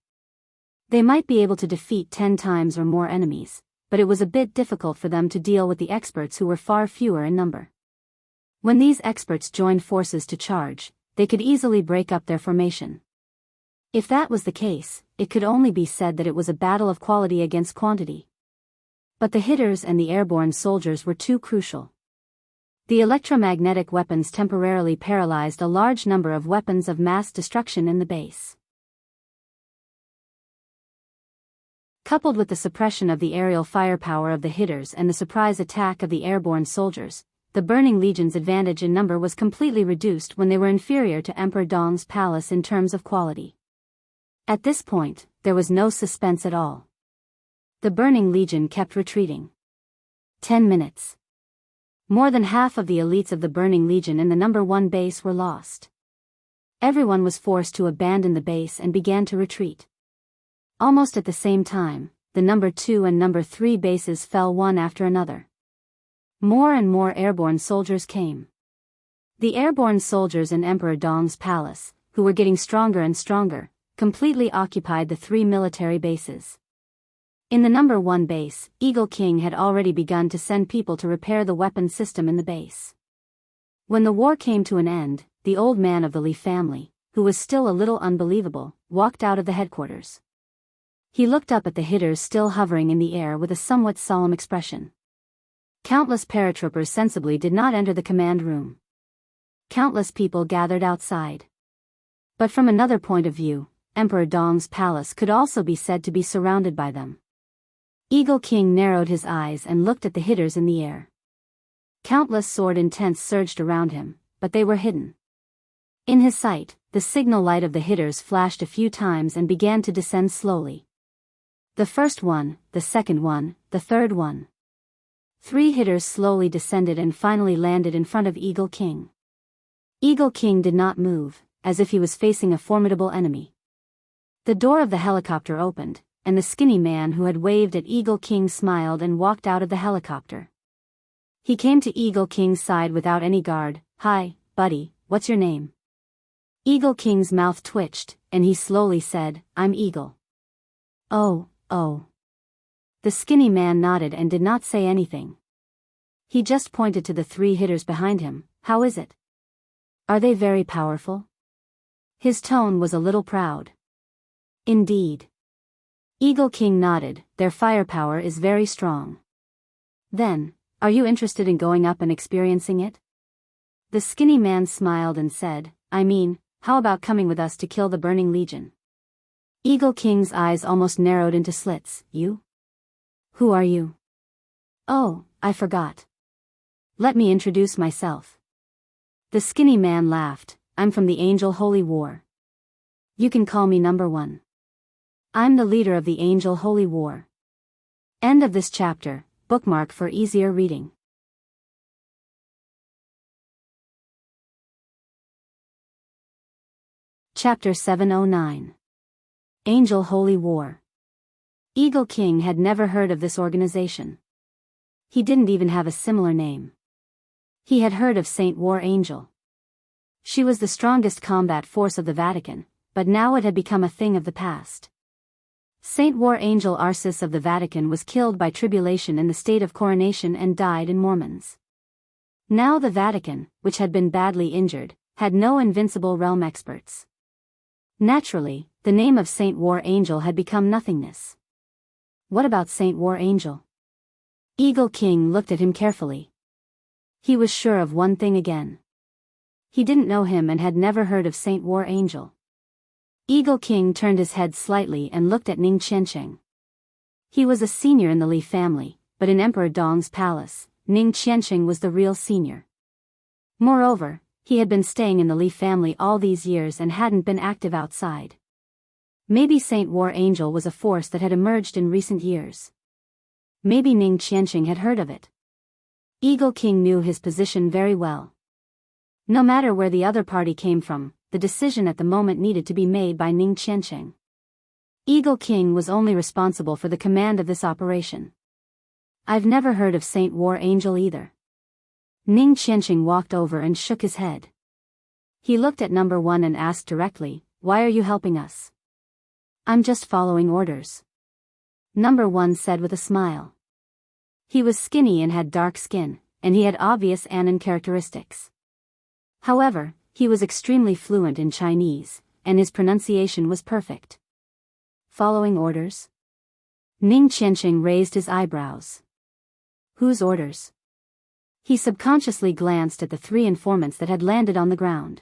They might be able to defeat 10 times or more enemies, but it was a bit difficult for them to deal with the experts who were far fewer in number. When these experts joined forces to charge, they could easily break up their formation. If that was the case, it could only be said that it was a battle of quality against quantity. But the hitters and the airborne soldiers were too crucial. The electromagnetic weapons temporarily paralyzed a large number of weapons of mass destruction in the base. Coupled with the suppression of the aerial firepower of the hitters and the surprise attack of the airborne soldiers, the Burning Legion's advantage in number was completely reduced when they were inferior to Emperor Dong's palace in terms of quality. At this point, there was no suspense at all. The Burning Legion kept retreating. 10 minutes. More than half of the elites of the Burning Legion in the number 1 base were lost. Everyone was forced to abandon the base and began to retreat. Almost at the same time, the number 2 and number 3 bases fell one after another. More and more airborne soldiers came. The airborne soldiers in Emperor Dong's palace, who were getting stronger and stronger, completely occupied the 3 military bases. In the number 1 base, Eagle King had already begun to send people to repair the weapon system in the base. When the war came to an end, the old man of the Li family, who was still a little unbelievable, walked out of the headquarters. He looked up at the hitters still hovering in the air with a somewhat solemn expression. Countless paratroopers sensibly did not enter the command room. Countless people gathered outside. But from another point of view, Emperor Dong's palace could also be said to be surrounded by them. Eagle King narrowed his eyes and looked at the hitters in the air. Countless sword intents surged around him, but they were hidden. In his sight, the signal light of the hitters flashed a few times and began to descend slowly. The first one, the second one, the third one. 3 hitters slowly descended and finally landed in front of Eagle King. Eagle King did not move, as if he was facing a formidable enemy. The door of the helicopter opened, and the skinny man who had waved at Eagle King smiled and walked out of the helicopter. He came to Eagle King's side without any guard. "Hi, buddy, what's your name?" Eagle King's mouth twitched, and he slowly said, "I'm Eagle." Oh. The skinny man nodded and did not say anything. He just pointed to the 3 hitters behind him. "How is it? Are they very powerful?" His tone was a little proud. Indeed. Eagle King nodded, their firepower is very strong. Then, are you interested in going up and experiencing it? The skinny man smiled and said, I mean, how about coming with us to kill the Burning Legion? Eagle King's eyes almost narrowed into slits. You? Who are you? Oh, I forgot. Let me introduce myself. The skinny man laughed. I'm from the Angel Holy War. You can call me number 1. I'm the leader of the Angel Holy War. End of this chapter. Bookmark for easier reading. Chapter 709. Angel Holy War. Eagle King had never heard of this organization. He didn't even have a similar name. He had heard of Saint War Angel. She was the strongest combat force of the Vatican, but now it had become a thing of the past. Saint War Angel Arcis of the Vatican was killed by tribulation in the state of coronation and died in Mormons. Now the Vatican, which had been badly injured, had no invincible realm experts. Naturally, the name of Saint War Angel had become nothingness. What about Saint War Angel? Eagle King looked at him carefully. He was sure of one thing again. He didn't know him and had never heard of Saint War Angel. Eagle King turned his head slightly and looked at Enchanting. He was a senior in the Li family, but in Emperor Dong's palace, Enchanting was the real senior. Moreover, he had been staying in the Li family all these years and hadn't been active outside. Maybe Saint War Angel was a force that had emerged in recent years. Maybe Enchanting had heard of it. Eagle King knew his position very well. No matter where the other party came from, the decision at the moment needed to be made by Enchanting. Eagle King was only responsible for the command of this operation. I've never heard of Saint War Angel either. Enchanting walked over and shook his head. He looked at number 1 and asked directly, why are you helping us? I'm just following orders. Number 1 said with a smile. He was skinny and had dark skin, and he had obvious Anan characteristics. However, he was extremely fluent in Chinese, and his pronunciation was perfect. Following orders? Enchanting raised his eyebrows. Whose orders? He subconsciously glanced at the 3 informants that had landed on the ground.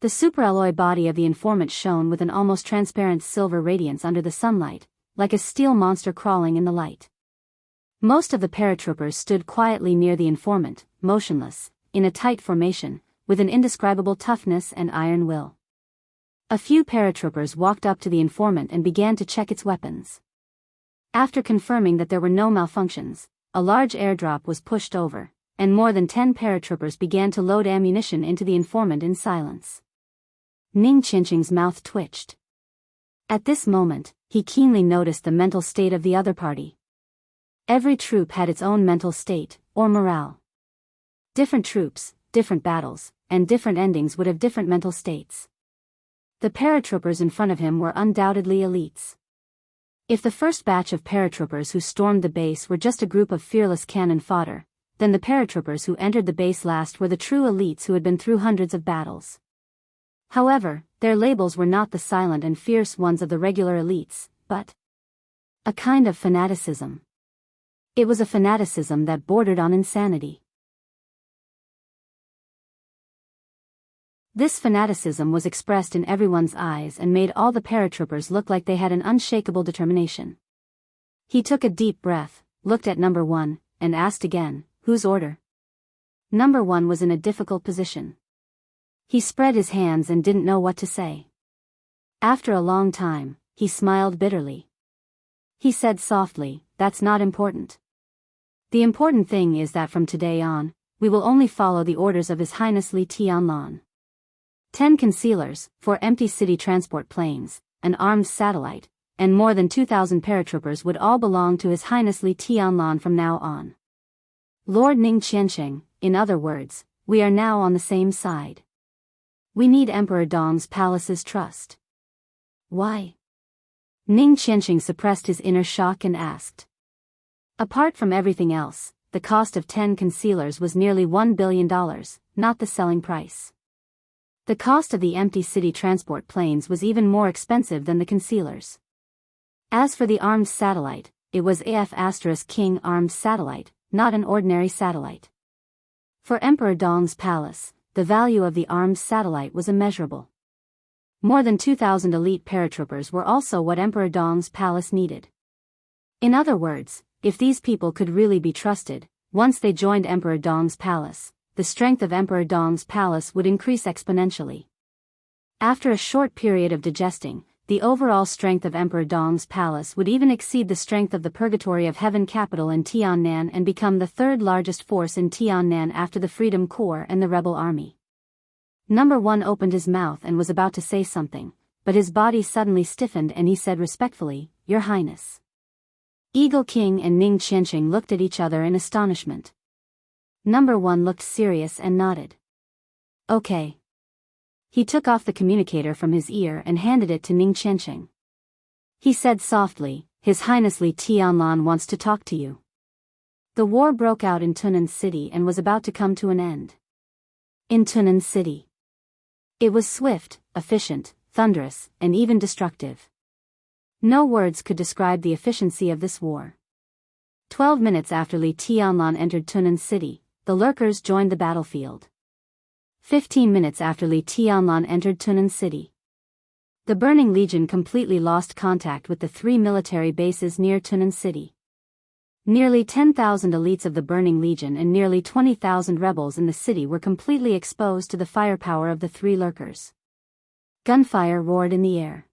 The superalloy body of the informant shone with an almost transparent silver radiance under the sunlight, like a steel monster crawling in the light. Most of the paratroopers stood quietly near the informant, motionless, in a tight formation, with an indescribable toughness and iron will. A few paratroopers walked up to the informant and began to check its weapons. After confirming that there were no malfunctions, a large airdrop was pushed over, and more than 10 paratroopers began to load ammunition into the informant in silence. Enchanting's mouth twitched. At this moment, he keenly noticed the mental state of the other party. Every troop had its own mental state, or morale. Different troops, different battles, and different endings would have different mental states. The paratroopers in front of him were undoubtedly elites. If the first batch of paratroopers who stormed the base were just a group of fearless cannon fodder, then the paratroopers who entered the base last were the true elites who had been through hundreds of battles. However, their labels were not the silent and fierce ones of the regular elites, but a kind of fanaticism. It was a fanaticism that bordered on insanity. This fanaticism was expressed in everyone's eyes and made all the paratroopers look like they had an unshakable determination. He took a deep breath, looked at number 1, and asked again, whose order? Number 1 was in a difficult position. He spread his hands and didn't know what to say. After a long time, he smiled bitterly. He said softly, that's not important. The important thing is that from today on, we will only follow the orders of His Highness Li Tianlan. 10 concealers, 4 empty city transport planes, an armed satellite, and more than 2,000 paratroopers would all belong to His Highness Li Tianlan from now on. Lord Enchanting, in other words, we are now on the same side. We need Emperor Dong's palace's trust. Why? Enchanting suppressed his inner shock and asked. Apart from everything else, the cost of 10 concealers was nearly $1 billion, not the selling price. The cost of the empty city transport planes was even more expensive than the concealers. As for the armed satellite, it was King armed satellite, not an ordinary satellite. For Emperor Dong's palace, the value of the armed satellite was immeasurable. More than 2,000 elite paratroopers were also what Emperor Dong's palace needed. In other words, if these people could really be trusted, once they joined Emperor Dong's palace, the strength of Emperor Dong's palace would increase exponentially. After a short period of digesting, the overall strength of Emperor Dong's palace would even exceed the strength of the Purgatory of Heaven capital in Tiannan and become the third largest force in Tiannan after the Freedom Corps and the rebel army. Number 1 opened his mouth and was about to say something, but his body suddenly stiffened and he said respectfully, "Your Highness." Eagle King and Ning Qianqing looked at each other in astonishment. Number 1 looked serious and nodded. Okay. He took off the communicator from his ear and handed it to Ning Qianqing. He said softly, "His Highness Li Tianlan wants to talk to you." The war broke out in Tunnan City and was about to come to an end. In Tunnan City. It was swift, efficient, thunderous, and even destructive. No words could describe the efficiency of this war. 12 minutes after Li Tianlan entered Tunnan City, the lurkers joined the battlefield. 15 minutes after Li Tianlan entered Tunnan City, the Burning Legion completely lost contact with the 3 military bases near Tunnan City. Nearly 10,000 elites of the Burning Legion and nearly 20,000 rebels in the city were completely exposed to the firepower of the 3 lurkers. Gunfire roared in the air.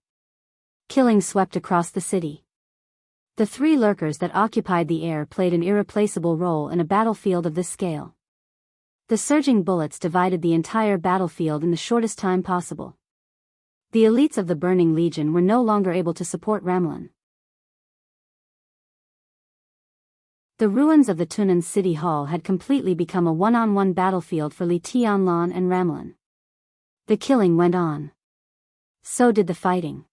Killing swept across the city. The 3 lurkers that occupied the air played an irreplaceable role in a battlefield of this scale. The surging bullets divided the entire battlefield in the shortest time possible. The elites of the Burning Legion were no longer able to support Ramelin. The ruins of the Tunnan City Hall had completely become a one-on-one battlefield for Li Tianlan and Ramelin. The killing went on. So did the fighting.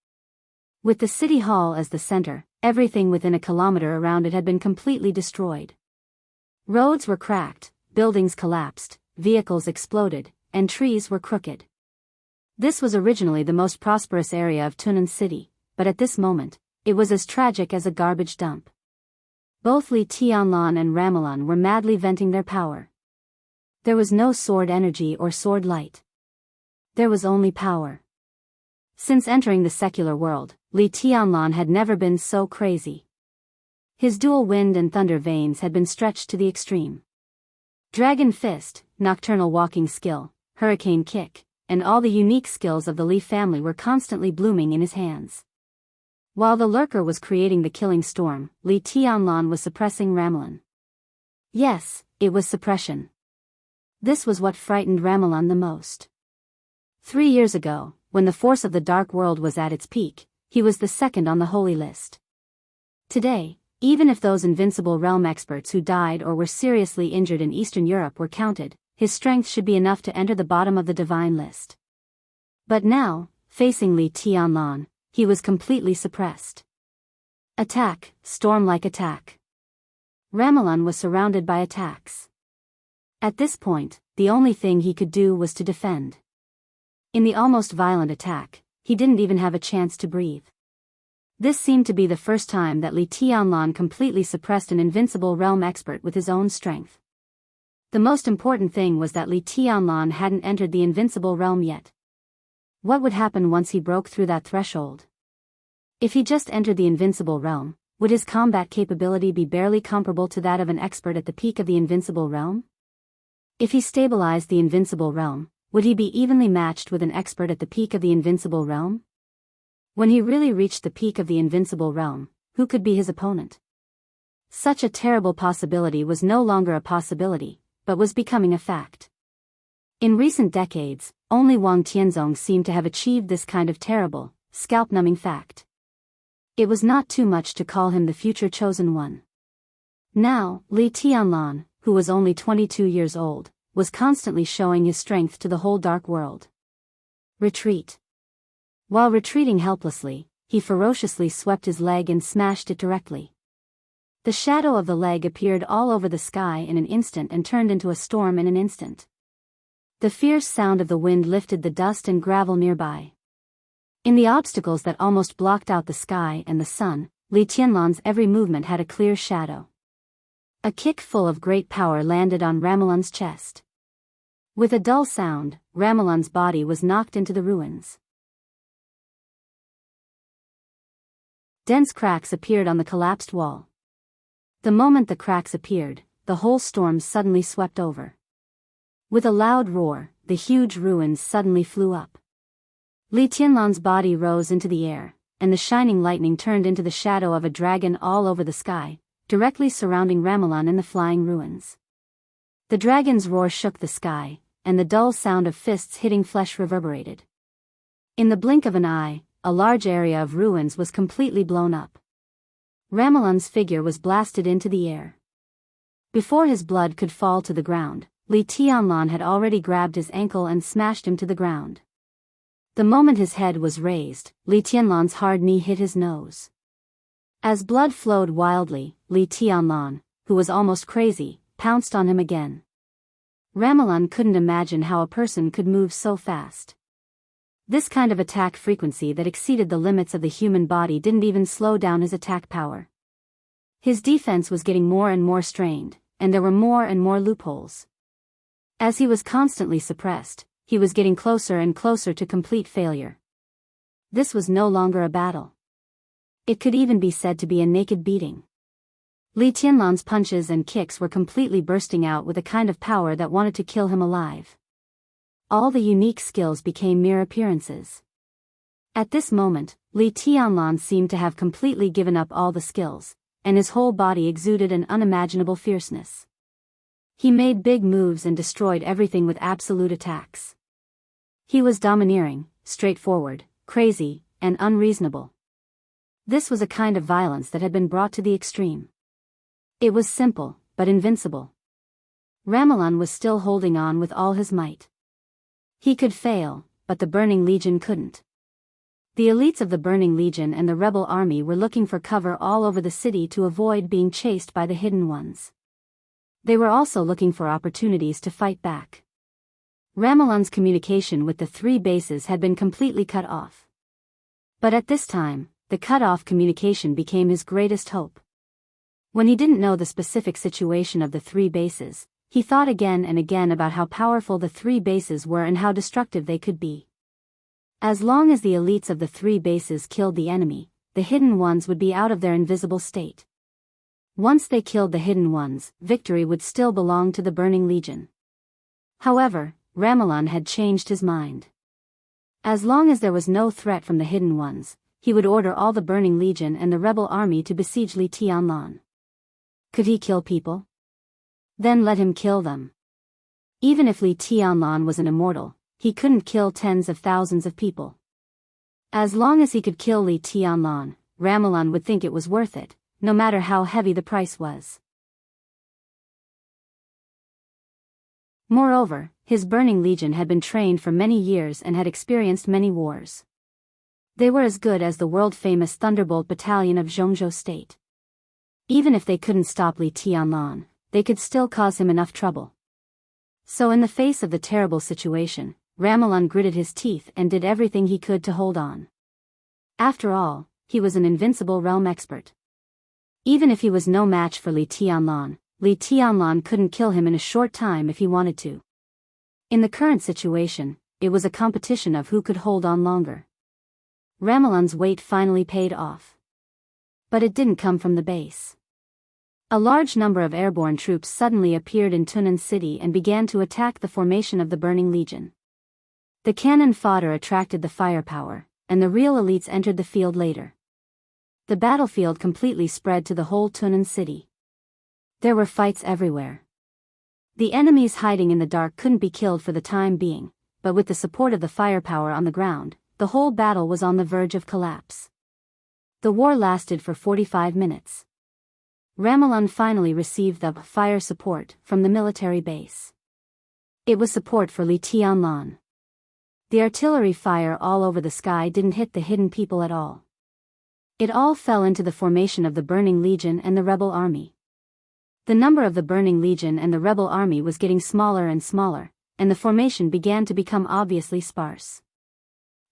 With the City Hall as the center, everything within a kilometer around it had been completely destroyed. Roads were cracked, buildings collapsed, vehicles exploded, and trees were crooked. This was originally the most prosperous area of Tunnan City, but at this moment, it was as tragic as a garbage dump. Both Li Tianlan and Ramelin were madly venting their power. There was no sword energy or sword light. There was only power. Since entering the secular world, Li Tianlan had never been so crazy. His dual wind and thunder veins had been stretched to the extreme. Dragon Fist, Nocturnal Walking Skill, Hurricane Kick, and all the unique skills of the Li family were constantly blooming in his hands. While the lurker was creating the killing storm, Li Tianlan was suppressing Ramelin. Yes, it was suppression. This was what frightened Ramelin the most. 3 years ago, when the force of the Dark World was at its peak, he was the second on the holy list. Today, even if those invincible realm experts who died or were seriously injured in Eastern Europe were counted, his strength should be enough to enter the bottom of the divine list. But now, facing Li Tianlan, he was completely suppressed. Attack, storm-like attack. Ramelin was surrounded by attacks. At this point, the only thing he could do was to defend. In the almost violent attack, he didn't even have a chance to breathe. This seemed to be the first time that Li Tianlan completely suppressed an invincible realm expert with his own strength. The most important thing was that Li Tianlan hadn't entered the invincible realm yet. What would happen once he broke through that threshold? If he just entered the invincible realm, would his combat capability be barely comparable to that of an expert at the peak of the invincible realm? If he stabilized the invincible realm, would he be evenly matched with an expert at the peak of the invincible realm? When he really reached the peak of the invincible realm, who could be his opponent? Such a terrible possibility was no longer a possibility, but was becoming a fact. In recent decades, only Wang Tianzong seemed to have achieved this kind of terrible, scalp-numbing fact. It was not too much to call him the future chosen one. Now, Li Tianlan, who was only 22 years old, was constantly showing his strength to the whole dark world. Retreat. While retreating helplessly, he ferociously swept his leg and smashed it directly. The shadow of the leg appeared all over the sky in an instant and turned into a storm in an instant. The fierce sound of the wind lifted the dust and gravel nearby. In the obstacles that almost blocked out the sky and the sun, Li Tianlan's every movement had a clear shadow. A kick full of great power landed on Ramelan's chest. With a dull sound, Ramelan's body was knocked into the ruins. Dense cracks appeared on the collapsed wall. The moment the cracks appeared, the whole storm suddenly swept over. With a loud roar, the huge ruins suddenly flew up. Li Tianlan's body rose into the air, and the shining lightning turned into the shadow of a dragon all over the sky, directly surrounding Ramelan in the flying ruins. The dragon's roar shook the sky, and the dull sound of fists hitting flesh reverberated. In the blink of an eye, a large area of ruins was completely blown up. Ramelan's figure was blasted into the air. Before his blood could fall to the ground, Li Tianlan had already grabbed his ankle and smashed him to the ground. The moment his head was raised, Li Tianlan's hard knee hit his nose. As blood flowed wildly, Li Tianlan, who was almost crazy, pounced on him again. Ramelan couldn't imagine how a person could move so fast. This kind of attack frequency that exceeded the limits of the human body didn't even slow down his attack power. His defense was getting more and more strained, and there were more and more loopholes. As he was constantly suppressed, he was getting closer and closer to complete failure. This was no longer a battle. It could even be said to be a naked beating. Li Tianlan's punches and kicks were completely bursting out with a kind of power that wanted to kill him alive. All the unique skills became mere appearances. At this moment, Li Tianlan seemed to have completely given up all the skills, and his whole body exuded an unimaginable fierceness. He made big moves and destroyed everything with absolute attacks. He was domineering, straightforward, crazy, and unreasonable. This was a kind of violence that had been brought to the extreme. It was simple, but invincible. Ramelan was still holding on with all his might. He could fail, but the Burning Legion couldn't. The elites of the Burning Legion and the rebel army were looking for cover all over the city to avoid being chased by the Hidden Ones. They were also looking for opportunities to fight back. Ramelan's communication with the three bases had been completely cut off. But at this time, the cut-off communication became his greatest hope. When he didn't know the specific situation of the three bases, he thought again and again about how powerful the three bases were and how destructive they could be. As long as the elites of the three bases killed the enemy, the Hidden Ones would be out of their invisible state. Once they killed the Hidden Ones, victory would still belong to the Burning Legion. However, Ramelan had changed his mind. As long as there was no threat from the Hidden Ones, he would order all the Burning Legion and the rebel army to besiege Li Tianlan. Could he kill people? Then let him kill them. Even if Li Tianlan was an immortal, he couldn't kill tens of thousands of people. As long as he could kill Li Tianlan, Ramelan would think it was worth it, no matter how heavy the price was. Moreover, his Burning Legion had been trained for many years and had experienced many wars. They were as good as the world-famous Thunderbolt Battalion of Zhongzhou State. Even if they couldn't stop Li Tianlan, they could still cause him enough trouble. So in the face of the terrible situation, Ramelan gritted his teeth and did everything he could to hold on. After all, he was an invincible realm expert. Even if he was no match for Li Tianlan couldn't kill him in a short time if he wanted to. In the current situation, it was a competition of who could hold on longer. Ramelan's wait finally paid off. But it didn't come from the base. A large number of airborne troops suddenly appeared in Tunan City and began to attack the formation of the Burning Legion. The cannon fodder attracted the firepower, and the real elites entered the field later. The battlefield completely spread to the whole Tunan City. There were fights everywhere. The enemies hiding in the dark couldn't be killed for the time being, but with the support of the firepower on the ground, the whole battle was on the verge of collapse. The war lasted for 45 minutes. Ramelan finally received the fire support from the military base. It was support for Li Tianlan. The artillery fire all over the sky didn't hit the hidden people at all. It all fell into the formation of the Burning Legion and the rebel army. The number of the Burning Legion and the rebel army was getting smaller and smaller, and the formation began to become obviously sparse.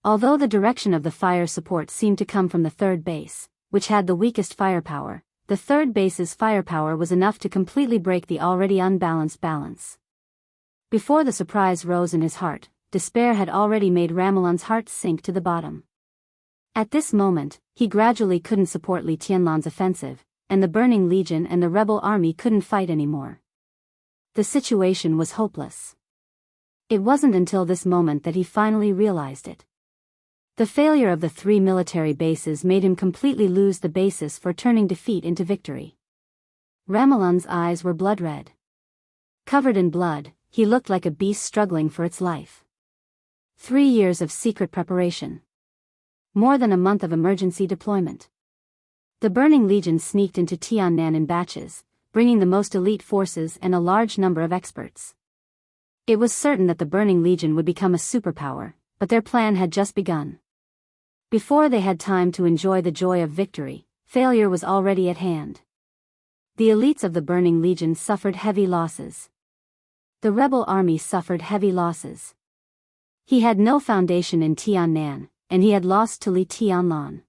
Although the direction of the fire support seemed to come from the third base, which had the weakest firepower, the third base's firepower was enough to completely break the already unbalanced balance. Before the surprise rose in his heart, despair had already made Ramelan's heart sink to the bottom. At this moment, he gradually couldn't support Li Tianlan's offensive, and the Burning Legion and the rebel army couldn't fight anymore. The situation was hopeless. It wasn't until this moment that he finally realized it. The failure of the 3 military bases made him completely lose the basis for turning defeat into victory. Ramelan's eyes were blood red. Covered in blood, he looked like a beast struggling for its life. 3 years of secret preparation. More than a month of emergency deployment. The Burning Legion sneaked into Tiannan in batches, bringing the most elite forces and a large number of experts. It was certain that the Burning Legion would become a superpower, but their plan had just begun. Before they had time to enjoy the joy of victory, failure was already at hand. The elites of the Burning Legion suffered heavy losses. The rebel army suffered heavy losses. He had no foundation in Tiannan, and he had lost to Li Tianlan.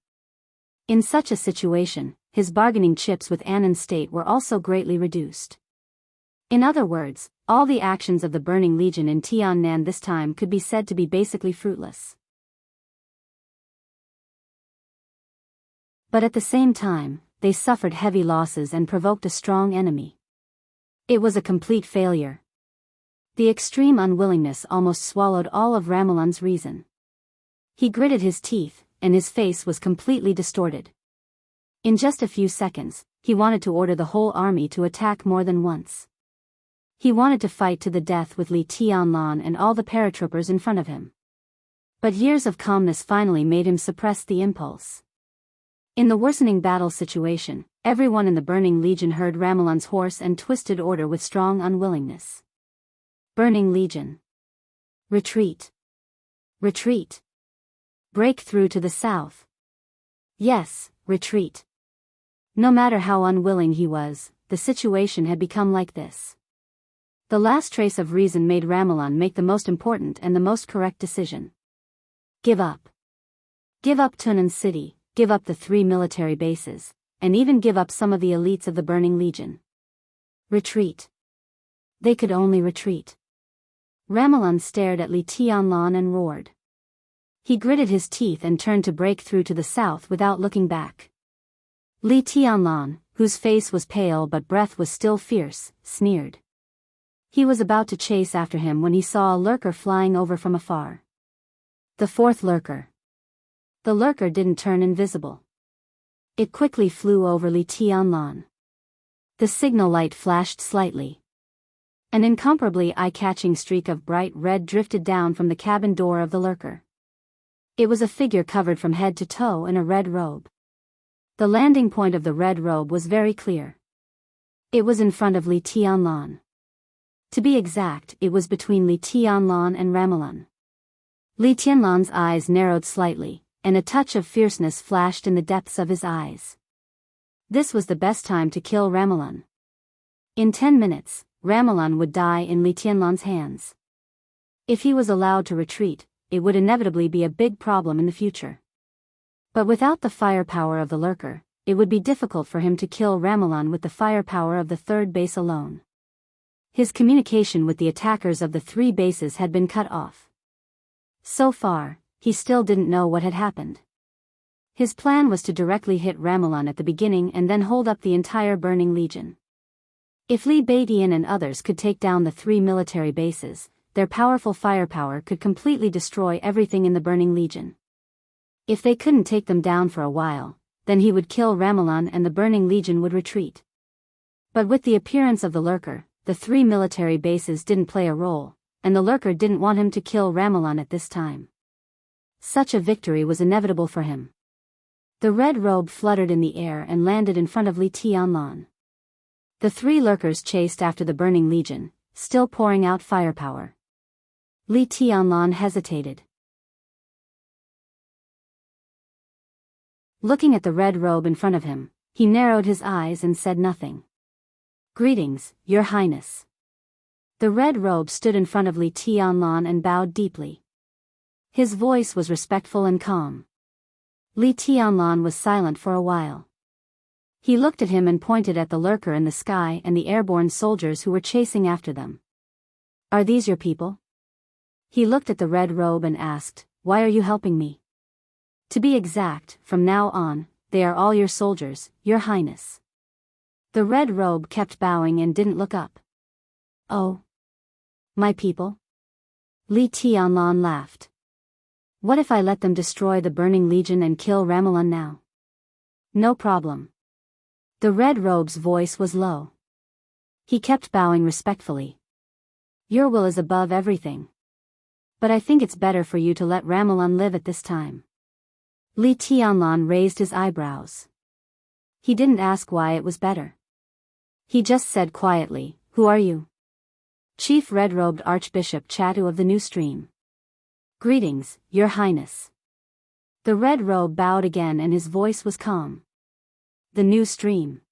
In such a situation, his bargaining chips with Annan State were also greatly reduced. In other words, all the actions of the Burning Legion in Tiannan this time could be said to be basically fruitless. But at the same time, they suffered heavy losses and provoked a strong enemy. It was a complete failure. The extreme unwillingness almost swallowed all of Ramelan's reason. He gritted his teeth, and his face was completely distorted. In just a few seconds, he wanted to order the whole army to attack more than once. He wanted to fight to the death with Li Tianlan and all the paratroopers in front of him. But years of calmness finally made him suppress the impulse. In the worsening battle situation, everyone in the Burning Legion heard Ramelan's hoarse and twisted order with strong unwillingness. Burning Legion. Retreat. Retreat. Break through to the south. Yes, retreat. No matter how unwilling he was, the situation had become like this. The last trace of reason made Ramelan make the most important and the most correct decision. Give up. Give up Tunan City. Give up the 3 military bases, and even give up some of the elites of the Burning Legion. Retreat. They could only retreat. Ramelan stared at Li Tianlan and roared. He gritted his teeth and turned to break through to the south without looking back. Li Tianlan, whose face was pale but breath was still fierce, sneered. He was about to chase after him when he saw a lurker flying over from afar. The 4th lurker. The lurker didn't turn invisible. It quickly flew over Li Tianlan. The signal light flashed slightly. An incomparably eye-catching streak of bright red drifted down from the cabin door of the lurker. It was a figure covered from head to toe in a red robe. The landing point of the red robe was very clear. It was in front of Li Tianlan. To be exact, it was between Li Tianlan and Ramelan. Li Tianlan's eyes narrowed slightly, and a touch of fierceness flashed in the depths of his eyes. This was the best time to kill Ramelan. In 10 minutes, Ramelan would die in Li Tianlan's hands. If he was allowed to retreat, it would inevitably be a big problem in the future. But without the firepower of the lurker, it would be difficult for him to kill Ramelan with the firepower of the 3rd base alone. His communication with the attackers of the 3 bases had been cut off. So far, he still didn't know what had happened. His plan was to directly hit Ramelan at the beginning and then hold up the entire Burning Legion. If Li Beidian and others could take down the 3 military bases, their powerful firepower could completely destroy everything in the Burning Legion. If they couldn't take them down for a while, then he would kill Ramelan and the Burning Legion would retreat. But with the appearance of the lurker, the 3 military bases didn't play a role, and the lurker didn't want him to kill Ramelan at this time. Such a victory was inevitable for him. The red robe fluttered in the air and landed in front of Li Tianlan. The 3 lurkers chased after the Burning Legion, still pouring out firepower. Li Tianlan hesitated. Looking at the red robe in front of him, he narrowed his eyes and said nothing. "Greetings, Your Highness." The red robe stood in front of Li Tianlan and bowed deeply. His voice was respectful and calm. Li Tianlan was silent for a while. He looked at him and pointed at the lurker in the sky and the airborne soldiers who were chasing after them. Are these your people? He looked at the red robe and asked, why are you helping me? To be exact, from now on, they are all your soldiers, your highness. The red robe kept bowing and didn't look up. Oh. My people? Li Tianlan laughed. What if I let them destroy the Burning Legion and kill Ramelun now? No problem. The red robe's voice was low. He kept bowing respectfully. Your will is above everything. But I think it's better for you to let Ramelun live at this time. Li Tianlan raised his eyebrows. He didn't ask why it was better. He just said quietly, who are you? Chief Red-Robed Archbishop Chatu of the New Stream. Greetings, Your Highness. The red robe bowed again and his voice was calm. The New Stream.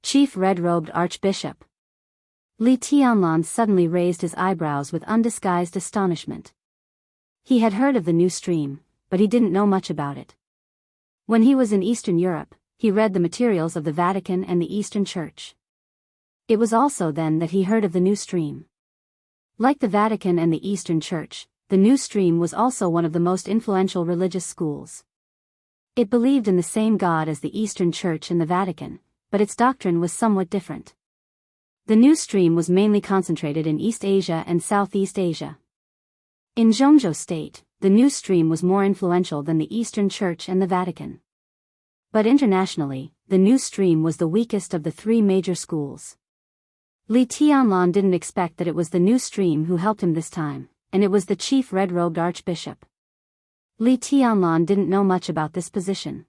Chief Red-Robed Archbishop. Li Tianlan suddenly raised his eyebrows with undisguised astonishment. He had heard of the New Stream, but he didn't know much about it. When he was in Eastern Europe, he read the materials of the Vatican and the Eastern Church. It was also then that he heard of the New Stream. Like the Vatican and the Eastern Church, the New Stream was also one of the most influential religious schools. It believed in the same God as the Eastern Church and the Vatican, but its doctrine was somewhat different. The New Stream was mainly concentrated in East Asia and Southeast Asia. In Zhongzhou State, the New Stream was more influential than the Eastern Church and the Vatican. But internationally, the New Stream was the weakest of the three major schools. Li Tianlan didn't expect that it was the New Stream who helped him this time, and it was the chief red-robed archbishop. Li Tianlan didn't know much about this position.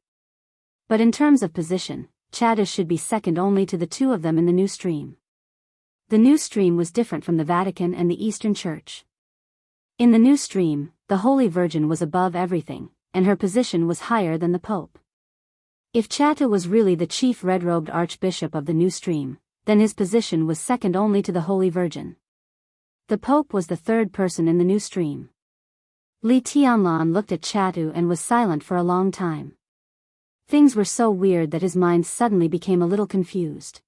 But in terms of position, Chatu should be second only to the two of them in the New Stream. The New Stream was different from the Vatican and the Eastern Church. In the New Stream, the Holy Virgin was above everything, and her position was higher than the Pope. If Chatu was really the chief red-robed archbishop of the New Stream, then his position was second only to the Holy Virgin. The Pope was the third person in the New Stream. Li Tianlan looked at Chatu and was silent for a long time. Things were so weird that his mind suddenly became a little confused.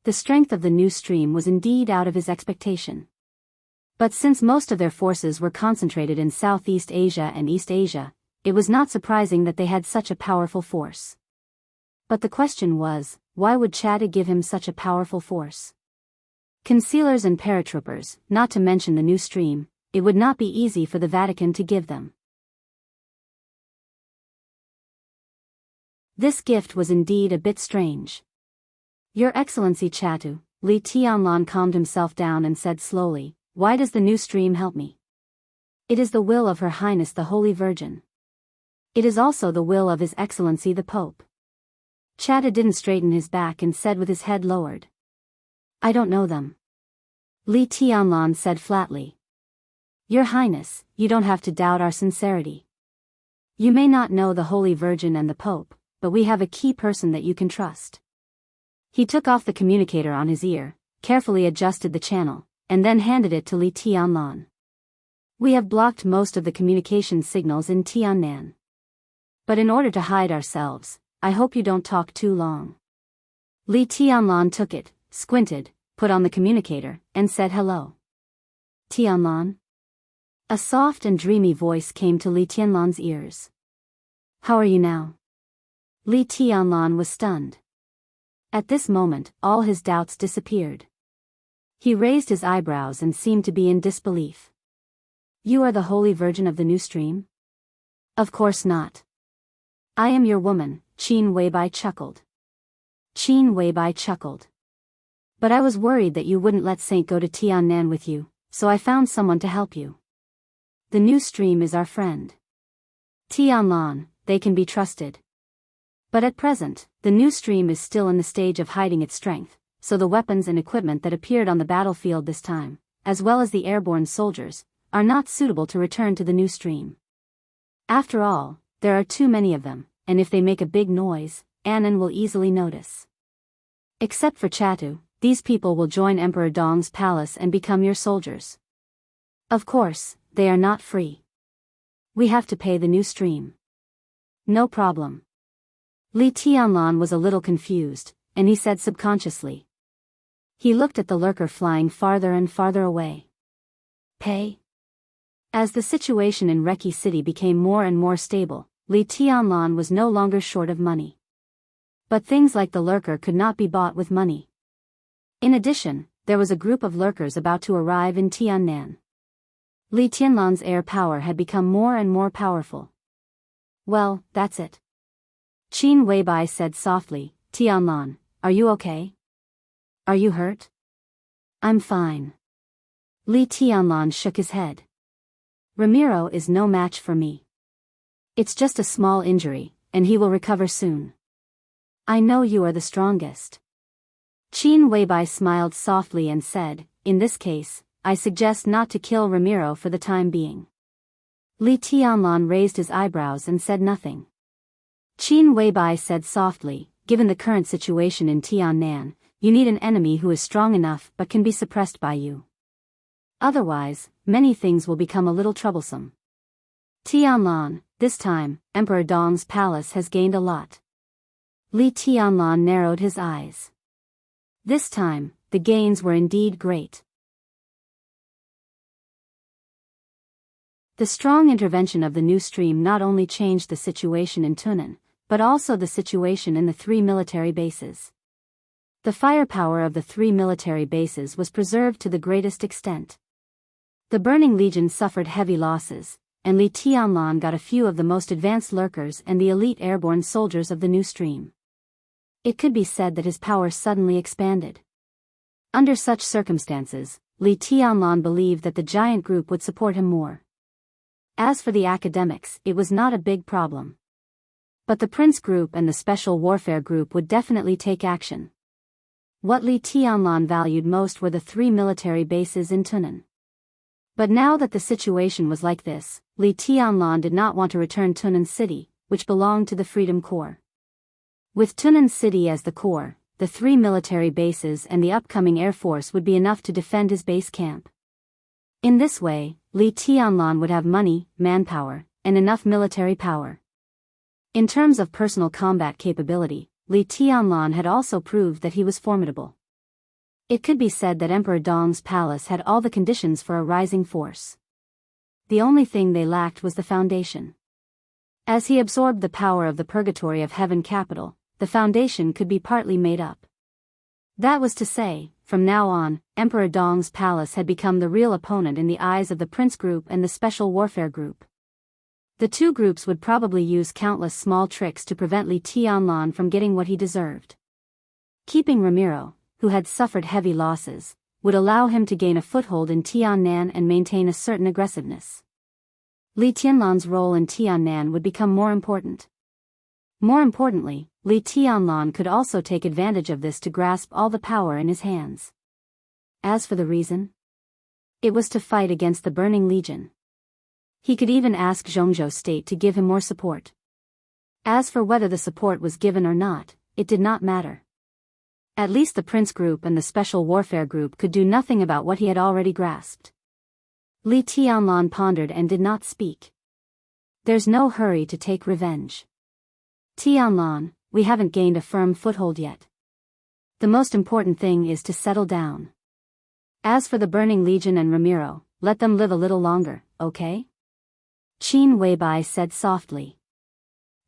The strength of the New Stream was indeed out of his expectation. But since most of their forces were concentrated in Southeast Asia and East Asia, it was not surprising that they had such a powerful force. But the question was, why would Chatu give him such a powerful force? Concealers and paratroopers, not to mention the New Stream, it would not be easy for the Vatican to give them. This gift was indeed a bit strange. Your Excellency Chatu, Li Tianlan calmed himself down and said slowly, why does the New Stream help me? It is the will of Her Highness the Holy Virgin. It is also the will of His Excellency the Pope. Chatu didn't straighten his back and said with his head lowered. I don't know them. Li Tianlan said flatly. Your Highness, you don't have to doubt our sincerity. You may not know the Holy Virgin and the Pope, but we have a key person that you can trust. He took off the communicator on his ear, carefully adjusted the channel, and then handed it to Li Tianlan. We have blocked most of the communication signals in Tiannan. But in order to hide ourselves, I hope you don't talk too long. Li Tianlan took it, squinted, put on the communicator, and said hello. Tianlan? A soft and dreamy voice came to Li Tianlan's ears. How are you now? Li Tianlan was stunned. At this moment, all his doubts disappeared. He raised his eyebrows and seemed to be in disbelief. You are the Holy Virgin of the New Stream? Of course not. I am your woman, Qin Weibai chuckled. Qin Weibai chuckled. But I was worried that you wouldn't let Saint go to Tiannan with you, so I found someone to help you. The New Stream is our friend. Tianlan, they can be trusted. But at present, the New Stream is still in the stage of hiding its strength, so the weapons and equipment that appeared on the battlefield this time, as well as the airborne soldiers, are not suitable to return to the New Stream. After all, there are too many of them, and if they make a big noise, Annan will easily notice. Except for Chatu, these people will join Emperor Dong's palace and become your soldiers. Of course, they are not free. We have to pay the new stream. No problem. Li Tianlan was a little confused, and he said subconsciously. He looked at the lurker flying farther and farther away. Pay? As the situation in Reki City became more and more stable, Li Tianlan was no longer short of money. But things like the lurker could not be bought with money. In addition, there was a group of lurkers about to arrive in Tiannan. Li Tianlan's air power had become more and more powerful. Well, that's it. Qin Weibai said softly, Tianlan, are you okay? Are you hurt? I'm fine. Li Tianlan shook his head. Ramiro is no match for me. It's just a small injury, and he will recover soon. I know you are the strongest. Qin Weibai smiled softly and said, in this case, I suggest not to kill Ramiro for the time being. Li Tianlan raised his eyebrows and said nothing. Qin Weibai said softly, given the current situation in Tiannan, you need an enemy who is strong enough but can be suppressed by you. Otherwise, many things will become a little troublesome. Tianlan, this time, Emperor Dong's palace has gained a lot. Li Tianlan narrowed his eyes. This time, the gains were indeed great. The strong intervention of the new stream not only changed the situation in Tunan, but also the situation in the 3 military bases. The firepower of the 3 military bases was preserved to the greatest extent. The Burning Legion suffered heavy losses, and Li Tianlan got a few of the most advanced lurkers and the elite airborne soldiers of the new stream. It could be said that his power suddenly expanded. Under such circumstances, Li Tianlan believed that the giant group would support him more. As for the academics, it was not a big problem. But the Prince Group and the Special Warfare Group would definitely take action. What Li Tianlan valued most were the 3 military bases in Tunan. But now that the situation was like this, Li Tianlan did not want to return Tunan City, which belonged to the Freedom Corps. With Tunan City as the core, the 3 military bases and the upcoming Air Force would be enough to defend his base camp. In this way, Li Tianlan would have money, manpower, and enough military power. In terms of personal combat capability, Li Tianlan had also proved that he was formidable. It could be said that Emperor Dong's palace had all the conditions for a rising force. The only thing they lacked was the foundation. As he absorbed the power of the Purgatory of Heaven capital, the foundation could be partly made up. That was to say, from now on, Emperor Dong's palace had become the real opponent in the eyes of the Prince Group and the Special Warfare Group. The two groups would probably use countless small tricks to prevent Li Tianlan from getting what he deserved. Keeping Ramiro, who had suffered heavy losses, would allow him to gain a foothold in Tiannan and maintain a certain aggressiveness. Li Tianlan's role in Tiannan would become more important. More importantly, Li Tianlan could also take advantage of this to grasp all the power in his hands. As for the reason, it was to fight against the Burning Legion. He could even ask Zhongzhou State to give him more support. As for whether the support was given or not, it did not matter. At least the Prince Group and the Special Warfare Group could do nothing about what he had already grasped. Li Tianlan pondered and did not speak. There's no hurry to take revenge. Tianlan, we haven't gained a firm foothold yet. The most important thing is to settle down. As for the Burning Legion and Ramiro, let them live a little longer, okay? Qin Weibai said softly.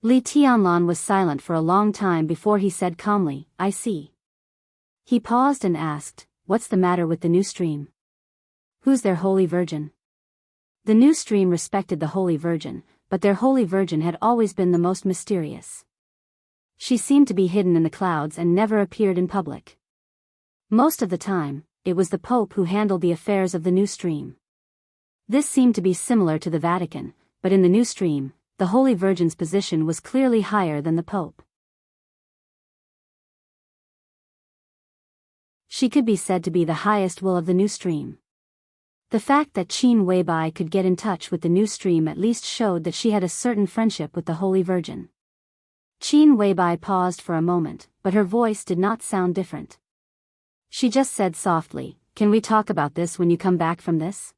Li Tianlan was silent for a long time before he said calmly, I see. He paused and asked, what's the matter with the new stream? Who's their Holy Virgin? The new stream respected the Holy Virgin, but their Holy Virgin had always been the most mysterious. She seemed to be hidden in the clouds and never appeared in public. Most of the time, it was the Pope who handled the affairs of the new stream. This seemed to be similar to the Vatican, but in the new stream, the Holy Virgin's position was clearly higher than the Pope. She could be said to be the highest will of the new stream. The fact that Qin Weibai could get in touch with the new stream at least showed that she had a certain friendship with the Holy Virgin. Qin Weibai paused for a moment, but her voice did not sound different. She just said softly, "Can we talk about this when you come back from this?"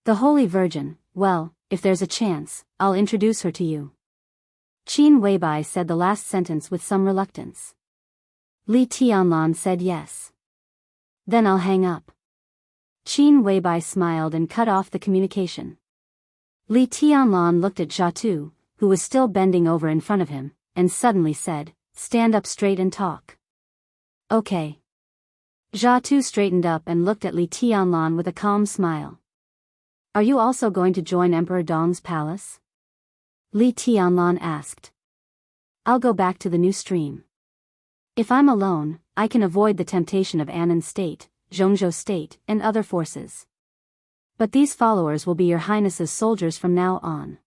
The Holy Virgin, well, if there's a chance, I'll introduce her to you. Qin Weibai said the last sentence with some reluctance. Li Tianlan said yes. Then I'll hang up. Qin Weibai smiled and cut off the communication. Li Tianlan looked at Jia Tu, who was still bending over in front of him, and suddenly said, "Stand up straight and talk." Okay. Jia Tu straightened up and looked at Li Tianlan with a calm smile. Are you also going to join Emperor Dong's palace? Li Tianlan asked. I'll go back to the new stream. If I'm alone, I can avoid the temptation of Annan State, Zhongzhou State, and other forces. But these followers will be your highness's soldiers from now on.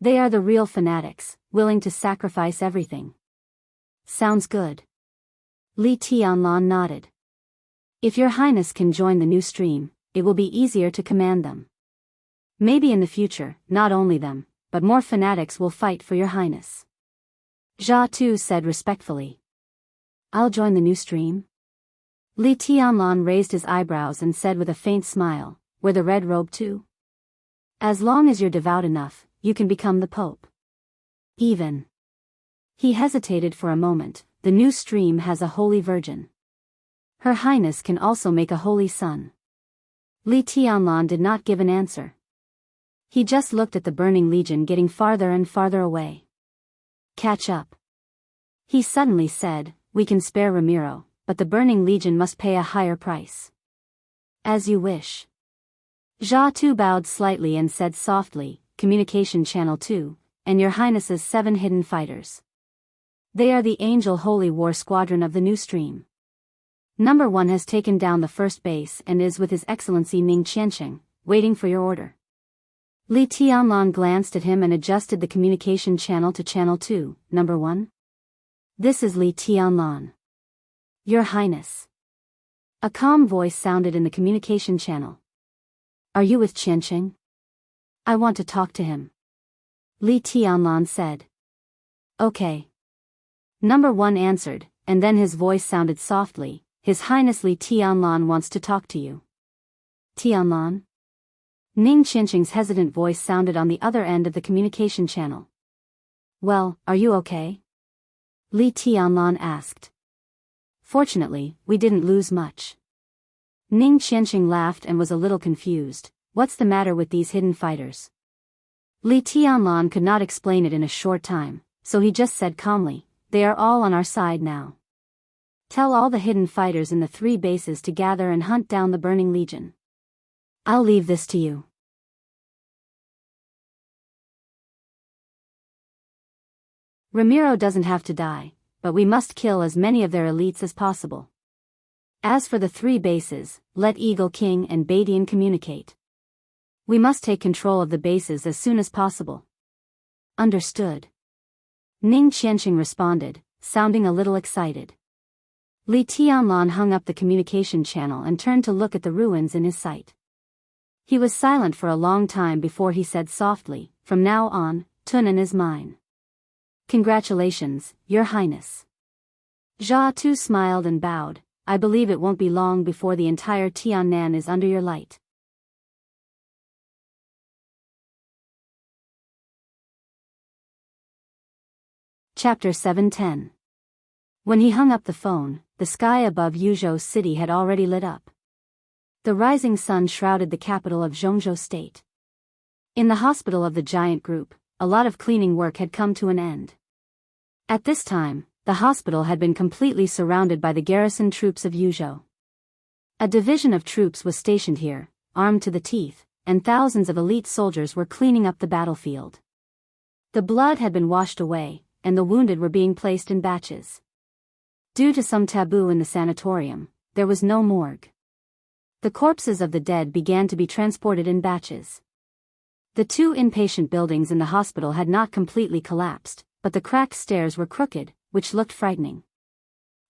They are the real fanatics, willing to sacrifice everything. Sounds good. Li Tianlan nodded. If your highness can join the new stream, it will be easier to command them. Maybe in the future, not only them, but more fanatics will fight for your highness. Jia Tu said respectfully. I'll join the new stream? Li Tianlan raised his eyebrows and said with a faint smile, wear the red robe too? As long as you're devout enough, you can become the Pope. Even. He hesitated for a moment. The new stream has a holy virgin. Her highness can also make a holy son. Li Tianlan did not give an answer. He just looked at the burning legion getting farther and farther away. Catch up. He suddenly said, we can spare Ramiro, but the burning legion must pay a higher price. As you wish. Jia Tu bowed slightly and said softly, Communication Channel 2, and your highness's 7 hidden fighters. They are the Angel Holy War Squadron of the new stream. Number 1 has taken down the first base and is with His Excellency Ning Qianqing, waiting for your order. Li Tianlan glanced at him and adjusted the communication channel to Channel 2, Number 1. This is Li Tianlan. Your Highness. A calm voice sounded in the communication channel. Are you with Qianqing? I want to talk to him. Li Tianlan said. Okay. Number 1 answered, and then his voice sounded softly, His Highness Li Tianlan wants to talk to you. Tianlan? Ning Qianqing's hesitant voice sounded on the other end of the communication channel. Well, are you okay? Li Tianlan asked. Fortunately, we didn't lose much. Ning Qianqing laughed and was a little confused. What's the matter with these hidden fighters? Li Tianlan could not explain it in a short time, so he just said calmly, they are all on our side now. Tell all the hidden fighters in the 3 bases to gather and hunt down the burning legion. I'll leave this to you. Ramiro doesn't have to die, but we must kill as many of their elites as possible. As for the 3 bases, let Eagle King and Badian communicate. We must take control of the bases as soon as possible. Understood. Ning Qianqing responded, sounding a little excited. Li Tianlan hung up the communication channel and turned to look at the ruins in his sight. He was silent for a long time before he said softly, from now on, Tunnan is mine. Congratulations, Your Highness. Jia Tu smiled and bowed. I believe it won't be long before the entire Tiannan is under your light. Chapter 710. When he hung up the phone, the sky above Yuzhou City had already lit up. The rising sun shrouded the capital of Zhongzhou State. In the hospital of the giant group, a lot of cleaning work had come to an end. At this time, the hospital had been completely surrounded by the garrison troops of Yuzhou. A division of troops was stationed here, armed to the teeth, and thousands of elite soldiers were cleaning up the battlefield. The blood had been washed away, and the wounded were being placed in batches. Due to some taboo in the sanatorium, there was no morgue. The corpses of the dead began to be transported in batches. The 2 inpatient buildings in the hospital had not completely collapsed, but the cracked stairs were crooked, which looked frightening.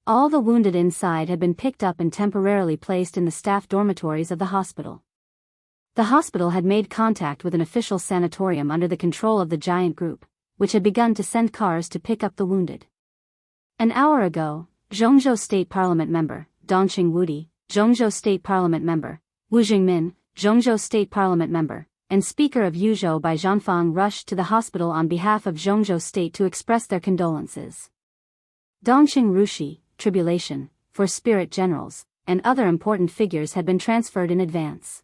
All the wounded inside had been picked up and temporarily placed in the staff dormitories of the hospital. The hospital had made contact with an official sanatorium under the control of the giant group, which had begun to send cars to pick up the wounded. An hour ago, Zhongzhou State Parliament member, Dongqing Wudi, Zhongzhou State Parliament Member, Wu Jingmin, Zhongzhou State Parliament Member, and Speaker of Yuzhou by Zhanfang rushed to the hospital on behalf of Zhongzhou State to express their condolences. Dongqing Rushi, tribulation, for spirit generals, and other important figures had been transferred in advance.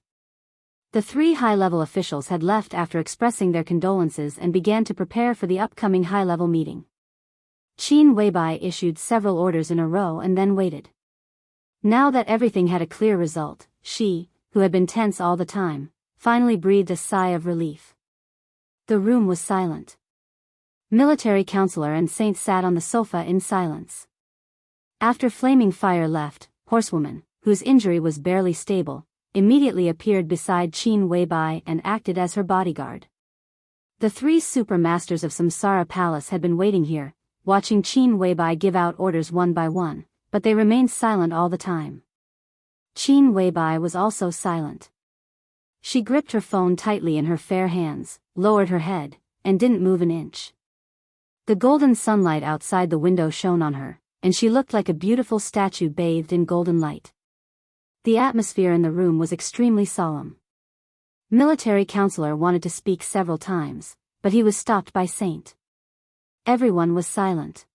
The three high-level officials had left after expressing their condolences and began to prepare for the upcoming high-level meeting. Qin Weibai issued several orders in a row and then waited. Now that everything had a clear result, she, who had been tense all the time, finally breathed a sigh of relief. The room was silent. Military counselor and Saint sat on the sofa in silence. After Flaming Fire left, Horsewoman, whose injury was barely stable, immediately appeared beside Qin Weibai and acted as her bodyguard. The three super masters of Samsara Palace had been waiting here, watching Qin Weibai give out orders one by one, but they remained silent all the time. Qin Weibai was also silent. She gripped her phone tightly in her fair hands, lowered her head, and didn't move an inch. The golden sunlight outside the window shone on her, and she looked like a beautiful statue bathed in golden light. The atmosphere in the room was extremely solemn. Military counselor wanted to speak several times, but he was stopped by Saint. Everyone was silent.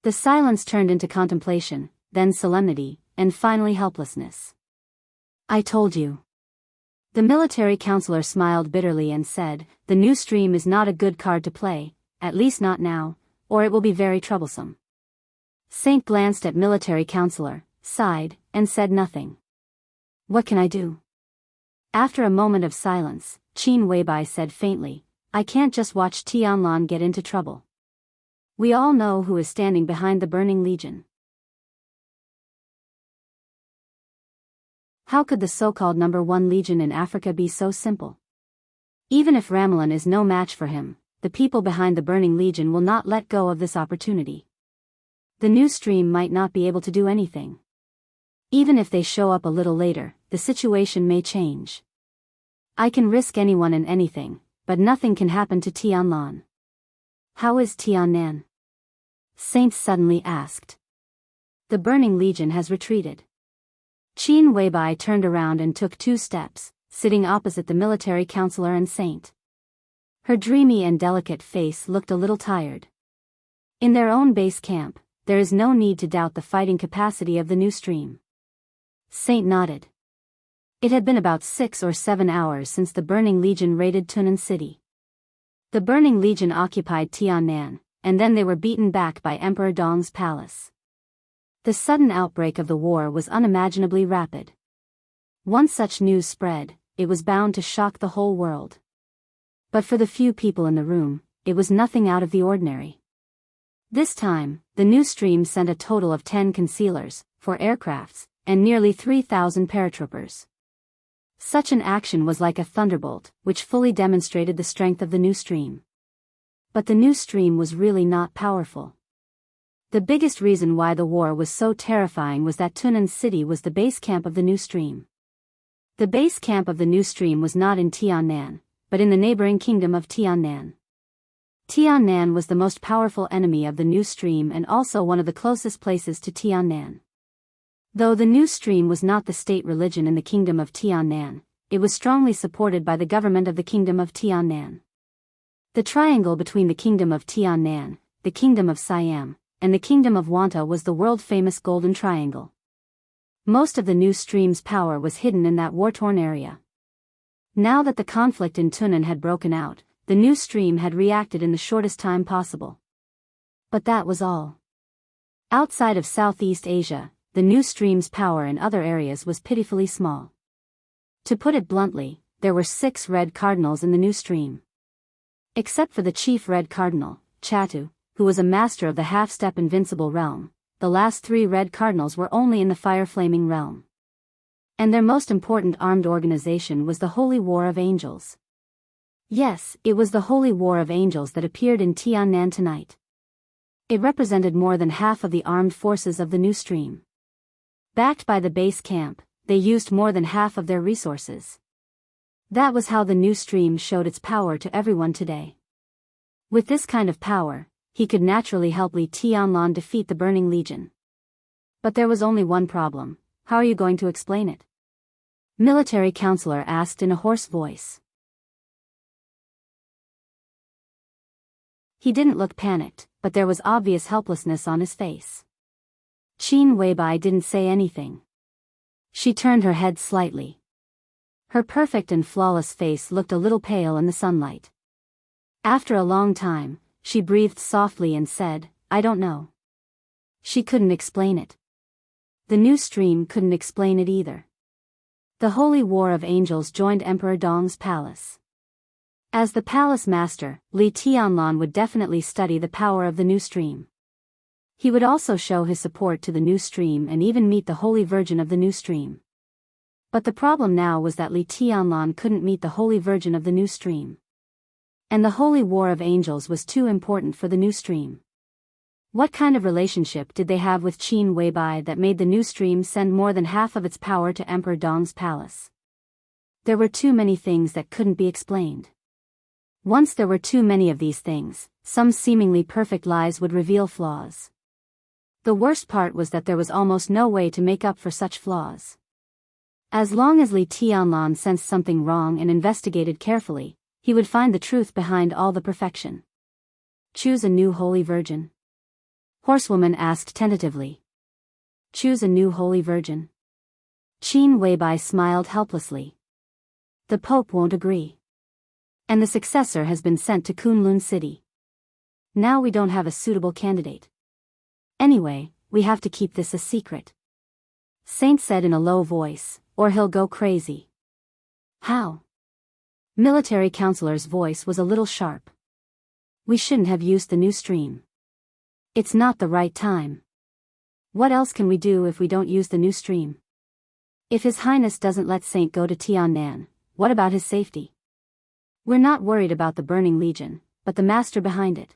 The silence turned into contemplation, then solemnity, and finally helplessness. "I told you." The military counselor smiled bitterly and said, "The new stream is not a good card to play, at least not now, or it will be very troublesome." Saint glanced at military counselor, sighed, and said nothing. "What can I do?" After a moment of silence, Qin Weibai said faintly, "I can't just watch Tianlan get into trouble. We all know who is standing behind the Burning Legion." How could the so-called #1 Legion in Africa be so simple? Even if Ramelin is no match for him, the people behind the Burning Legion will not let go of this opportunity. The new stream might not be able to do anything. Even if they show up a little later, the situation may change. I can risk anyone and anything, but nothing can happen to Tianlan. "How is Tiannan?" Saint suddenly asked. "The Burning Legion has retreated." Qin Weibai turned around and took 2 steps, sitting opposite the military counselor and Saint. Her dreamy and delicate face looked a little tired. In their own base camp, there is no need to doubt the fighting capacity of the new stream. Saint nodded. It had been about 6 or 7 hours since the Burning Legion raided Tunan City. The Burning Legion occupied Tiannan, and then they were beaten back by Emperor Dong's palace. The sudden outbreak of the war was unimaginably rapid. Once such news spread, it was bound to shock the whole world. But for the few people in the room, it was nothing out of the ordinary. This time, the new stream sent a total of 10 concealers, 4 aircrafts, and nearly 3,000 paratroopers. Such an action was like a thunderbolt, which fully demonstrated the strength of the new stream. But the new stream was really not powerful. The biggest reason why the war was so terrifying was that Tunan City was the base camp of the new stream. The base camp of the new stream was not in Tiannan, but in the neighboring kingdom of Tiannan. Tiannan was the most powerful enemy of the new stream and also one of the closest places to Tiannan. Though the new stream was not the state religion in the kingdom of Tiannan, it was strongly supported by the government of the kingdom of Tiannan. The triangle between the kingdom of Tiannan, the kingdom of Siam, and the kingdom of Wanta was the world-famous Golden Triangle. Most of the new stream's power was hidden in that war-torn area. Now that the conflict in Tunan had broken out, the new stream had reacted in the shortest time possible. But that was all. Outside of Southeast Asia, the new stream's power in other areas was pitifully small. To put it bluntly, there were 6 red cardinals in the new stream. Except for the chief red cardinal, Chatu, who was a master of the half-step invincible realm, the last 3 red cardinals were only in the fire-flaming realm. And their most important armed organization was the Holy War of Angels. Yes, it was the Holy War of Angels that appeared in Tiannan tonight. It represented more than half of the armed forces of the new stream. Backed by the base camp, they used more than half of their resources. That was how the new stream showed its power to everyone today. With this kind of power, he could naturally help Li Tianlan defeat the Burning Legion. But there was only one problem: how are you going to explain it? Military counselor asked in a hoarse voice. He didn't look panicked, but there was obvious helplessness on his face. Qin Weibai didn't say anything. She turned her head slightly. Her perfect and flawless face looked a little pale in the sunlight. After a long time, she breathed softly and said, "I don't know." She couldn't explain it. The new stream couldn't explain it either. The Holy War of Angels joined Emperor Dong's palace. As the palace master, Li Tianlan would definitely study the power of the new stream. He would also show his support to the new stream and even meet the Holy Virgin of the new stream. But the problem now was that Li Tianlan couldn't meet the Holy Virgin of the new stream. And the Holy War of Angels was too important for the new stream. What kind of relationship did they have with Qin Weibai that made the new stream send more than half of its power to Emperor Dong's palace? There were too many things that couldn't be explained. Once there were too many of these things, some seemingly perfect lies would reveal flaws. The worst part was that there was almost no way to make up for such flaws. As long as Li Tianlan sensed something wrong and investigated carefully, he would find the truth behind all the perfection. Choose a new Holy Virgin? Horsewoman asked tentatively. Choose a new Holy Virgin? Qin Weibai smiled helplessly. The Pope won't agree. And the successor has been sent to Kunlun City. Now we don't have a suitable candidate. Anyway, we have to keep this a secret. Saint said in a low voice, or he'll go crazy. How? Military counselor's voice was a little sharp. We shouldn't have used the new stream. It's not the right time. What else can we do if we don't use the new stream? If His Highness doesn't let Saint go to Tiannan, what about his safety? We're not worried about the Burning Legion, but the master behind it.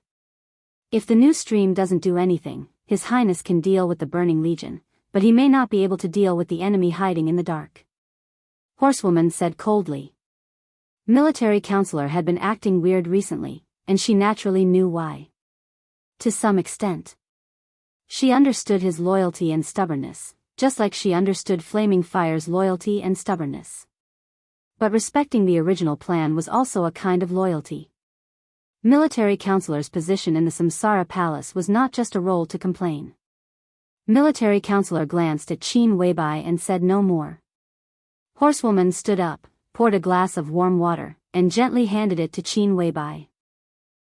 If the new stream doesn't do anything, His Highness can deal with the Burning Legion, but he may not be able to deal with the enemy hiding in the dark. Horsewoman said coldly. Military counselor had been acting weird recently, and she naturally knew why. To some extent. She understood his loyalty and stubbornness, just like she understood Flaming Fire's loyalty and stubbornness. But respecting the original plan was also a kind of loyalty. Military counselor's position in the Samsara Palace was not just a role to complain. Military counselor glanced at Qin Weibai and said no more. Horsewoman stood up, poured a glass of warm water, and gently handed it to Qin Weibai.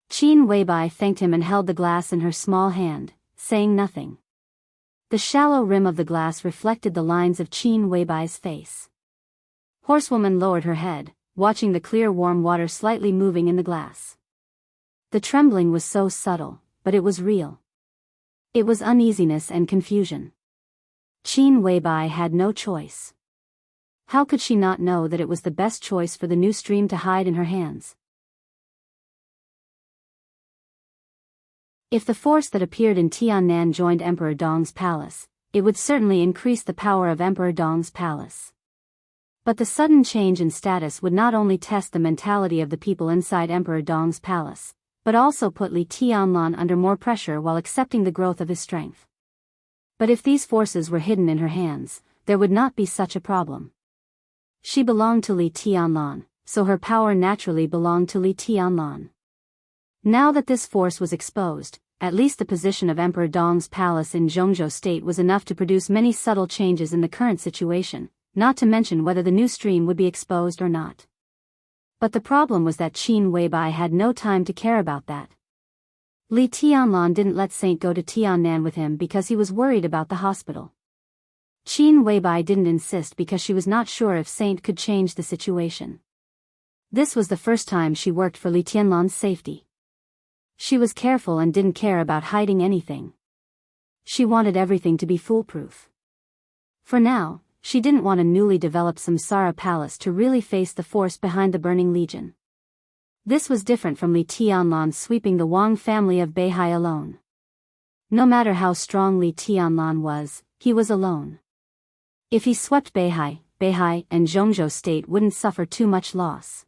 Qin Weibai thanked him and held the glass in her small hand, saying nothing. The shallow rim of the glass reflected the lines of Qin Weibai's face. Horsewoman lowered her head, watching the clear warm water slightly moving in the glass. The trembling was so subtle, but it was real. It was uneasiness and confusion. Qin Weibai had no choice. How could she not know that it was the best choice for the new stream to hide in her hands? If the force that appeared in Tiannan joined Emperor Dong's palace, it would certainly increase the power of Emperor Dong's palace. But the sudden change in status would not only test the mentality of the people inside Emperor Dong's palace, but also put Li Tianlan under more pressure while accepting the growth of his strength. But if these forces were hidden in her hands, there would not be such a problem. She belonged to Li Tianlan, so her power naturally belonged to Li Tianlan. Now that this force was exposed, at least the position of Emperor Dong's palace in Zhongzhou State was enough to produce many subtle changes in the current situation, not to mention whether the new stream would be exposed or not. But the problem was that Qin Weibai had no time to care about that. Li Tianlan didn't let Saint go to Tiannan with him because he was worried about the hospital. Qin Weibai didn't insist because she was not sure if Saint could change the situation. This was the first time she worked for Li Tianlan's safety. She was careful and didn't care about hiding anything. She wanted everything to be foolproof. For now, she didn't want a newly developed Samsara palace to really face the force behind the Burning Legion. This was different from Li Tianlan sweeping the Wang family of Beihai alone. No matter how strong Li Tianlan was, he was alone. If he swept Beihai, and Zhongzhou State wouldn't suffer too much loss.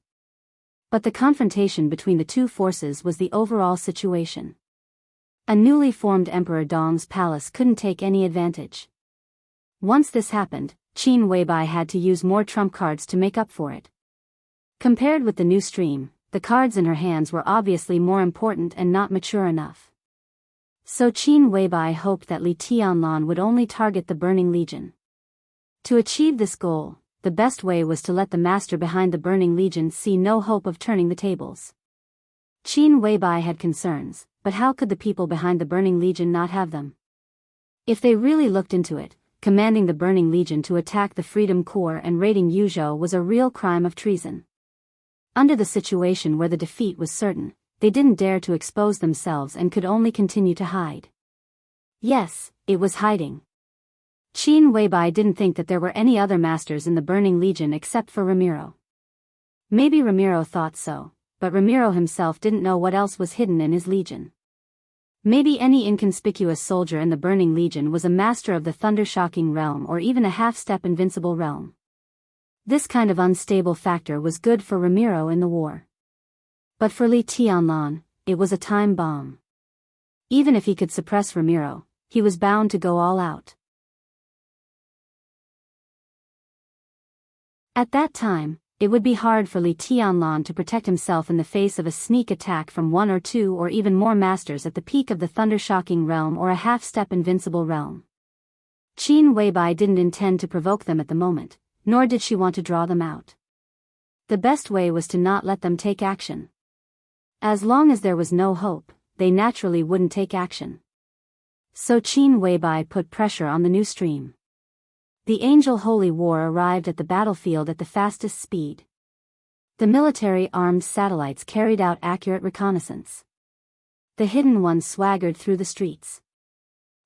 But the confrontation between the two forces was the overall situation. A newly formed Emperor Dong's palace couldn't take any advantage. Once this happened, Qin Weibai had to use more trump cards to make up for it. Compared with the new stream, the cards in her hands were obviously more important and not mature enough. So Qin Weibai hoped that Li Tianlan would only target the Burning Legion. To achieve this goal, the best way was to let the master behind the Burning Legion see no hope of turning the tables. Qin Weibai had concerns, but how could the people behind the Burning Legion not have them? If they really looked into it, commanding the Burning Legion to attack the Freedom Corps and raiding Yuzhou was a real crime of treason. Under the situation where the defeat was certain, they didn't dare to expose themselves and could only continue to hide. Yes, it was hiding. Qin Weibai didn't think that there were any other masters in the Burning Legion except for Ramiro. Maybe Ramiro thought so, but Ramiro himself didn't know what else was hidden in his legion. Maybe any inconspicuous soldier in the Burning Legion was a master of the thunder-shocking realm or even a half-step invincible realm. This kind of unstable factor was good for Ramiro in the war. But for Li Tianlan, it was a time bomb. Even if he could suppress Ramiro, he was bound to go all out. At that time, it would be hard for Li Tianlan to protect himself in the face of a sneak attack from one or two or even more masters at the peak of the thunder-shocking realm or a half-step invincible realm. Qin Weibai didn't intend to provoke them at the moment, nor did she want to draw them out. The best way was to not let them take action. As long as there was no hope, they naturally wouldn't take action. So Qin Weibai put pressure on the new stream. The Angel Holy War arrived at the battlefield at the fastest speed. The military armed satellites carried out accurate reconnaissance. The hidden ones swaggered through the streets.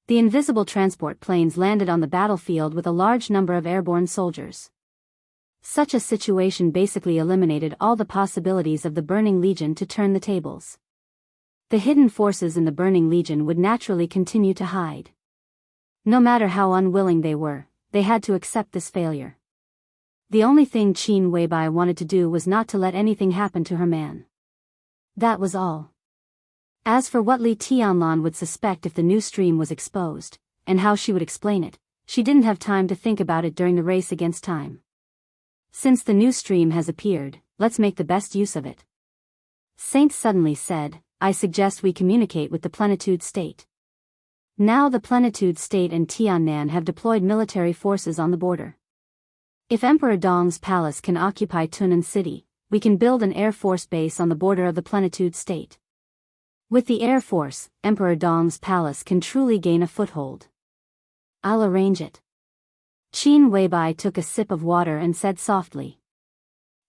The invisible transport planes landed on the battlefield with a large number of airborne soldiers. Such a situation basically eliminated all the possibilities of the Burning Legion to turn the tables. The hidden forces in the Burning Legion would naturally continue to hide. No matter how unwilling they were, they had to accept this failure. The only thing Qin Weibai wanted to do was not to let anything happen to her man. That was all. As for what Li Tianlan would suspect if the new stream was exposed, and how she would explain it, she didn't have time to think about it during the race against time. Since the new stream has appeared, let's make the best use of it. Saint suddenly said, I suggest we communicate with the Plenitude State. Now the Plenitude State and Tiannan have deployed military forces on the border. If Emperor Dong's palace can occupy Tunan City, we can build an air force base on the border of the Plenitude State. With the air force, Emperor Dong's palace can truly gain a foothold. I'll arrange it. Qin Weibai took a sip of water and said softly.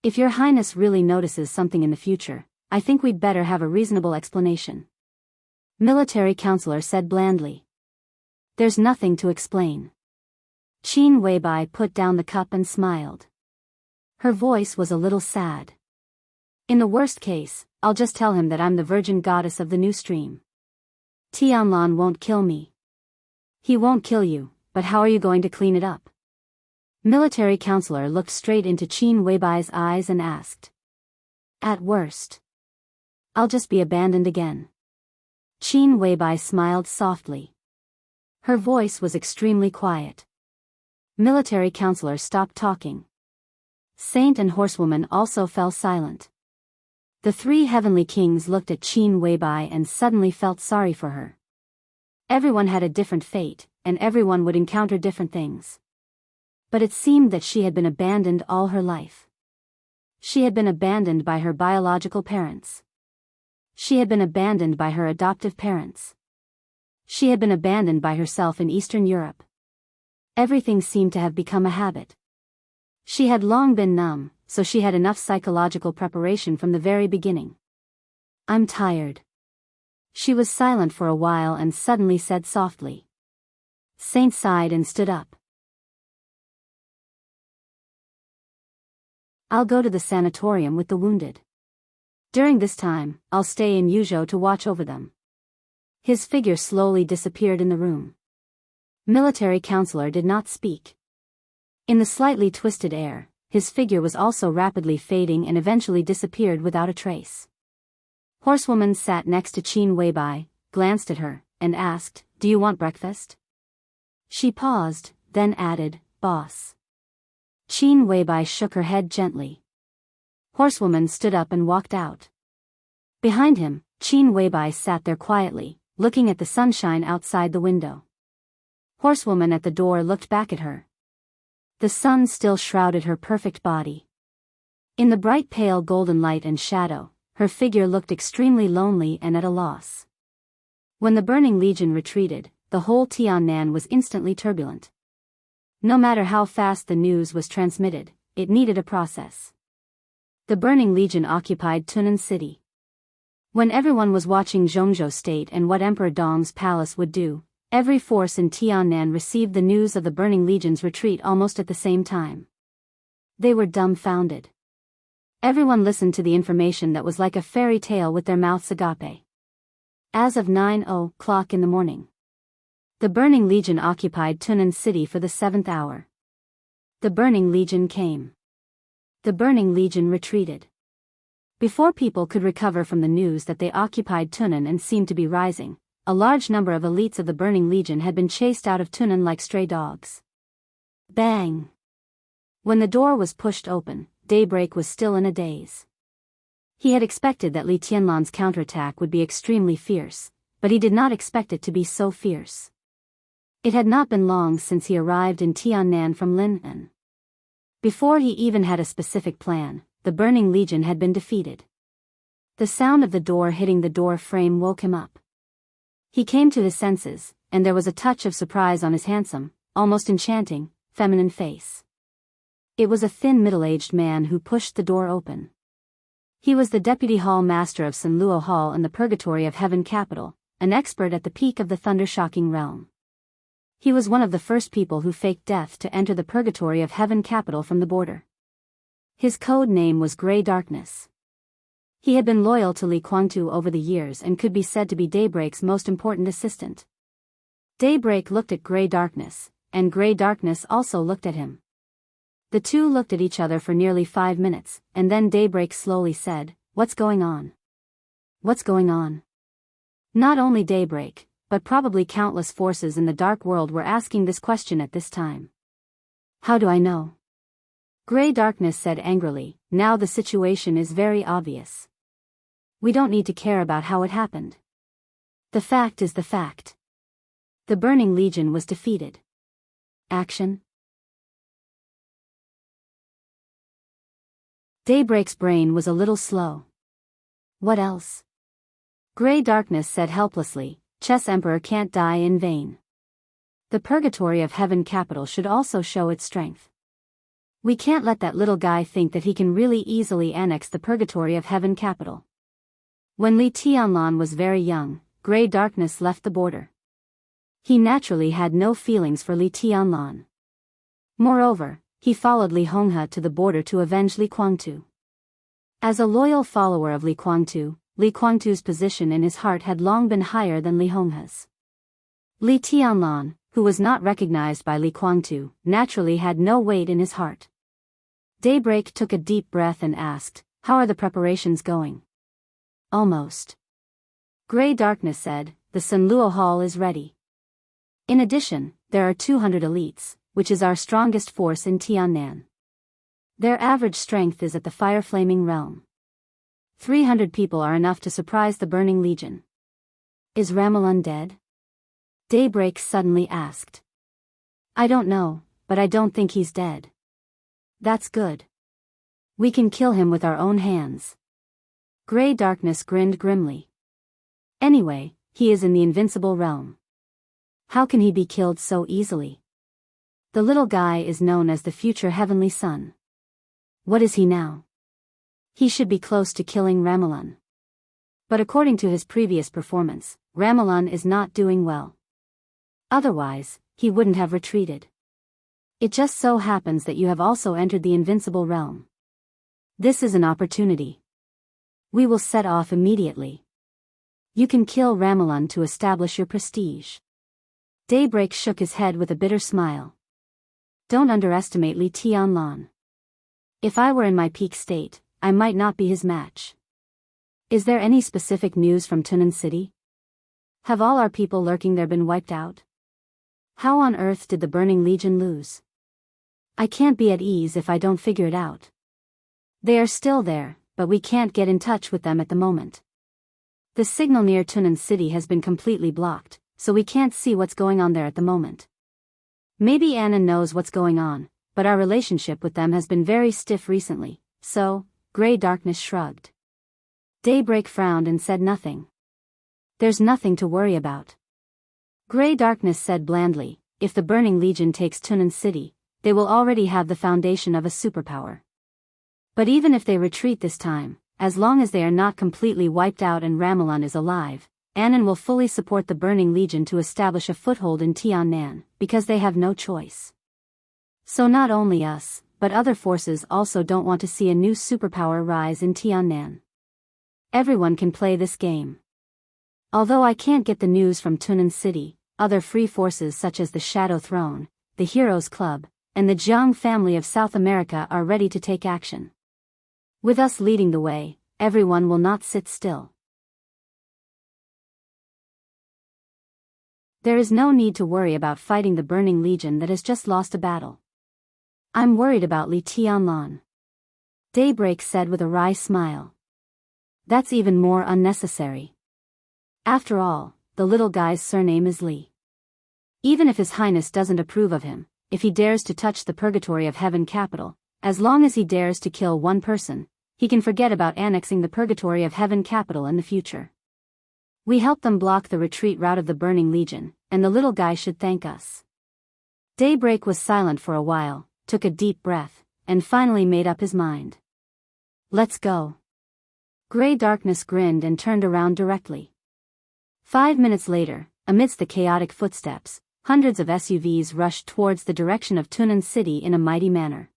If your highness really notices something in the future, I think we'd better have a reasonable explanation. Military counselor said blandly. There's nothing to explain. Qin Weibai put down the cup and smiled. Her voice was a little sad. In the worst case, I'll just tell him that I'm the virgin goddess of the new stream. Tianlan won't kill me. He won't kill you, but how are you going to clean it up? Military counselor looked straight into Qin Weibai's eyes and asked. At worst, I'll just be abandoned again. Qin Weibai smiled softly. Her voice was extremely quiet. Military counselor stopped talking. Saint and horsewoman also fell silent. The three heavenly kings looked at Qin Weibai and suddenly felt sorry for her. Everyone had a different fate, and everyone would encounter different things. But it seemed that she had been abandoned all her life. She had been abandoned by her biological parents. She had been abandoned by her adoptive parents. She had been abandoned by herself in Eastern Europe. Everything seemed to have become a habit. She had long been numb, so she had enough psychological preparation from the very beginning. I'm tired. She was silent for a while and suddenly said softly. Saint sighed and stood up. I'll go to the sanatorium with the wounded. During this time, I'll stay in Yuzhou to watch over them. His figure slowly disappeared in the room. Military counselor did not speak. In the slightly twisted air, his figure was also rapidly fading and eventually disappeared without a trace. Horsewoman sat next to Qin Weibai, glanced at her, and asked, Do you want breakfast? She paused, then added, "Boss." Qin Weibai shook her head gently. Horsewoman stood up and walked out. Behind him, Qin Weibai sat there quietly, looking at the sunshine outside the window. Horsewoman at the door looked back at her. The sun still shrouded her perfect body. In the bright pale golden light and shadow, her figure looked extremely lonely and at a loss. When the Burning Legion retreated, the whole Tiannan was instantly turbulent. No matter how fast the news was transmitted, it needed a process. The Burning Legion occupied Tunan City. When everyone was watching Zhongzhou State and what Emperor Dong's palace would do, every force in Tiannan received the news of the Burning Legion's retreat almost at the same time. They were dumbfounded. Everyone listened to the information that was like a fairy tale with their mouths agape. As of 9:00 in the morning, the Burning Legion occupied Tunan City for the 7th hour. The Burning Legion came. The Burning Legion retreated. Before people could recover from the news that they occupied Tunan and seemed to be rising, a large number of elites of the Burning Legion had been chased out of Tunan like stray dogs. Bang! When the door was pushed open, Daybreak was still in a daze. He had expected that Li Tianlan's counterattack would be extremely fierce, but he did not expect it to be so fierce. It had not been long since he arrived in Tiannan from Lin'an. Before he even had a specific plan, the Burning Legion had been defeated. The sound of the door hitting the door frame woke him up. He came to his senses, and there was a touch of surprise on his handsome, almost enchanting, feminine face. It was a thin middle-aged man who pushed the door open. He was the Deputy Hall Master of Sanluo Hall in the Purgatory of Heaven Capital, an expert at the peak of the thunder-shocking realm. He was one of the first people who faked death to enter the Purgatory of Heaven Capital from the border. His code name was Grey Darkness. He had been loyal to Li Guangtu over the years and could be said to be Daybreak's most important assistant. Daybreak looked at Grey Darkness, and Grey Darkness also looked at him. The two looked at each other for nearly 5 minutes, and then Daybreak slowly said, "What's going on? What's going on?" Not only Daybreak, but probably countless forces in the dark world were asking this question at this time. "How do I know?" Grey Darkness said angrily, "Now the situation is very obvious. We don't need to care about how it happened. The fact is the fact. The Burning Legion was defeated. Action." Daybreak's brain was a little slow. "What else?" Grey Darkness said helplessly, "Chess Emperor can't die in vain. The Purgatory of Heaven Capital should also show its strength. We can't let that little guy think that he can really easily annex the Purgatory of Heaven Capital." When Li Tianlan was very young, Grey Darkness left the border. He naturally had no feelings for Li Tianlan. Moreover, he followed Li Honghe to the border to avenge Li Guangtu. As a loyal follower of Li Guangtu's position in his heart had long been higher than Li Honghe's. Li Tianlan, who was not recognized by Li Guangtu, naturally had no weight in his heart. Daybreak took a deep breath and asked, "How are the preparations going?" "Almost." Grey Darkness said, "The Sanluo Hall is ready. In addition, there are 200 elites, which is our strongest force in Tiannan. Their average strength is at the fire-flaming realm. 300 people are enough to surprise the Burning Legion." "Is Ramelun dead?" Daybreak suddenly asked. "I don't know, but I don't think he's dead." "That's good. We can kill him with our own hands." Grey Darkness grinned grimly. "Anyway, he is in the invincible realm. How can he be killed so easily? The little guy is known as the future Heavenly Son. What is he now? He should be close to killing Ramelun. But according to his previous performance, Ramelun is not doing well. Otherwise, he wouldn't have retreated. It just so happens that you have also entered the invincible realm. This is an opportunity. We will set off immediately. You can kill Ramelun to establish your prestige." Daybreak shook his head with a bitter smile. "Don't underestimate Li Tianlan. If I were in my peak state, I might not be his match. Is there any specific news from Tunan City? Have all our people lurking there been wiped out? How on earth did the Burning Legion lose? I can't be at ease if I don't figure it out. They are still there, but we can't get in touch with them at the moment. The signal near Tunan City has been completely blocked, so we can't see what's going on there at the moment. Maybe Anna knows what's going on, but our relationship with them has been very stiff recently, so, Grey Darkness shrugged. Daybreak frowned and said nothing. There's nothing to worry about. Grey Darkness said blandly, if the Burning Legion takes Tunan City, they will already have the foundation of a superpower. But even if they retreat this time, as long as they are not completely wiped out and Ramelan is alive, Anan will fully support the Burning Legion to establish a foothold in Tiannan, because they have no choice. So not only us, but other forces also don't want to see a new superpower rise in Tiannan. Everyone can play this game. Although I can't get the news from Tunan City, other free forces such as the Shadow Throne, the Heroes Club, and the Jiang family of South America are ready to take action. With us leading the way, everyone will not sit still. There is no need to worry about fighting the Burning Legion that has just lost a battle. I'm worried about Li Tianlan. Daybreak said with a wry smile. That's even more unnecessary. After all, the little guy's surname is Li. Even if His Highness doesn't approve of him, if he dares to touch the Purgatory of Heaven capital, as long as he dares to kill one person, he can forget about annexing the Purgatory of Heaven capital in the future. We helped them block the retreat route of the Burning Legion, and the little guy should thank us. Daybreak was silent for a while, took a deep breath, and finally made up his mind. Let's go. Grey Darkness grinned and turned around directly. 5 minutes later, amidst the chaotic footsteps, hundreds of SUVs rushed towards the direction of Tunan City in a mighty manner.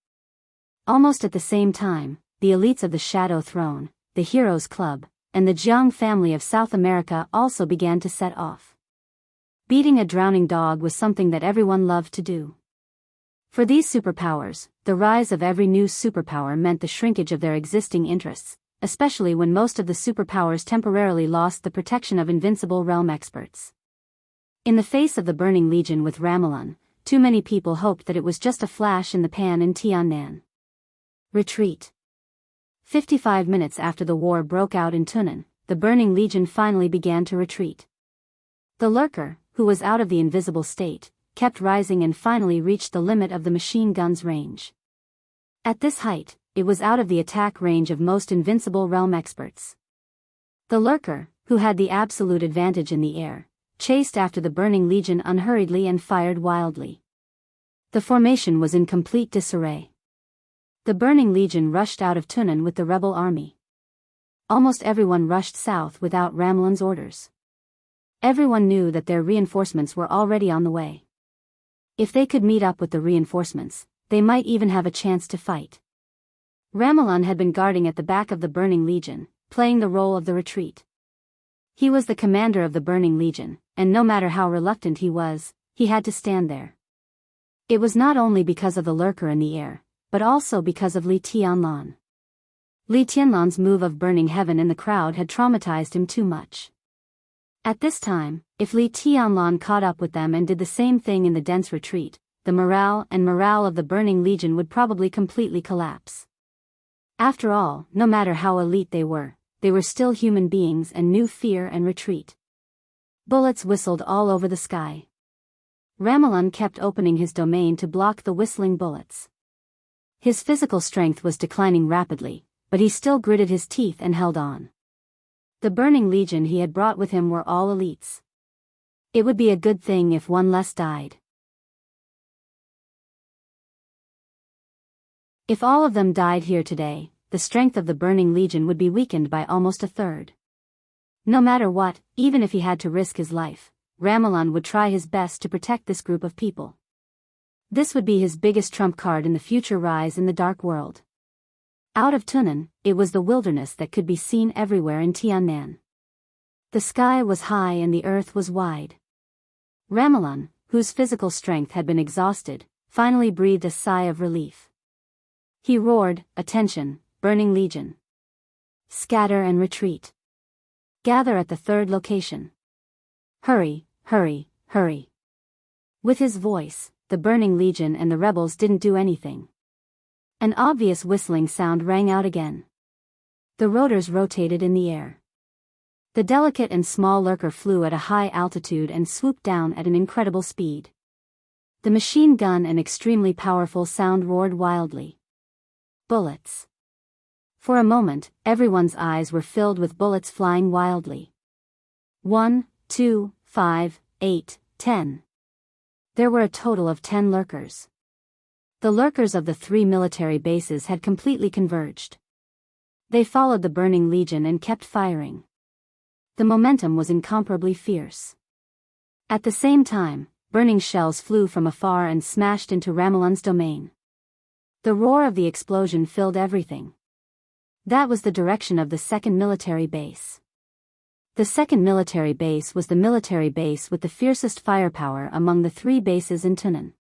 Almost at the same time, the elites of the Shadow Throne, the Heroes Club, and the Jiang family of South America also began to set off. Beating a drowning dog was something that everyone loved to do. For these superpowers, the rise of every new superpower meant the shrinkage of their existing interests, especially when most of the superpowers temporarily lost the protection of invincible realm experts. In the face of the Burning Legion with Ramelan, too many people hoped that it was just a flash in the pan in Tiannan. Retreat. 55 minutes after the war broke out in Tunan, the Burning Legion finally began to retreat. The Lurker, who was out of the invisible state, kept rising and finally reached the limit of the machine gun's range. At this height, it was out of the attack range of most invincible realm experts. The Lurker, who had the absolute advantage in the air, chased after the Burning Legion unhurriedly and fired wildly. The formation was in complete disarray. The Burning Legion rushed out of Tunan with the rebel army. Almost everyone rushed south without Ramelan's orders. Everyone knew that their reinforcements were already on the way. If they could meet up with the reinforcements, they might even have a chance to fight. Ramelan had been guarding at the back of the Burning Legion, playing the role of the retreat. He was the commander of the Burning Legion, and no matter how reluctant he was, he had to stand there. It was not only because of the Lurker in the air, but also because of Li Tianlan. Li Tianlan's move of burning heaven in the crowd had traumatized him too much. At this time, if Li Tianlan caught up with them and did the same thing in the dense retreat, the morale of the Burning Legion would probably completely collapse. After all, no matter how elite they were still human beings and knew fear and retreat. Bullets whistled all over the sky. Ramelan kept opening his domain to block the whistling bullets. His physical strength was declining rapidly, but he still gritted his teeth and held on. The Burning Legion he had brought with him were all elites. It would be a good thing if one less died. If all of them died here today, the strength of the Burning Legion would be weakened by almost a third. No matter what, even if he had to risk his life, Ramelan would try his best to protect this group of people. This would be his biggest trump card in the future rise in the dark world. Out of Tunan, it was the wilderness that could be seen everywhere in Tiannan. The sky was high and the earth was wide. Ramelan, whose physical strength had been exhausted, finally breathed a sigh of relief. He roared, "Attention, Burning Legion! Scatter and retreat. Gather at the third location. Hurry, hurry, hurry." With his voice, the Burning Legion and the rebels didn't do anything. An obvious whistling sound rang out again. The rotors rotated in the air. The delicate and small lurker flew at a high altitude and swooped down at an incredible speed. The machine gun and extremely powerful sound roared wildly. Bullets. For a moment, everyone's eyes were filled with bullets flying wildly. 1, 2, 5, 8, 10. There were a total of 10 lurkers. The lurkers of the 3 military bases had completely converged. They followed the Burning Legion and kept firing. The momentum was incomparably fierce. At the same time, burning shells flew from afar and smashed into Ramelan's domain. The roar of the explosion filled everything. That was the direction of the second military base. The second military base was the military base with the fiercest firepower among the 3 bases in Tunnan.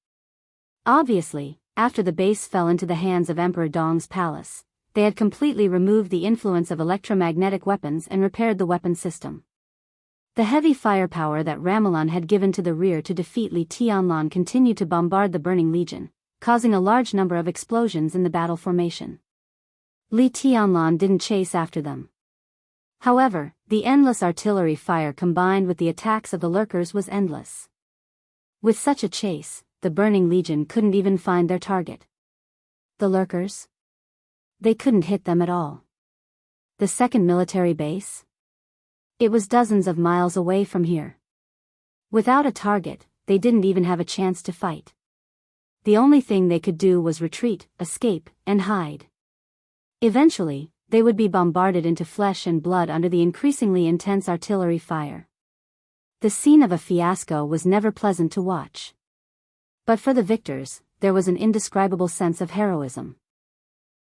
Obviously, after the base fell into the hands of Emperor Dong's palace, they had completely removed the influence of electromagnetic weapons and repaired the weapon system. The heavy firepower that Ramelan had given to the rear to defeat Li Tianlan continued to bombard the Burning Legion, causing a large number of explosions in the battle formation. Li Tianlan didn't chase after them. However, the endless artillery fire combined with the attacks of the lurkers was endless. With such a chase, the Burning Legion couldn't even find their target. The lurkers? They couldn't hit them at all. The second military base? It was dozens of miles away from here. Without a target, they didn't even have a chance to fight. The only thing they could do was retreat, escape, and hide. Eventually, they would be bombarded into flesh and blood under the increasingly intense artillery fire. The scene of a fiasco was never pleasant to watch. But for the victors, there was an indescribable sense of heroism.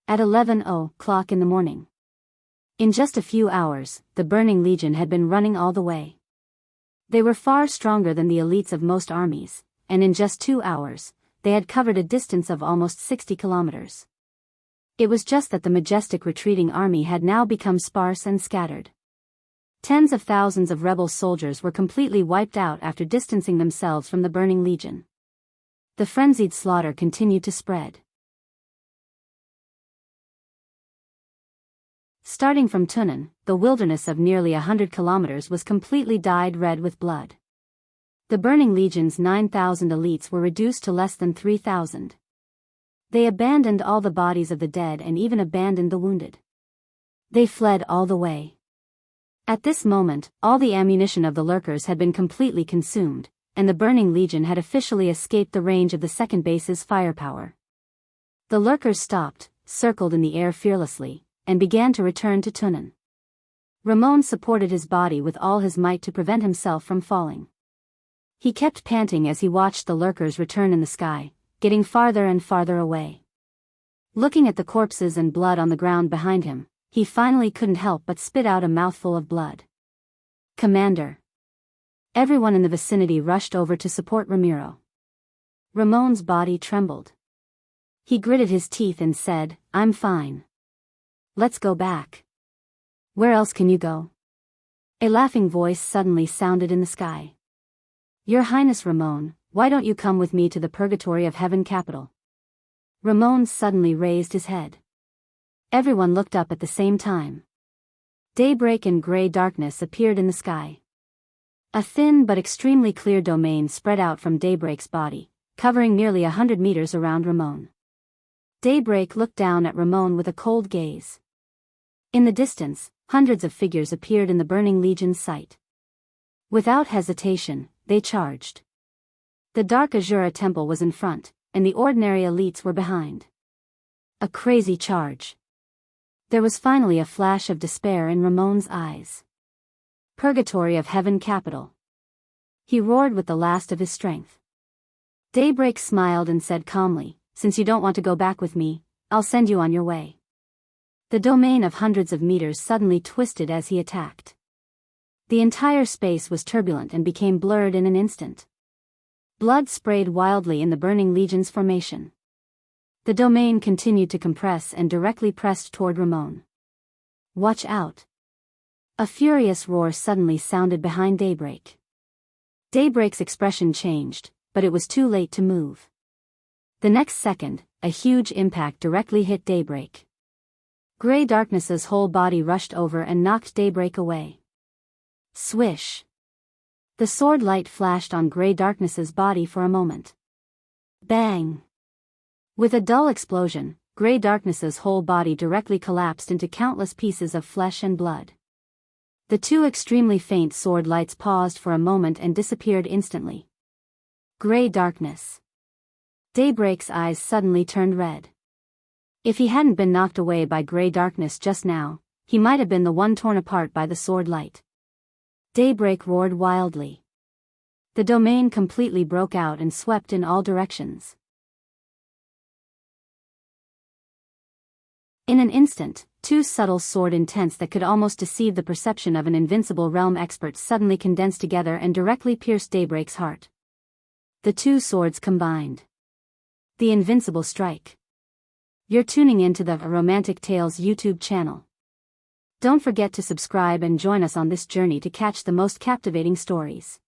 At 11:00 in the morning. In just a few hours, the Burning Legion had been running all the way. They were far stronger than the elites of most armies, and in just 2 hours, they had covered a distance of almost 60 kilometers. It was just that the majestic retreating army had now become sparse and scattered. Tens of thousands of rebel soldiers were completely wiped out after distancing themselves from the Burning Legion. The frenzied slaughter continued to spread. Starting from Tunnan, the wilderness of nearly 100 kilometers was completely dyed red with blood. The Burning Legion's 9,000 elites were reduced to less than 3,000. They abandoned all the bodies of the dead and even abandoned the wounded. They fled all the way. At this moment, all the ammunition of the lurkers had been completely consumed, and the Burning Legion had officially escaped the range of the second base's firepower. The lurkers stopped, circled in the air fearlessly, and began to return to Tunnan. Ramon supported his body with all his might to prevent himself from falling. He kept panting as he watched the lurkers return in the sky, getting farther and farther away. Looking at the corpses and blood on the ground behind him, he finally couldn't help but spit out a mouthful of blood. "Commander!" Everyone in the vicinity rushed over to support Ramiro. Ramon's body trembled. He gritted his teeth and said, "I'm fine. Let's go back." "Where else can you go?" A laughing voice suddenly sounded in the sky. "Your Highness Ramon, why don't you come with me to the Purgatory of Heaven capital?" Ramon suddenly raised his head. Everyone looked up at the same time. Daybreak and gray darkness appeared in the sky. A thin but extremely clear domain spread out from Daybreak's body, covering nearly 100 meters around Ramon. Daybreak looked down at Ramon with a cold gaze. In the distance, hundreds of figures appeared in the Burning Legion's sight. Without hesitation, they charged. The Dark Azura Temple was in front, and the ordinary elites were behind. A crazy charge. There was finally a flash of despair in Ramon's eyes. Purgatory of Heaven capital. He roared with the last of his strength. Daybreak smiled and said calmly, "Since you don't want to go back with me, I'll send you on your way." The domain of hundreds of meters suddenly twisted as he attacked. The entire space was turbulent and became blurred in an instant. Blood sprayed wildly in the Burning Legion's formation. The domain continued to compress and directly pressed toward Ramon. "Watch out!" A furious roar suddenly sounded behind Daybreak. Daybreak's expression changed, but it was too late to move. The next second, a huge impact directly hit Daybreak. Grey Darkness's whole body rushed over and knocked Daybreak away. Swish! The sword light flashed on Grey Darkness's body for a moment. Bang! With a dull explosion, Grey Darkness's whole body directly collapsed into countless pieces of flesh and blood. The two extremely faint sword lights paused for a moment and disappeared instantly. Grey Darkness. Daybreak's eyes suddenly turned red. If he hadn't been knocked away by Grey Darkness just now, he might have been the one torn apart by the sword light. Daybreak roared wildly. The domain completely broke out and swept in all directions. In an instant, two subtle sword intents that could almost deceive the perception of an invincible realm expert suddenly condensed together and directly pierced Daybreak's heart. The two swords combined. The invincible strike. You're tuning into the Romantic Tales YouTube channel. Don't forget to subscribe and join us on this journey to catch the most captivating stories.